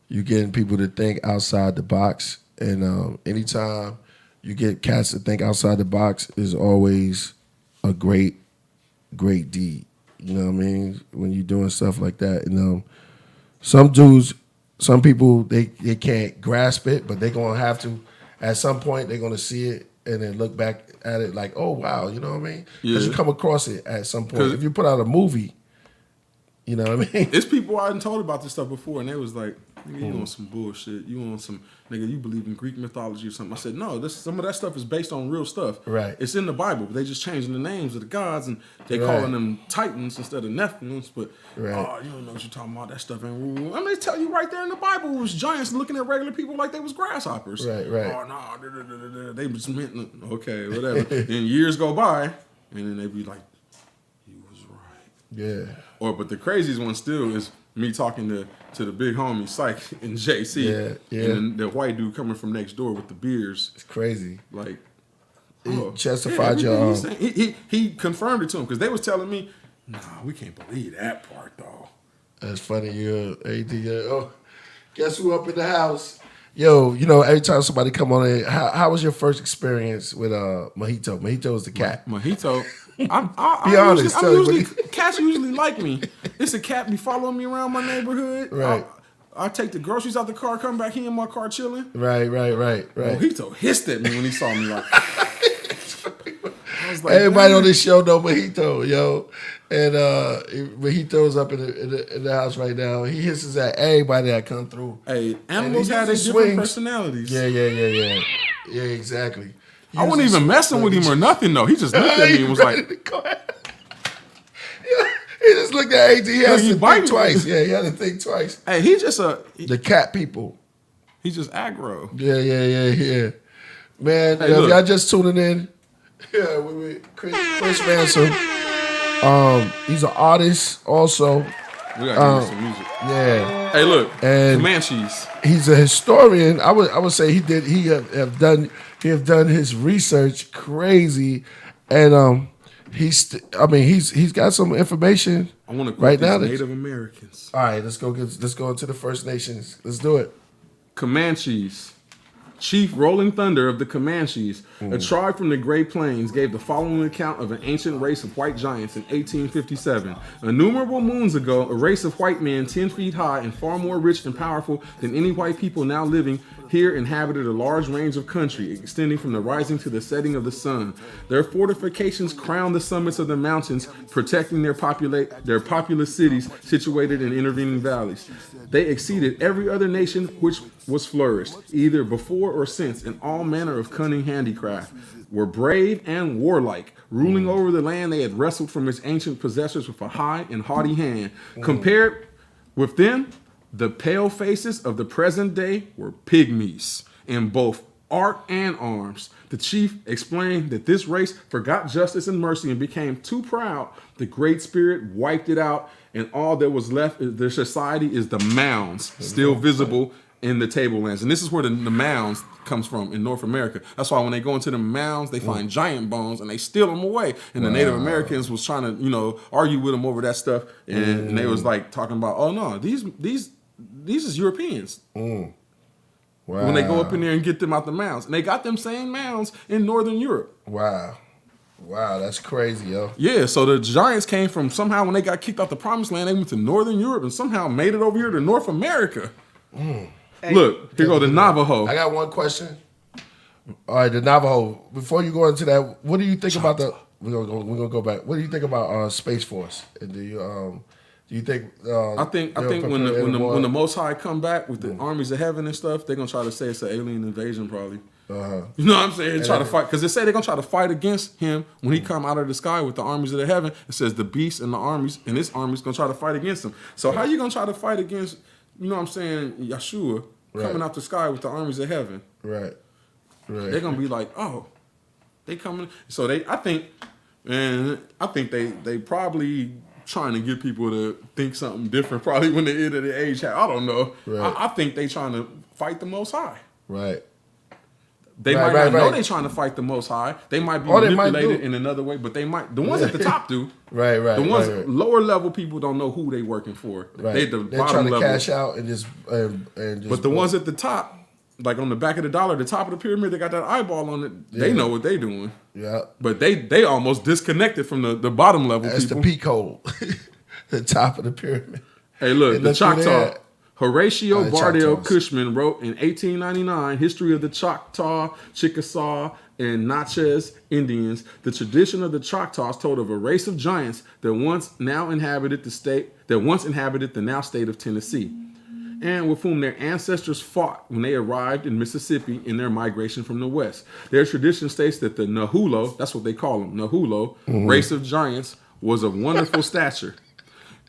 D: you getting people to think outside the box, and anytime you get cats to think outside the box is always a great deed. You know what I mean? When you're doing stuff like that. And some people, they can't grasp it, but they're going to have to. At some point, they're going to see it and then look back at it like, oh, wow, you know what I mean? Because you come across it at some point. If you put out a movie, you know what I mean?
F: It's people I hadn't told about this stuff before, and they was like, nigga, you on some bullshit. You on some, nigga, you believe in Greek mythology or something. I said, no, some of that stuff is based on real stuff.
D: Right.
F: It's in the Bible, but they just changing the names of the gods, and they calling them Titans instead of Nephilims, but, you don't know what you're talking about. That stuff ain't real. I mean, they tell you right there in the Bible, it was giants looking at regular people like they was grasshoppers.
D: Right.
F: Oh, no, they just meant, okay, whatever. Then years go by, and then they be like, you was right.
D: Yeah.
F: But the craziest one still is me talking to the big homie Psych and JC, and the white dude coming from next door with the beers.
D: It's crazy.
F: Like,
D: he justified your.
F: He confirmed it to him because they was telling me, nah, we can't believe that part though.
D: That's funny. You're 18. Oh, guess who up in the house? Yo, you know, every time somebody come on in, how was your first experience with Mojito? Mojito is the cat.
F: Mojito.
D: Be honest.
F: Cats usually like me. It's a cat be following me around my neighborhood.
D: Right.
F: I take the groceries out the car, come back, he in my car chilling.
D: Right.
F: Mojito hissed at me when he saw me. Like, I was like,
D: everybody on this show know Mojito, yo. And Mojito's up in the house right now. He hisses at everybody that come through.
F: Hey, animals have their different personalities.
D: Yeah. Yeah, exactly.
F: I wasn't even messing with him or nothing, though. He just looked at me and was like...
D: Go ahead. He just looked at AT. He had to think twice. Yeah, he had to think twice.
F: Hey, he just
D: the cat people.
F: He's just aggro.
D: Yeah. Man, hey, y'all just tuning in. Yeah, with Kris Ransom. He's an artist also.
F: We gotta give him some music.
D: Yeah.
F: Hey, look,
D: and
F: Comanches.
D: He's a historian. I would say he have done his research crazy, and he's got some information.
F: I want to
D: right now.
F: Native Americans.
D: All right, let's go into the First Nations. Let's do it.
F: Comanches, Chief Rolling Thunder of the Comanches, a tribe from the Great Plains, gave the following account of an ancient race of white giants in 1857. Innumerable moons ago, a race of white men 10 feet high and far more rich and powerful than any white people now living here inhabited a large range of country, extending from the rising to the setting of the sun. Their fortifications crowned the summits of the mountains, protecting their populous cities situated in intervening valleys. They exceeded every other nation which was flourished, either before or since, in all manner of cunning handicraft, were brave and warlike, ruling over the land they had wrestled from its ancient possessors with a high and haughty hand. Compared with them, the pale faces of the present day were pygmies in both art and arms. The chief explained that this race forgot justice and mercy and became too proud. The Great Spirit wiped it out, and all that was left of their society is the mounds still visible in the tablelands. And this is where the mounds comes from in North America. That's why when they go into the mounds, they find giant bones and they steal them away. And the Native Americans was trying to, argue with them over that stuff. And they was like talking about, oh no, these is Europeans. Wow. When they go up in there and get them out the mounds. And they got them same mounds in Northern Europe.
D: Wow, that's crazy, yo.
F: Yeah, so the giants came from somehow when they got kicked out the promised land, they went to Northern Europe and somehow made it over here to North America. Hey, look, here go the Navajo.
D: I got one question. All right, the Navajo. Before you go into that, what do you think about the? We're gonna go back. What do you think about Space Force? And do you think?
F: I think when the Most High come back with the armies of heaven and stuff, they're gonna try to say it's an alien invasion, probably. You know what I'm saying? Try to fight because they say they're gonna try to fight against him when he come out of the sky with the armies of the heaven. It says the beast and the armies and his armies gonna try to fight against him. So how you gonna try to fight against? You know what I'm saying? Yeshua coming out the sky with the armies of heaven.
D: Right.
F: They're gonna be like, oh, they coming. So I think they probably trying to get people to think something different. Probably when the end of the age. I don't know. Right. I think they trying to fight the Most High.
D: Right.
F: They might not know they trying to fight the Most High. They might be manipulated in another way, but they might. The ones at the top do.
D: Right.
F: The ones lower level people don't know who they working for.
D: Right. They're trying to cash out and just.
F: But the ones at the top, like on the back of the dollar, the top of the pyramid, they got that eyeball on it. They know what they doing.
D: Yeah.
F: But they almost disconnected from the bottom level.
D: That's
F: people.
D: the peak hole, the top of the pyramid.
F: Hey, look, the Choctaw. Horatio Bardell Cushman wrote in 1899, History of the Choctaw, Chickasaw, and Natchez Indians. The tradition of the Choctaws told of a race of giants that once inhabited the now state of Tennessee, and with whom their ancestors fought when they arrived in Mississippi in their migration from the west. Their tradition states that the Nahulo, that's what they call them, Nahulo, race of giants, was of wonderful stature.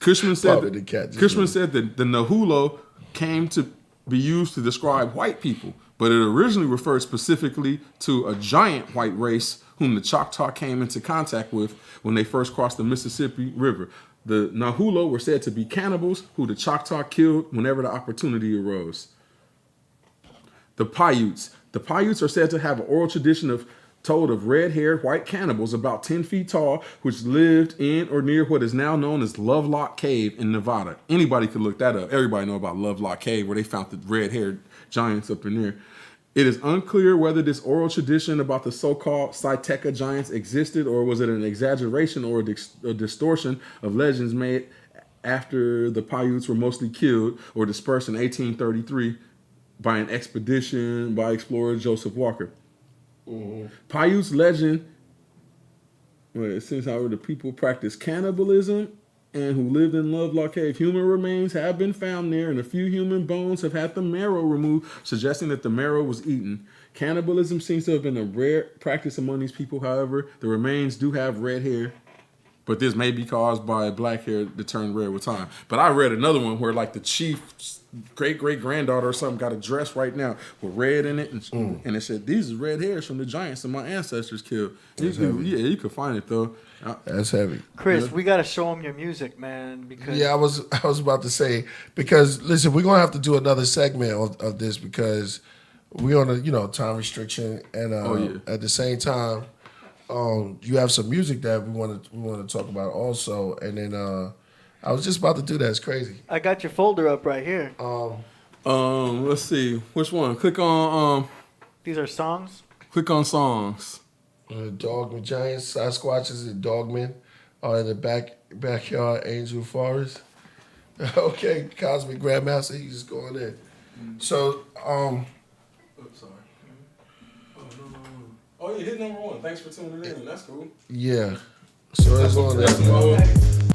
F: Cushman said that the Nahulo came to be used to describe white people, but it originally referred specifically to a giant white race whom the Choctaw came into contact with when they first crossed the Mississippi River. The Nahulo were said to be cannibals who the Choctaw killed whenever the opportunity arose. The Paiutes. The Paiutes are said to have an oral tradition told of red-haired white cannibals about 10 feet tall, which lived in or near what is now known as Lovelock Cave in Nevada. Anybody could look that up. Everybody know about Lovelock Cave, where they found the red-haired giants up in there. It is unclear whether this oral tradition about the so-called Saiteca giants existed, or was it an exaggeration or a distortion of legends made after the Paiutes were mostly killed or dispersed in 1833 by an expedition by explorer Joseph Walker. Paiutes legend, since however the people practiced cannibalism and who lived in Lovelock Cave, human remains have been found there, and a few human bones have had the marrow removed, suggesting that the marrow was eaten. Cannibalism seems to have been a rare practice among these people. However, the remains do have red hair, but this may be caused by black hair that turned red with time. But I read another one where like the chief's great-great-granddaughter or something got a dress right now with red in it, and it said, these are red hairs from the giants that my ancestors killed. You could find it, though.
D: That's heavy.
E: Chris, we got to show them your music, man. Because
D: I was about to say, because, listen, we're going to have to do another segment of this because we're on a time restriction, and at the same time, you have some music that we want to talk about also, and then I was just about to do that. It's crazy.
E: I got your folder up right here.
F: Let's see which one. Click on
E: These are songs.
F: Click on songs.
D: Dogman Giants, Sasquatches, and Dogmen are in the backyard Angel Forest. Okay, Cosmic Grandmaster, he's just going in. So,
F: Sorry. Oh, yeah, hit number 1. Thanks for tuning in. That's cool.
D: yeah. So it's on there.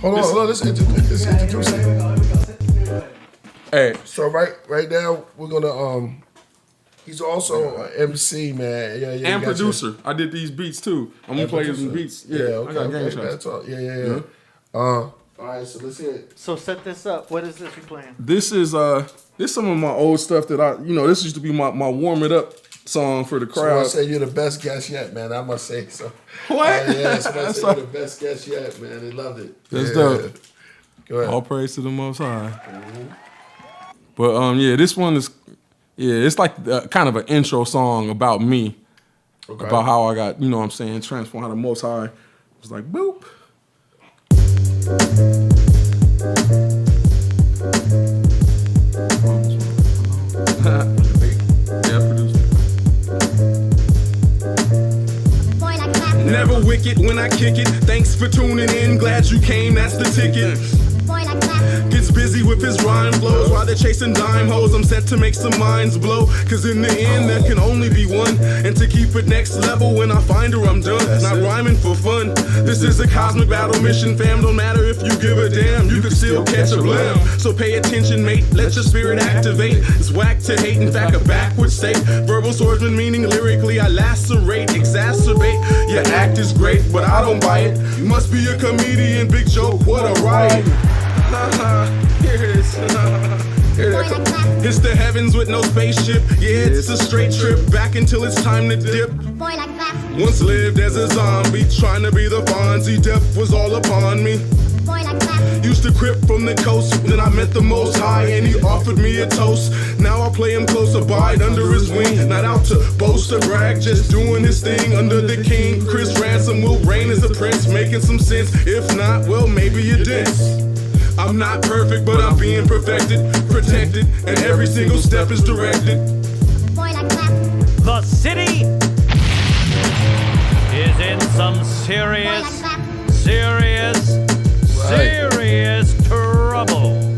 D: Hold on, let's introduce it.
F: Hey,
D: So right now we're gonna he's also an MC, man. Yeah,
F: and
D: you got
F: producer. I did these beats too. I'm gonna play some beats. Yeah,
D: Okay,
F: I got game
D: okay.
F: tracks.
D: That's all. Yeah. All right, so let's hear it.
E: So set this up. What is this we playing?
F: This is some of my old stuff that this used to be my warm it up song for the
D: So I
F: crowd.
D: say you're the best guest yet, man. I must say so.
F: What?
D: Yeah, somebody say you're the best guest yet, man. They loved it.
F: That's dope.
D: Go ahead.
F: All praise to the Most High. But this one is it's like kind of an intro song about me, about how I got transformed, how the Most High was like boop. Yeah, producer. Never wicked when I kick it. Thanks for tuning in. Glad you came. That's the ticket. Gets busy with his rhyme flows while they're chasing dime hoes. I'm set to make some minds blow. Cause in the end, there can only be one. And to keep it next level, when I find her, I'm done. Not rhyming for fun. This is a cosmic battle mission, fam. Don't matter if you give a damn, you can still catch a blam. So pay attention, mate. Let your spirit activate. It's whack to hate, in fact, a backward state. Verbal swordsman, meaning lyrically, I lacerate, exacerbate. Your act is great, but I don't buy it. You must be a comedian, big joke, what a riot. Here it is. It's the heavens with no spaceship. Yeah, it's a straight trip back until it's time to dip. Once lived as a zombie, trying to be the Fonzie. Death was all upon me. Used to crip from the coast, then I met the Most High and he offered me a toast. Now I play him close, abide under his wing. Not out to boast or brag, just doing his thing under the king. Kris Ransom will reign as a prince, making some sense. If not, well, maybe you did. I'm not perfect, but I'm being perfected, protected, and every single step is directed.
H: The city is in some serious trouble.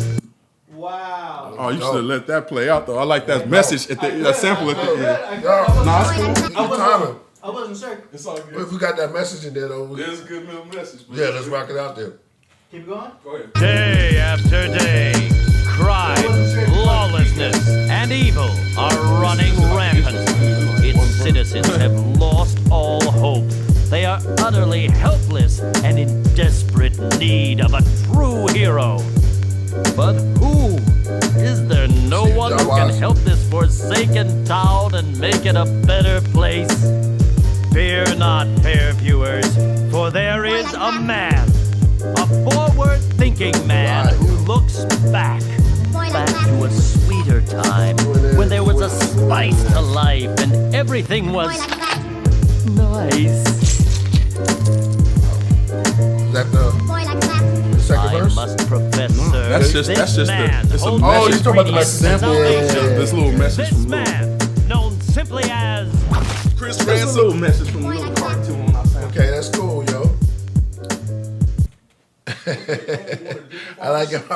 E: Wow.
F: Oh, you should have let that play out though. I like that message at that sample at the end. Nah, it's cool.
E: I wasn't sure.
F: It's all good.
D: If we got that message in there though,
F: There's a good little message.
D: yeah, let's rock it out there.
E: Keep going.
F: Go ahead.
H: Day after day, crime, lawlessness, and evil are running rampant. Its citizens have lost all hope. They are utterly helpless and in desperate need of a true hero. But who? Is there no one who can help this forsaken town and make it a better place? Fear not, fair viewers, for there is a man. A forward-thinking man who looks back to a sweeter time when there was a spice to life and everything was nice.
D: Is that the second
H: I
D: verse?
H: must profess, sir,
F: That's just
H: this man
F: it's a
H: holds
D: Oh,
F: message.
D: you talking about the message?
F: Sample.
H: salvation.
F: This little message
H: This
F: from Lil.
H: man, known simply as
F: Kris Ransom. A little message from Lil Cartoon on our sample.
D: Okay, that's cool, yo. I like it.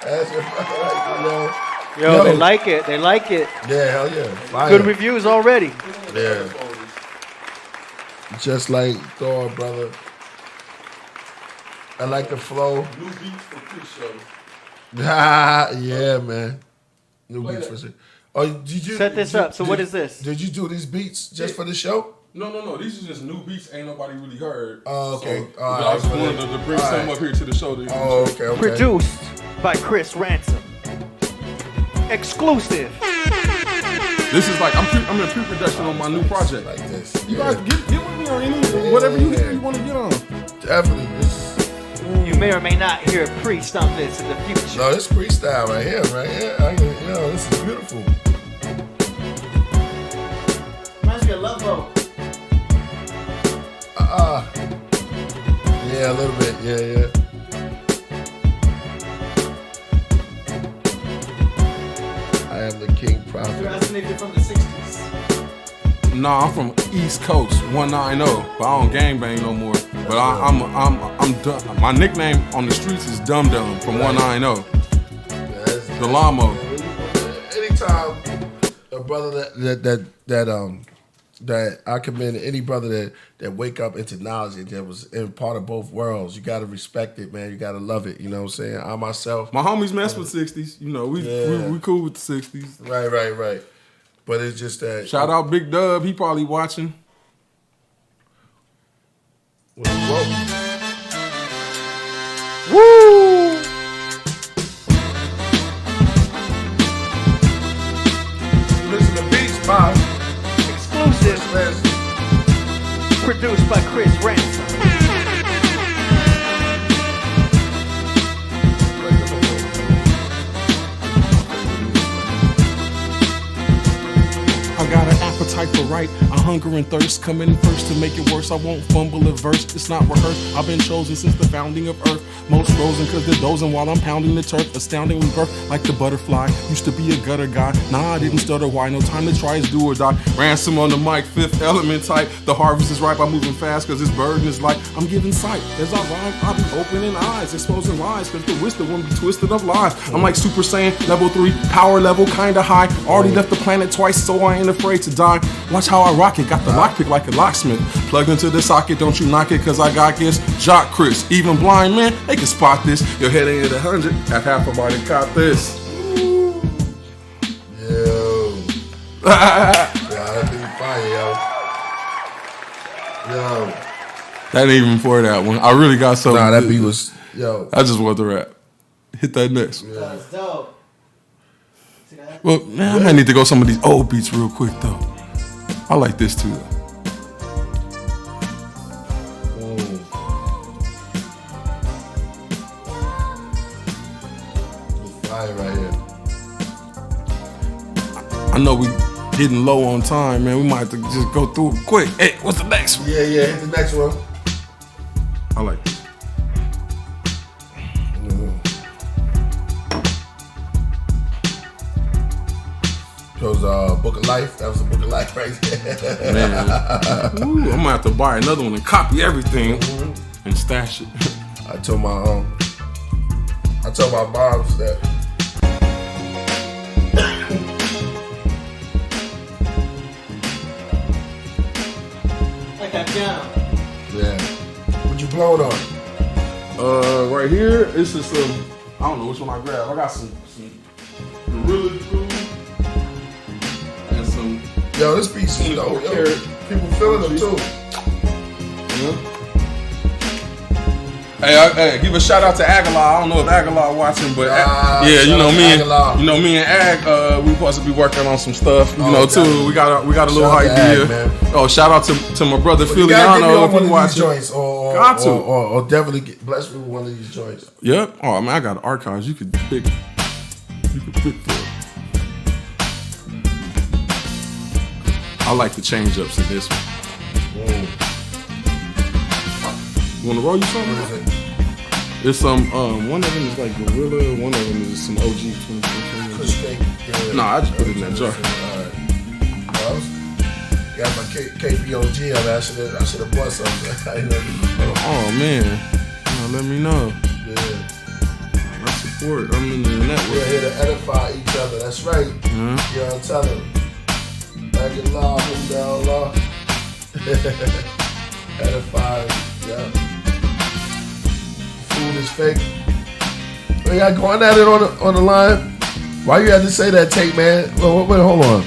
D: That's your
E: Yo, they like it. They like it.
D: Yeah, hell yeah. Fire.
E: Good reviews already.
D: Yeah. Just like Thor, brother. I like the flow.
F: New beats for pre-show.
D: Yeah, man. New beats for sure. Oh, did you
E: Set this up. So what is this?
D: Did you do these beats just for the show?
F: No. These are just new beats. Ain't nobody really heard.
D: Oh, okay.
F: So,
D: All
F: I
D: right.
F: just wanted to bring
D: All
F: some
D: right.
F: up here to the show.
D: Oh, okay.
E: Produced by Kris Ransom. Exclusive.
F: This is like I'm in pre-production on my new project.
D: Like this.
F: You guys get with me on any whatever you want to get on.
D: Definitely.
E: You may or may not hear a priest on this in the future.
D: No, this freestyle right here, right here. This is beautiful.
E: Reminds me of Love Boat.
D: Yeah, a little bit. Yeah. I am the king prophet.
E: You're asking if you're from the 60s.
F: Nah, I'm from East Coast, 190, but I don't gangbang no more. But I'm done. My nickname on the streets is Dum Dum from 190. The Lamo.
D: Anytime a brother that I commend any brother that wake up into knowledge and that was in part of both worlds, you gotta respect it, man. You gotta love it. You know what I'm saying? I myself,
F: my homies mess with 60s. You know, we cool with the 60s.
D: Right. But it's just that.
F: Shout out Big Dub. He probably watching.
D: Woo! Listen to beats, man.
E: Exclusive. Produced by Kris Ransom.
F: I got an appetite for right, a hunger and thirst. Coming first to make it worse, I won't fumble a verse. It's not rehearsed, I've been chosen since the founding of earth. Most frozen cause they're dozing while I'm pounding the turf. Astounding rebirth like the butterfly. Used to be a gutter guy, nah I didn't stutter, why? No time to try, it's do or die. Ransom on the mic, Fifth Element type. The harvest is ripe, I'm moving fast cause this burden is light. I'm giving sight, as I rhyme, I'll be opening eyes. Exposing lies, cause the wisdom won't be twisted of lies. I'm like Super Saiyan, level 3, power level kinda high. Already left the planet twice, so I ain't afraid to die. Watch how I rock it, got the lockpick like a locksmith. Plugged into the socket, don't you knock it, cause I got this. Jock Chris, even blind men, they can spot this. Your head ain't at 100, half of already caught this.
D: Yo. That be fire, yo.
F: That ain't even for that one. I really got something.
D: Nah, that beat was, yo.
F: I just want the rap. Hit that next.
E: Yeah. That's dope. See that?
F: Well, man, I might need to go some of these old beats real quick though. I like this too though.
D: Fire right here.
F: I know we getting low on time, man. We might have to just go through it quick. Hey, what's the next one?
D: Yeah, hit the next one.
F: I like this.
D: Chose Book of Life. That was a Book of Life right there.
F: Man, ooh, I'm gonna have to buy another one and copy everything and stash it.
D: I told my moms that
E: Like that piano.
D: yeah. What you blowing on?
F: Right here, this is some. I don't know which one I grabbed. I got some Gorilla Glue and some.
D: Yo, this beat's dope. Yo, people feeling them too.
F: Yeah. Hey, give a shout out to Aguilar. I don't know if Aguilar watching, but yeah, you know me and Ag, we supposed to be working on some stuff, too. We got a little idea. Shout out to my brother Filiano if he watching.
D: Got to, or definitely get blessed with one of these joints.
F: Yep. Oh man, I got archives. You could pick for it. I like the change ups in this one. You want to roll you something?
D: What is it?
F: There's some, one of them is like Gorilla, one of them is some OG 20. Nah, I just put it in that jar.
D: Got my KPOG on that. I should have bought something.
F: Oh man, let me know.
D: Yeah.
F: I support. I'm in the network.
D: We're here to edify each other. That's right.
F: Mm-hmm.
D: You know, tell them. Back in law, move down law. Edify. Yeah. Food is fake. Oh, y'all going at it on the line? Why you had to say that, Tate, man? Wait, hold on.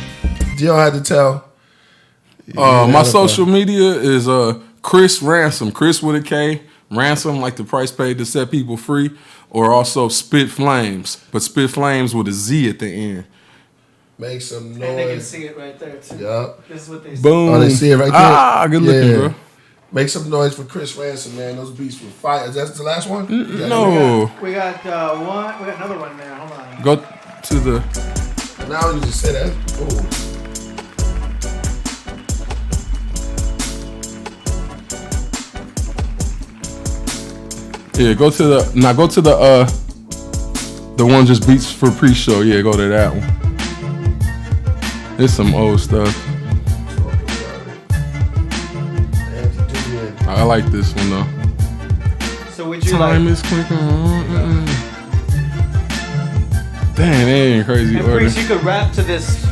D: Dion had to tell.
F: My social media is Kris Ransom. Kris with a K. Ransom, like the price paid to set people free. Or also Spit Flames. But Spit Flames with a Z at the end.
D: Make some noise.
E: And they can see it right there, too.
D: Yup.
E: This is what they see.
F: Boom.
D: Oh, they see it right there?
F: Ah, good looking, bro.
D: Make some noise for Kris Ransom, man. Those beats were fire. Is that the last one?
F: No.
E: We got one. We got another one there. Hold on.
F: Go to the.
D: Now you just say that. Oh.
F: Yeah, go to the one just beats for pre-show. Yeah, go to that one. It's some old stuff.
D: Yeah.
F: I like this one though.
E: So would you
F: Time
E: like?
F: is quicker. Dang, they ain't crazy
E: And
F: order.
E: Kris, you could rap to this.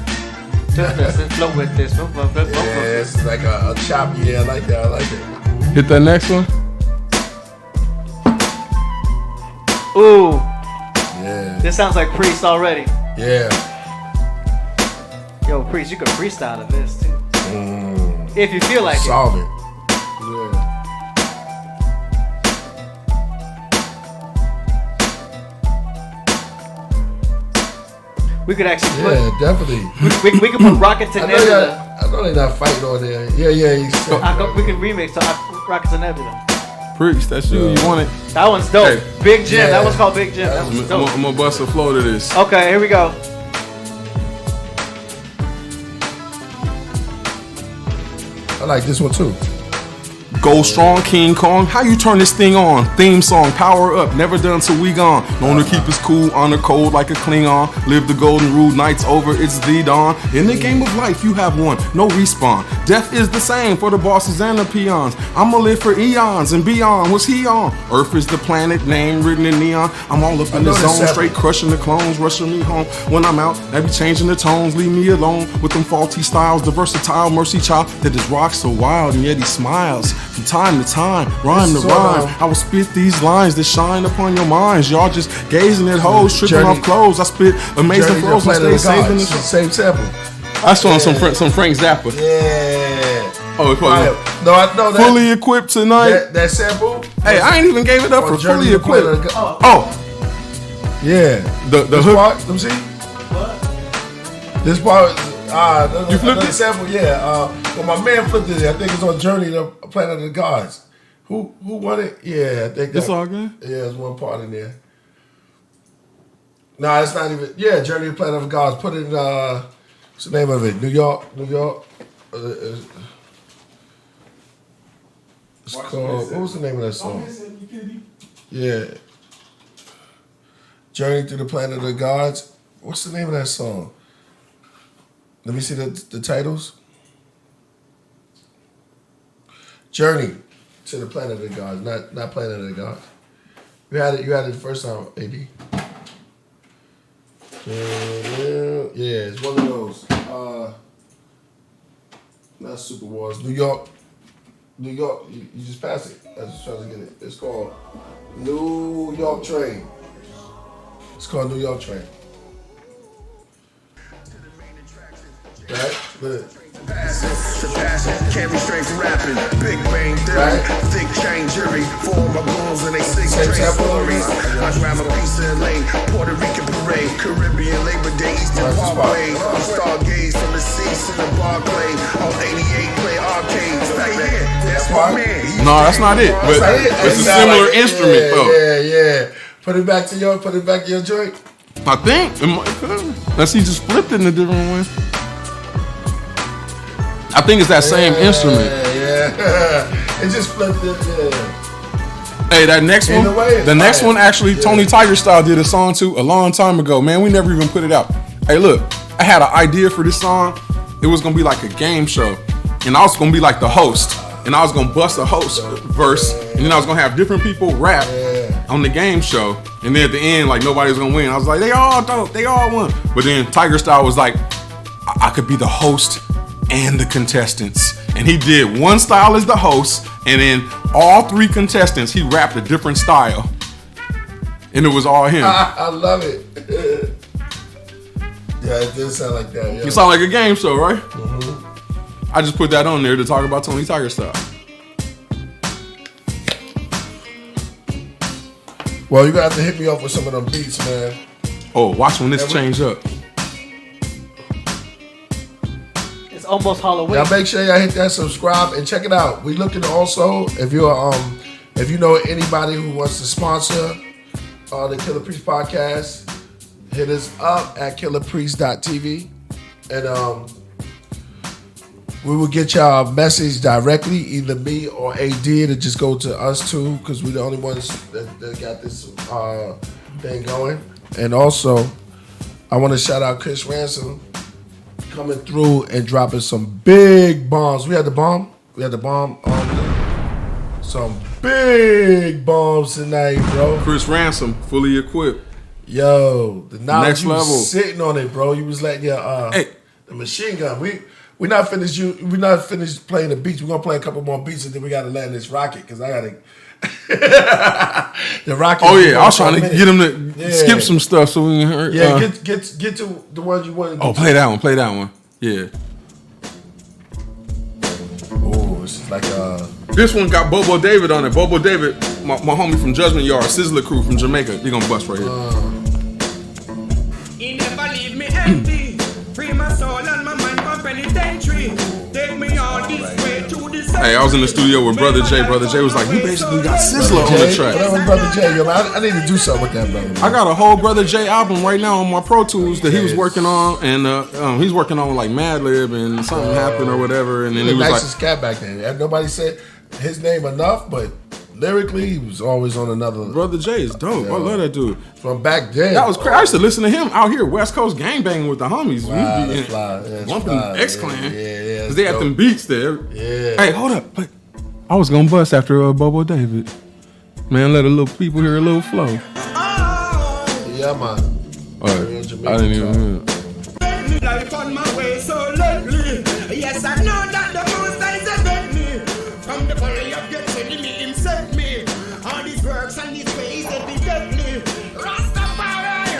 E: And flow with this.
D: Yeah, it's like a chop. Yeah, I like that. I like it.
F: Hit that next one.
E: Ooh,
D: Yeah.
E: this sounds like Priest already.
D: Yeah.
E: Yo, Priest, you could freestyle to this too. If you feel like
D: Solve it. Yeah.
E: it. We could actually put.
D: Yeah, definitely.
E: We could put Rocket to
D: I
E: Nebula.
D: know they're not fighting on there. Yeah.
E: We could remix to Rocket to Nebula.
F: Preach, that's you. You want it?
E: That one's dope.
F: Hey.
E: Big Jim.
D: Yeah.
E: That one's called Big Jim. That
F: I'm
E: was dope.
F: gonna bust a flow to this.
E: Okay, here we go.
D: I like this one too.
F: Go strong, King Kong. How you turn this thing on? Theme song, power up, never done till we gone. Known to keep us cool, honor cold like a Klingon. Live the golden rule, night's over, it's the dawn. In the game of life, you have one, no respawn. Death is the same for the bosses and the peons. I'ma live for eons and beyond. What's he on? Earth is the planet, name written in neon. I'm all up in the zone, straight crushing the clones, rushing me home. When I'm out, they be changing the tones, leave me alone with them faulty styles. The versatile mercy child that just rocks so wild and yet he smiles. From time to time, rhyme to rhyme, I will spit these lines that shine upon your minds. Y'all just gazing at hoes, tripping off clothes. I spit amazing flows and stay saving the
D: same sample.
F: I saw some Frank Zappa.
D: Yeah.
F: Oh, it's probably
D: No, I know that.
F: fully equipped tonight.
D: That sample.
F: Hey, I ain't even gave it up for
D: Journey
F: fully
D: to Planet
F: equipped.
D: of the God.
F: Oh,
D: Yeah.
F: the
D: This
F: hook.
D: part, let me see. This part,
F: You flipped it?
D: Sample, yeah. Well, my man flipped it. I think it's on Journey to Planet of the Gods. Who won it? Yeah, I think
F: It's all good.
D: Yeah, there's one part in there. No, it's not even. Yeah, Journey to Planet of the Gods. Put it in. What's the name of it? New York. It's called. What was the name of that song? Yeah. Journey to the Planet of the Gods. What's the name of that song? Let me see the titles. Journey to the Planet of the Gods, not Planet of the Gods. You had it the first time, AD. Yeah, it's one of those. Not Super Wars. New York. You just passed it. I was just trying to get it. It's called New York Train. It's called New York Train. Right? Good.
I: Surpassing, can't restrain from rapping. Big brain theory, thick chain jury. For all my goals and they six straight stories. I grab a piece of lane, Puerto Rican parade, Caribbean Labor Day, Eastern Parkway. I'm stargaze from the seats in the Barclay. On 88 play arcades. That's my man.
F: No, that's not it. But it's a similar instrument though.
D: Yeah. Put it back to your joint.
F: I think. Unless he just flipped it in a different one. I think it's that same instrument.
D: Yeah. It just flipped it. Yeah.
F: Hey, that next one. The next one actually, Tony Tiger Style did a song to a long time ago. Man, we never even put it out. Hey, look, I had an idea for this song. It was gonna be like a game show, and I was gonna be like the host, and I was gonna bust a host verse, and then I was gonna have different people rap on the game show, and then at the end, like nobody was gonna win. I was like, they all dope, they all won. But then Tiger Style was like, I could be the host and the contestants, and he did one style as the host, and then all three contestants he rapped a different style, and it was all him.
D: I love it. Yeah, it did sound like that. Yeah.
F: It sound like a game show, right? Mm-hmm. I just put that on there to talk about Tony Tiger Style.
D: Well, you're gonna have to hit me up with some of them beats, man.
F: Oh, watch when this change up.
E: It's almost Halloween.
D: Y'all make sure y'all hit that subscribe and check it out. We looking also if you know anybody who wants to sponsor the Killah Priest podcast, hit us up at killahpriest.tv and we will get y'all a message directly, either me or AD, to just go to us two because we're the only ones that got this thing going. And also, I want to shout out Kris Ransom coming through and dropping some big bombs. We had the bomb. Some big bombs tonight, bro.
F: Kris Ransom, fully equipped.
D: Yo, the knowledge
F: Next
D: you was
F: level.
D: sitting on it, bro. You was letting your
F: Hey.
D: the machine gun. We not finished. We not finished playing the beats. We're gonna play a couple more beats and then we gotta land this rocket because I gotta. The rocket.
F: Oh yeah, I was trying to get him to skip some stuff so we can hear.
D: Yeah, get to the ones you wanted.
F: Oh, play that one. Play that one. Yeah.
D: Oh, this is like
F: This one got Bobo David on it. Bobo David, my homie from Judgment Yard, Sizzler Crew from Jamaica. He gonna bust right here.
J: He never leave me empty. Free my soul and my mind from penitentiary. Take me all this way to the
F: Hey, I was in the studio with Brother J. Brother J was like, you basically got Sizzler on the track.
D: What up with Brother J? Yo, man, I need to do something with that, brother.
F: I got a whole Brother J album right now on my Pro Tools that he was working on, and he's working on like Madlib, and something happened or whatever, and then
D: He
F: he
D: was
F: was
D: nicest
F: like,
D: cat back then. Nobody said his name enough, but lyrically, he was always on another.
F: Brother J is dope. I love that dude.
D: From back then.
F: That was crazy. I used to listen to him out here, West Coast gangbanging with the homies.
D: Wow,
F: We be
D: that's fly. That's
F: bumping
D: fly.
F: X-Clan.
D: Yeah.
F: Because they had them beats there.
D: Yeah.
F: Hey, hold up. But I was going to bust after Bobo David. Man, let a little people hear a little flow.
D: Yeah, man.
F: All right. I didn't even hear it.
J: life on my way so lately. Yes, I know that the most eyes have met me. From the valley of Gethsemane, him sent me. All these works and these ways that be deadly. Rastafari.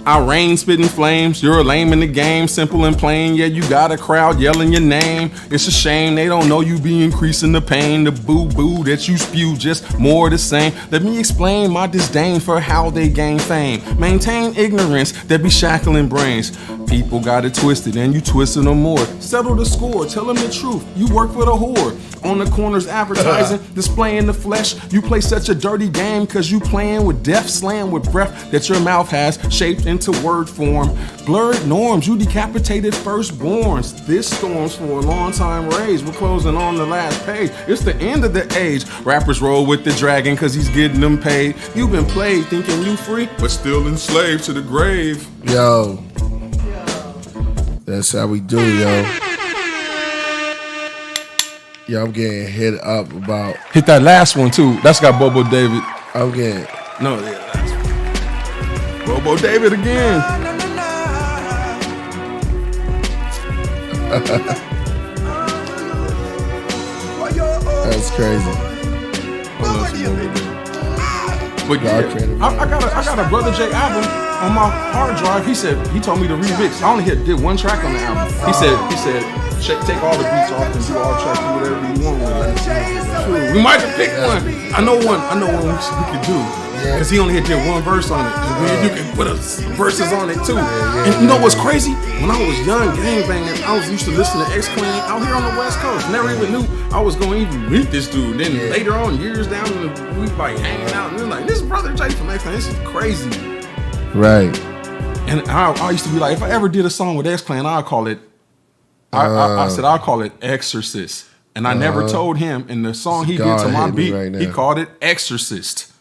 F: I rain spitting flames, you're lame in the game, simple and plain, yeah, you got a crowd yelling your name. It's a shame they don't know you be increasing the pain, the boo-boo that you spew, just more the same. Let me explain my disdain for how they gain fame. Maintain ignorance that be shackling brains. People got it twisted and you twisting them more. Settle the score, tell them the truth, you work for the whore. On the corners advertising, displaying the flesh. You play such a dirty game cause you playing with death, slaying with breath that your mouth has shaped into word form. Blurred norms, you decapitated firstborns. This storm's for a long time rage. We're closing on the last page. It's the end of the age. Rappers roll with the dragon cause he's getting them paid. You've been played thinking you free, but still enslaved to the grave.
D: Yo. That's how we do, yo. Yo, I'm getting hit up about.
F: Hit that last one too. That's got Bobo David.
D: I'm getting.
F: No, yeah, last one. Bobo David again.
D: That's crazy.
F: But yeah, I got a Brother J album on my hard drive. He told me to remix. I only did one track on the album. He said take all the beats off and do all tracks, do whatever you want with it. We might have picked one. I know one we could do. Because he only did one verse on it. And then you can put verses on it too. And you know what's crazy? When I was young, gangbanging, I was used to listen to X-Clan out here on the West Coast. Never even knew I was going to even meet this dude. Then later on, years down in the week, like hanging out, and they're like, this is Brother J from X-Clan. This is crazy.
D: Right.
F: And I used to be like, if I ever did a song with X-Clan, I'd call it, I said, I'll call it Exorcist. And I never told him, in the song he did to my beat, he called it Exorcist.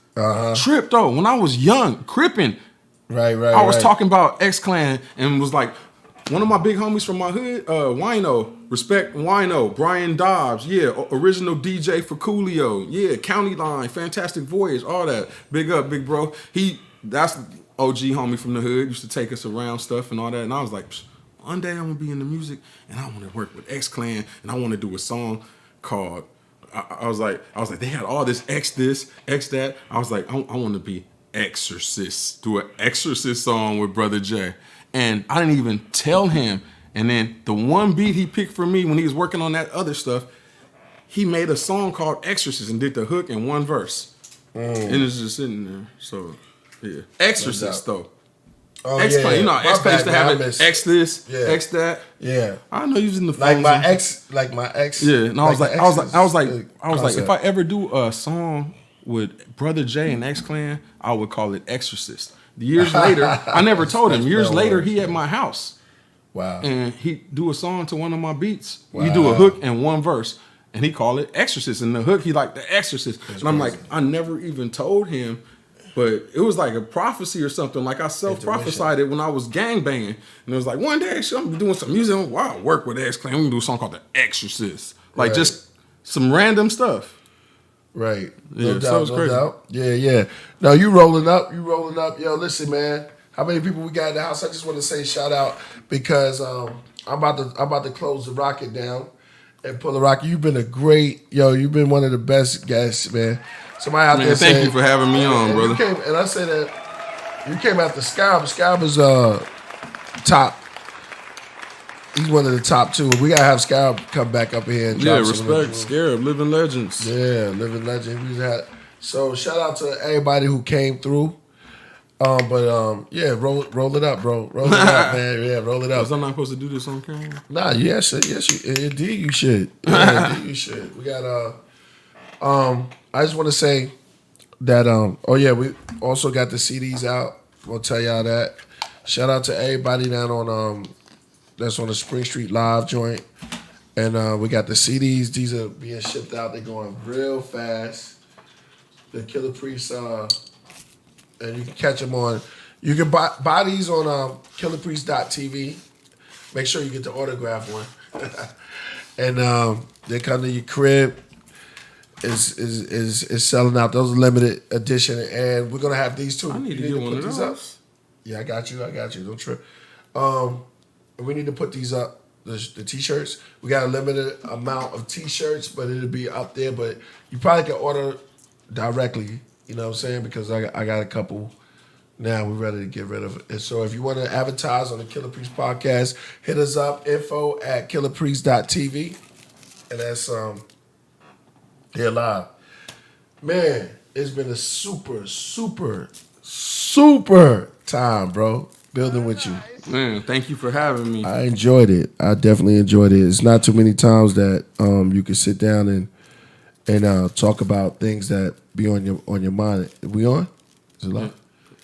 F: Trip though, when I was young, crippin'.
D: Right.
F: I was talking about X-Clan and was like, one of my big homies from my hood, Wino, respect Wino, Brian Dobbs, original DJ for Coolio, County Line, Fantastic Voyage, all that. Big up, big bro. That's OG homie from the hood, used to take us around stuff and all that. And I was like, one day I'm gonna be in the music and I wanna work with X-Clan and I wanna do a song called, I was like, they had all this, X that. I was like, I want to be Exorcist, do an Exorcist song with Brother J. And I didn't even tell him. And then the one beat he picked for me when he was working on that other stuff, he made a song called Exorcist and did the hook in one verse. And it's just sitting there. So, yeah. Exorcist, though.
D: Oh,
F: X-Clan, you know, X-Clan used to have it, X this,
D: Yeah.
F: X that.
D: Yeah.
F: I know using the
D: Like
F: phones
D: my
F: and-
D: ex.
F: Yeah, and I was like,
D: concept.
F: if I ever do a song with Brother J and X-Clan, I would call it Exorcist. Years later, I never told him. Years later, he at my house.
D: Wow.
F: And he do a song to one of my beats. He do a hook and one verse, and he called it Exorcist. And the hook, he like the Exorcist. And I'm like, I never even told him. But it was like a prophecy or something. Like I self-prophesied it when I was gangbanging. And it was like, one day I'm gonna be doing some music. Wow, work with X-Clan. We can do a song called The Exorcist. Like just some random stuff.
D: Right.
F: Yeah,
D: No
F: so
D: doubt,
F: it's
D: no
F: crazy.
D: doubt. Yeah. No, you rolling up. Yo, listen, man. How many people we got in the house? I just want to say shout out because I'm about to close the rocket down and pull the rocket. You've been you've been one of the best guests, man. Somebody out there
F: Man,
D: said,
F: thank you for having me on,
D: and
F: brother.
D: And I said that you came after Scob. Scob is top. He's one of the top two. We gotta have Scob come back up here and drop some
F: respect, Scarab, living legends.
D: Yeah, living legend. So shout out to everybody who came through. Roll it up, bro. Roll it up, man. Yeah, roll it up.
F: Was I not supposed to do this on camera?
D: Nah, yes, indeed you should. Yeah, indeed you should. We got I just want to say that we also got the CDs out. We'll tell y'all that. Shout out to everybody down on that's on the Spring Street Live joint. And we got the CDs. These are being shipped out. They're going real fast. The Killah Priest, and you can catch them on. You can buy these on killahpriest.tv. Make sure you get the autograph one. And they come to your crib. Is selling out. Those are limited edition, and we're gonna have these too.
F: I need to get one of those.
D: Yeah, I got you. Don't trip. We need to put these up. The t-shirts. We got a limited amount of t-shirts, but it'll be up there. But you probably can order directly. You know what I'm saying? Because I got a couple. Now we're ready to get rid of it. And so if you want to advertise on the Killah Priest podcast, hit us up, info@killahpriest.tv. And that's here live. Man, it's been a super, super, super time, bro, building with you.
F: Man, thank you for having me.
D: I enjoyed it. I definitely enjoyed it. It's not too many times that you can sit down and talk about things that be on your mind. We on? Is it live?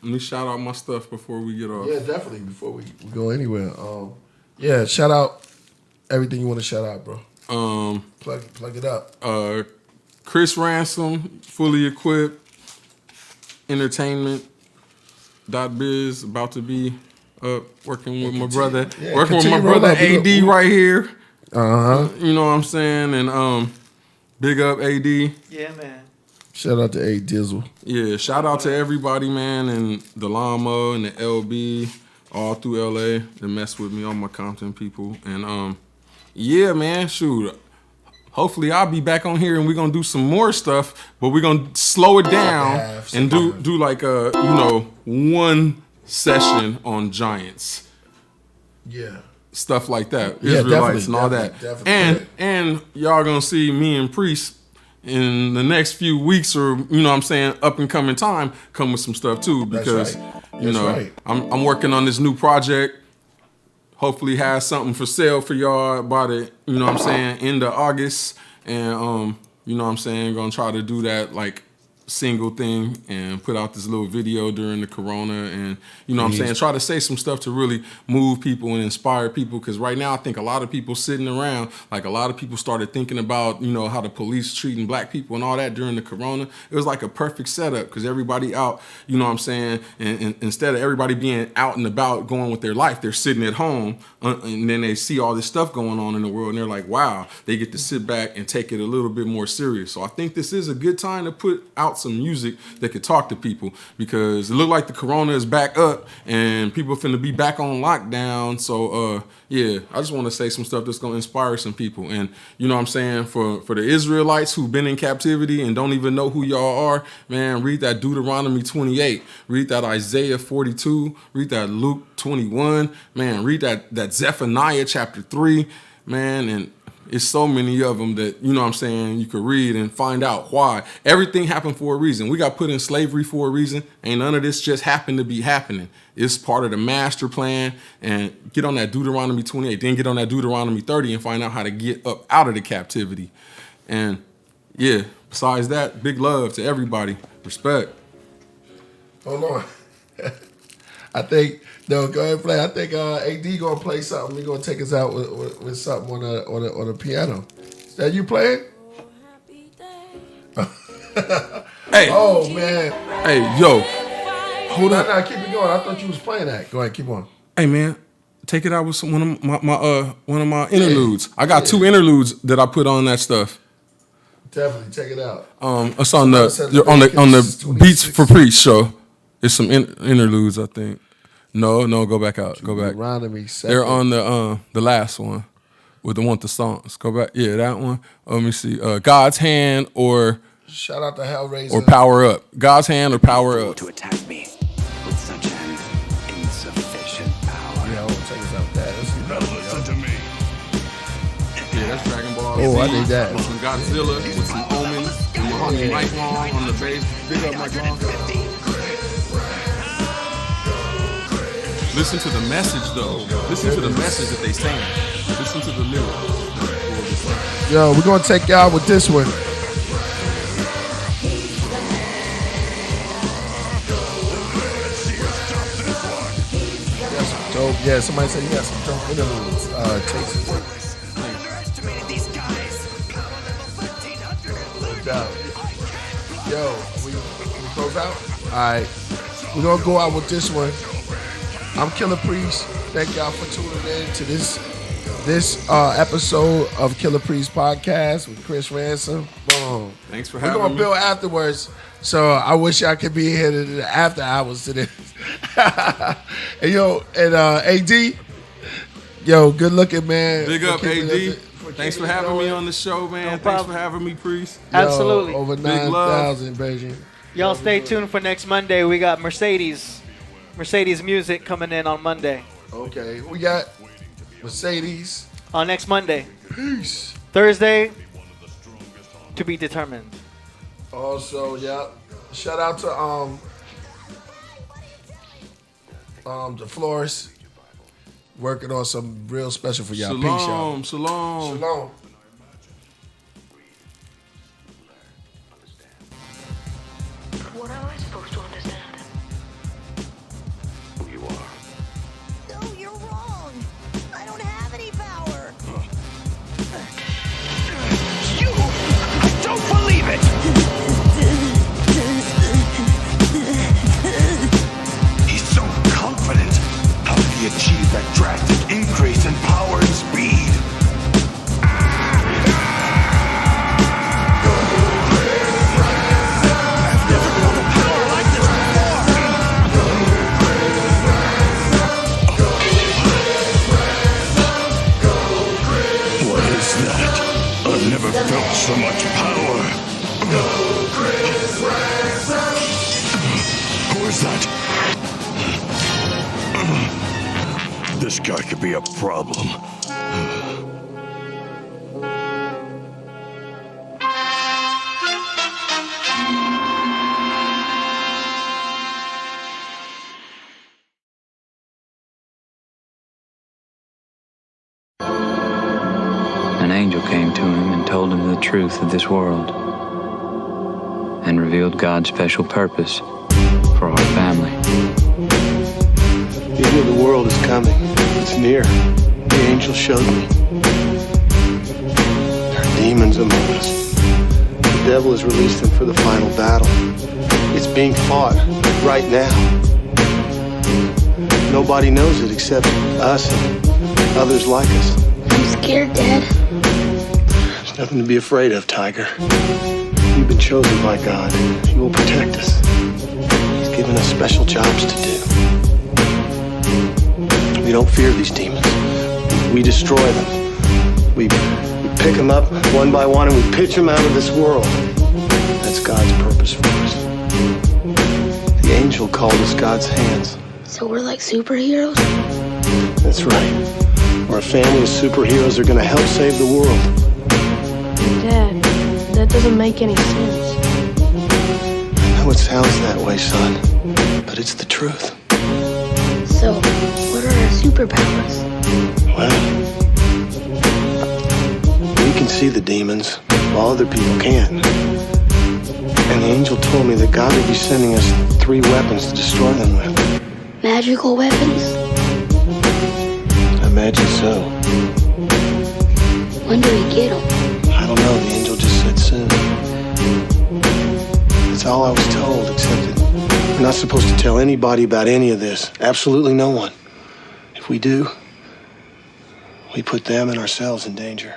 F: Let me shout out my stuff before we get off.
D: Yeah, definitely. Before we go anywhere. Shout out everything you want to shout out, bro. Plug it up.
F: Kris Ransom, fully equipped, entertainment.biz, about to be working with my brother. Working with my brother AD right here. You know what I'm saying? And big up AD.
E: Yeah, man.
D: Shout out to A Dizzle.
F: Yeah, shout out to everybody, man, and the Llama and the LB, all through LA that mess with me, all my Compton people. And yeah, man, shoot. Hopefully I'll be back on here and we're gonna do some more stuff, but we're gonna slow it down and do like one session on Giants.
D: Yeah.
F: Stuff like that.
D: Yeah,
F: Israelites and all that.
D: Definitely.
F: And y'all gonna see me and Priest in the next few weeks or, you know what I'm saying, up and coming time, come with some stuff too. Because, I'm working on this new project. Hopefully has something for sale for y'all about it, you know what I'm saying, end of August. And, you know what I'm saying, gonna try to do that like single thing and put out this little video during the corona and, you know what I'm saying, try to say some stuff to really move people and inspire people, because right now I think a lot of people sitting around, like a lot of people started thinking about, you know, how the police treating black people and all that during the corona. It was like a perfect setup because everybody out, you know what I'm saying, and instead of everybody being out and about going with their life, they're sitting at home and then they see all this stuff going on in the world and they're like, wow, they get to sit back and take it a little bit more serious. So I think this is a good time to put out some music that could talk to people, because it looked like the corona is back up and people finna be back on lockdown. So I just want to say some stuff that's gonna inspire some people. And you know what I'm saying, for the Israelites who've been in captivity and don't even know who y'all are, man, read that Deuteronomy 28, read that Isaiah 42, read that Luke 21, man, read that Zephaniah chapter 3, man, and it's so many of them that, you know what I'm saying, you could read and find out why. Everything happened for a reason. We got put in slavery for a reason. Ain't none of this just happened to be happening. It's part of the master plan. And get on that Deuteronomy 28, then get on that Deuteronomy 30 and find out how to get up out of the captivity. And yeah, besides that, big love to everybody. Respect.
D: Hold on. I think, no, go ahead and play. I think AD gonna play something. He gonna take us out with something on the piano. Is that you playing?
F: Hey.
D: Oh man.
F: Hey, yo. Hold on.
D: Nah, keep it going. I thought you was playing that. Go ahead, keep on.
F: Hey man, take it out with one of my interludes. I got 2 interludes that I put on that stuff.
D: Definitely check it out.
F: It's on the Beats for Priest show. It's some interludes, I think. No, go back out. Go back. They're on the last one with the songs. Go back. Yeah, that one. Let me see. God's Hand or
D: shout out to Hellraiser
F: or Power Up. God's Hand or Power Up.
K: To attack me with such an insufficient power.
D: Yeah, check us out.
G: Listen to me.
F: Yeah, that's Dragon Ball.
D: Oh, I did that.
F: With some Godzilla, with some Omen, and Mahoney Mike Long on the bass. Big up Mike Long. Listen to the message, though. Listen to the message that they saying. Listen to the lyrics.
D: Yo, we're gonna take y'all with this one. Dope. Yeah, somebody said you got some dope interludes. Takes it. No doubt. Yo, we close out? All right. We're going to go out with this one. I'm Killah Priest. Thank y'all for tuning in to this episode of Killah Priest Podcast with Kris Ransom. Boom.
F: Thanks for having me.
D: We're going to build afterwards. So I wish I could be here to the after hours to this. And AD, yo, good looking, man.
F: Big up, AD. Thanks for having me on the show, man. Thanks for having me, Priest.
E: Absolutely.
D: Over 9,000, Beijing.
E: Y'all stay tuned for next Monday. We got Mercedes music coming in on Monday.
D: Okay, we got Mercedes
E: on next Monday.
D: Peace.
E: Thursday, to be determined.
D: Also, yeah. Shout out to the Florist, working on some real special for y'all. Peace, y'all.
F: Shalom.
L: What am I supposed to understand?
K: Who you are.
L: No, you're wrong. I don't have any power.
K: You! I don't believe it! He's so confident. How did he achieve that drastic increase in power and speed? I've never felt so much power. Who is that? This guy could be a problem.
M: An angel came to him and told him the truth of this world and revealed God's special purpose for our family.
N: The end of the world is coming. It's near. The angel showed me. There are demons among us. The devil has released them for the final battle. It's being fought right now. Nobody knows it except us and others like us.
L: I'm scared, Dad.
N: There's nothing to be afraid of, Tiger. We've been chosen by God. He will protect us. He's given us special jobs to do. We don't fear these demons. We destroy them. We pick them up one by one and we pitch them out of this world. That's God's purpose for us. The angel called us God's hands.
L: So we're like superheroes?
N: That's right. We're a family of superheroes that are going to help save the world.
L: Dad, that doesn't make any sense.
N: I know it sounds that way, son, but it's the truth.
L: So, what are our superpowers?
N: Well, we can see the demons while other people can't. And the angel told me that God would be sending us 3 weapons to destroy them with.
L: Magical weapons?
N: I imagine so.
L: When do we get them?
N: I don't know. The angel just said soon. That's all I was told, except that we're not supposed to tell anybody about any of this. Absolutely no one. If we do, we put them and ourselves in danger.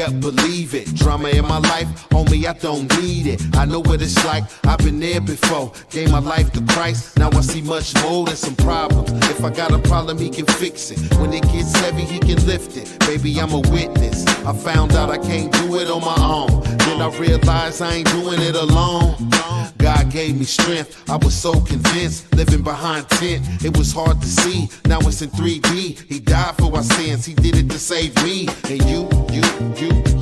O: Yep, believe it. Drama in my life, homie, I don't need it. I know what it's like, I've been there before. Gave my life to Christ, now I see much more than some problems. If I got a problem, he can fix it. When it gets heavy, he can lift it. Baby, I'm a witness. I found out I can't do it on my own. Then I realized I ain't doing it alone. God gave me strength, I was so convinced. Living behind tent, it was hard to see. Now it's in 3D. He died for our sins, he did it to save me. And you,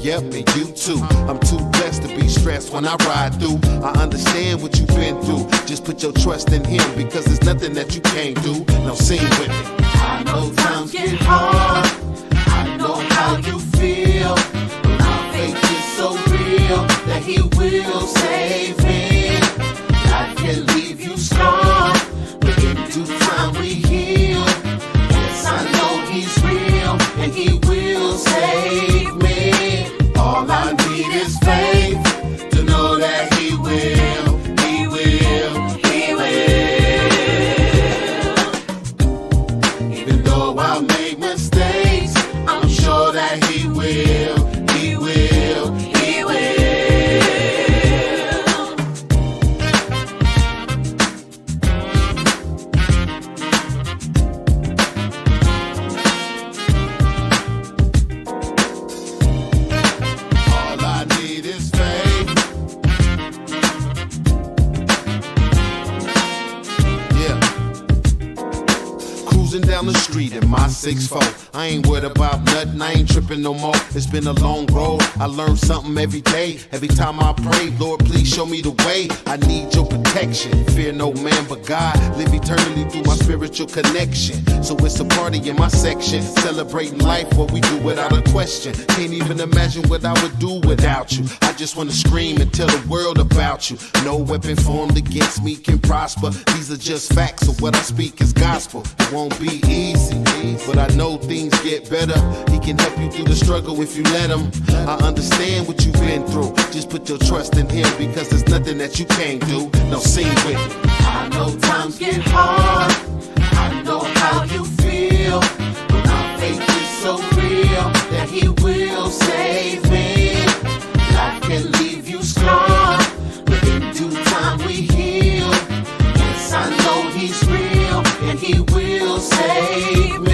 O: yep, and you too. I'm too blessed to be stressed when I ride through. I understand what you've been through. Just put your trust in him, because there's nothing that you can't do. Now sing with me.
J: I know times get hard. I know how you feel. But my faith is so real that he will save me. Life can leave you scarred, but in due time we heal. Yes, I know he's real and he will save me. All I need is faith to know that he will, he will, he will. Even though I make mistakes, I'm sure that he will, he will, he will.
O: All I need is faith. Yeah. Cruising down the street in my 6'4". I ain't worried about nothing, I ain't tripping no more. It's been a long road, I learn something every day. Every time I pray, Lord, please show me the way. I need your protection, fear no man but God. Live eternally through my spiritual connection. So it's a party in my section, celebrating life, what we do without a question. Can't even imagine what I would do without you. I just wanna scream and tell the world about you. No weapon formed against me can prosper. These are just facts, so what I speak is gospel. It won't be easy, but I know things get better. He can help you through the struggle if you let him. I understand what you've been through. Just put your trust in him, because there's nothing that you can't do. Now sing with me.
J: I know times get hard. I know how you feel. But my faith is so real that he will save me. Life can leave you scarred, but in due time we heal. Yes, I know he's real and he will save me.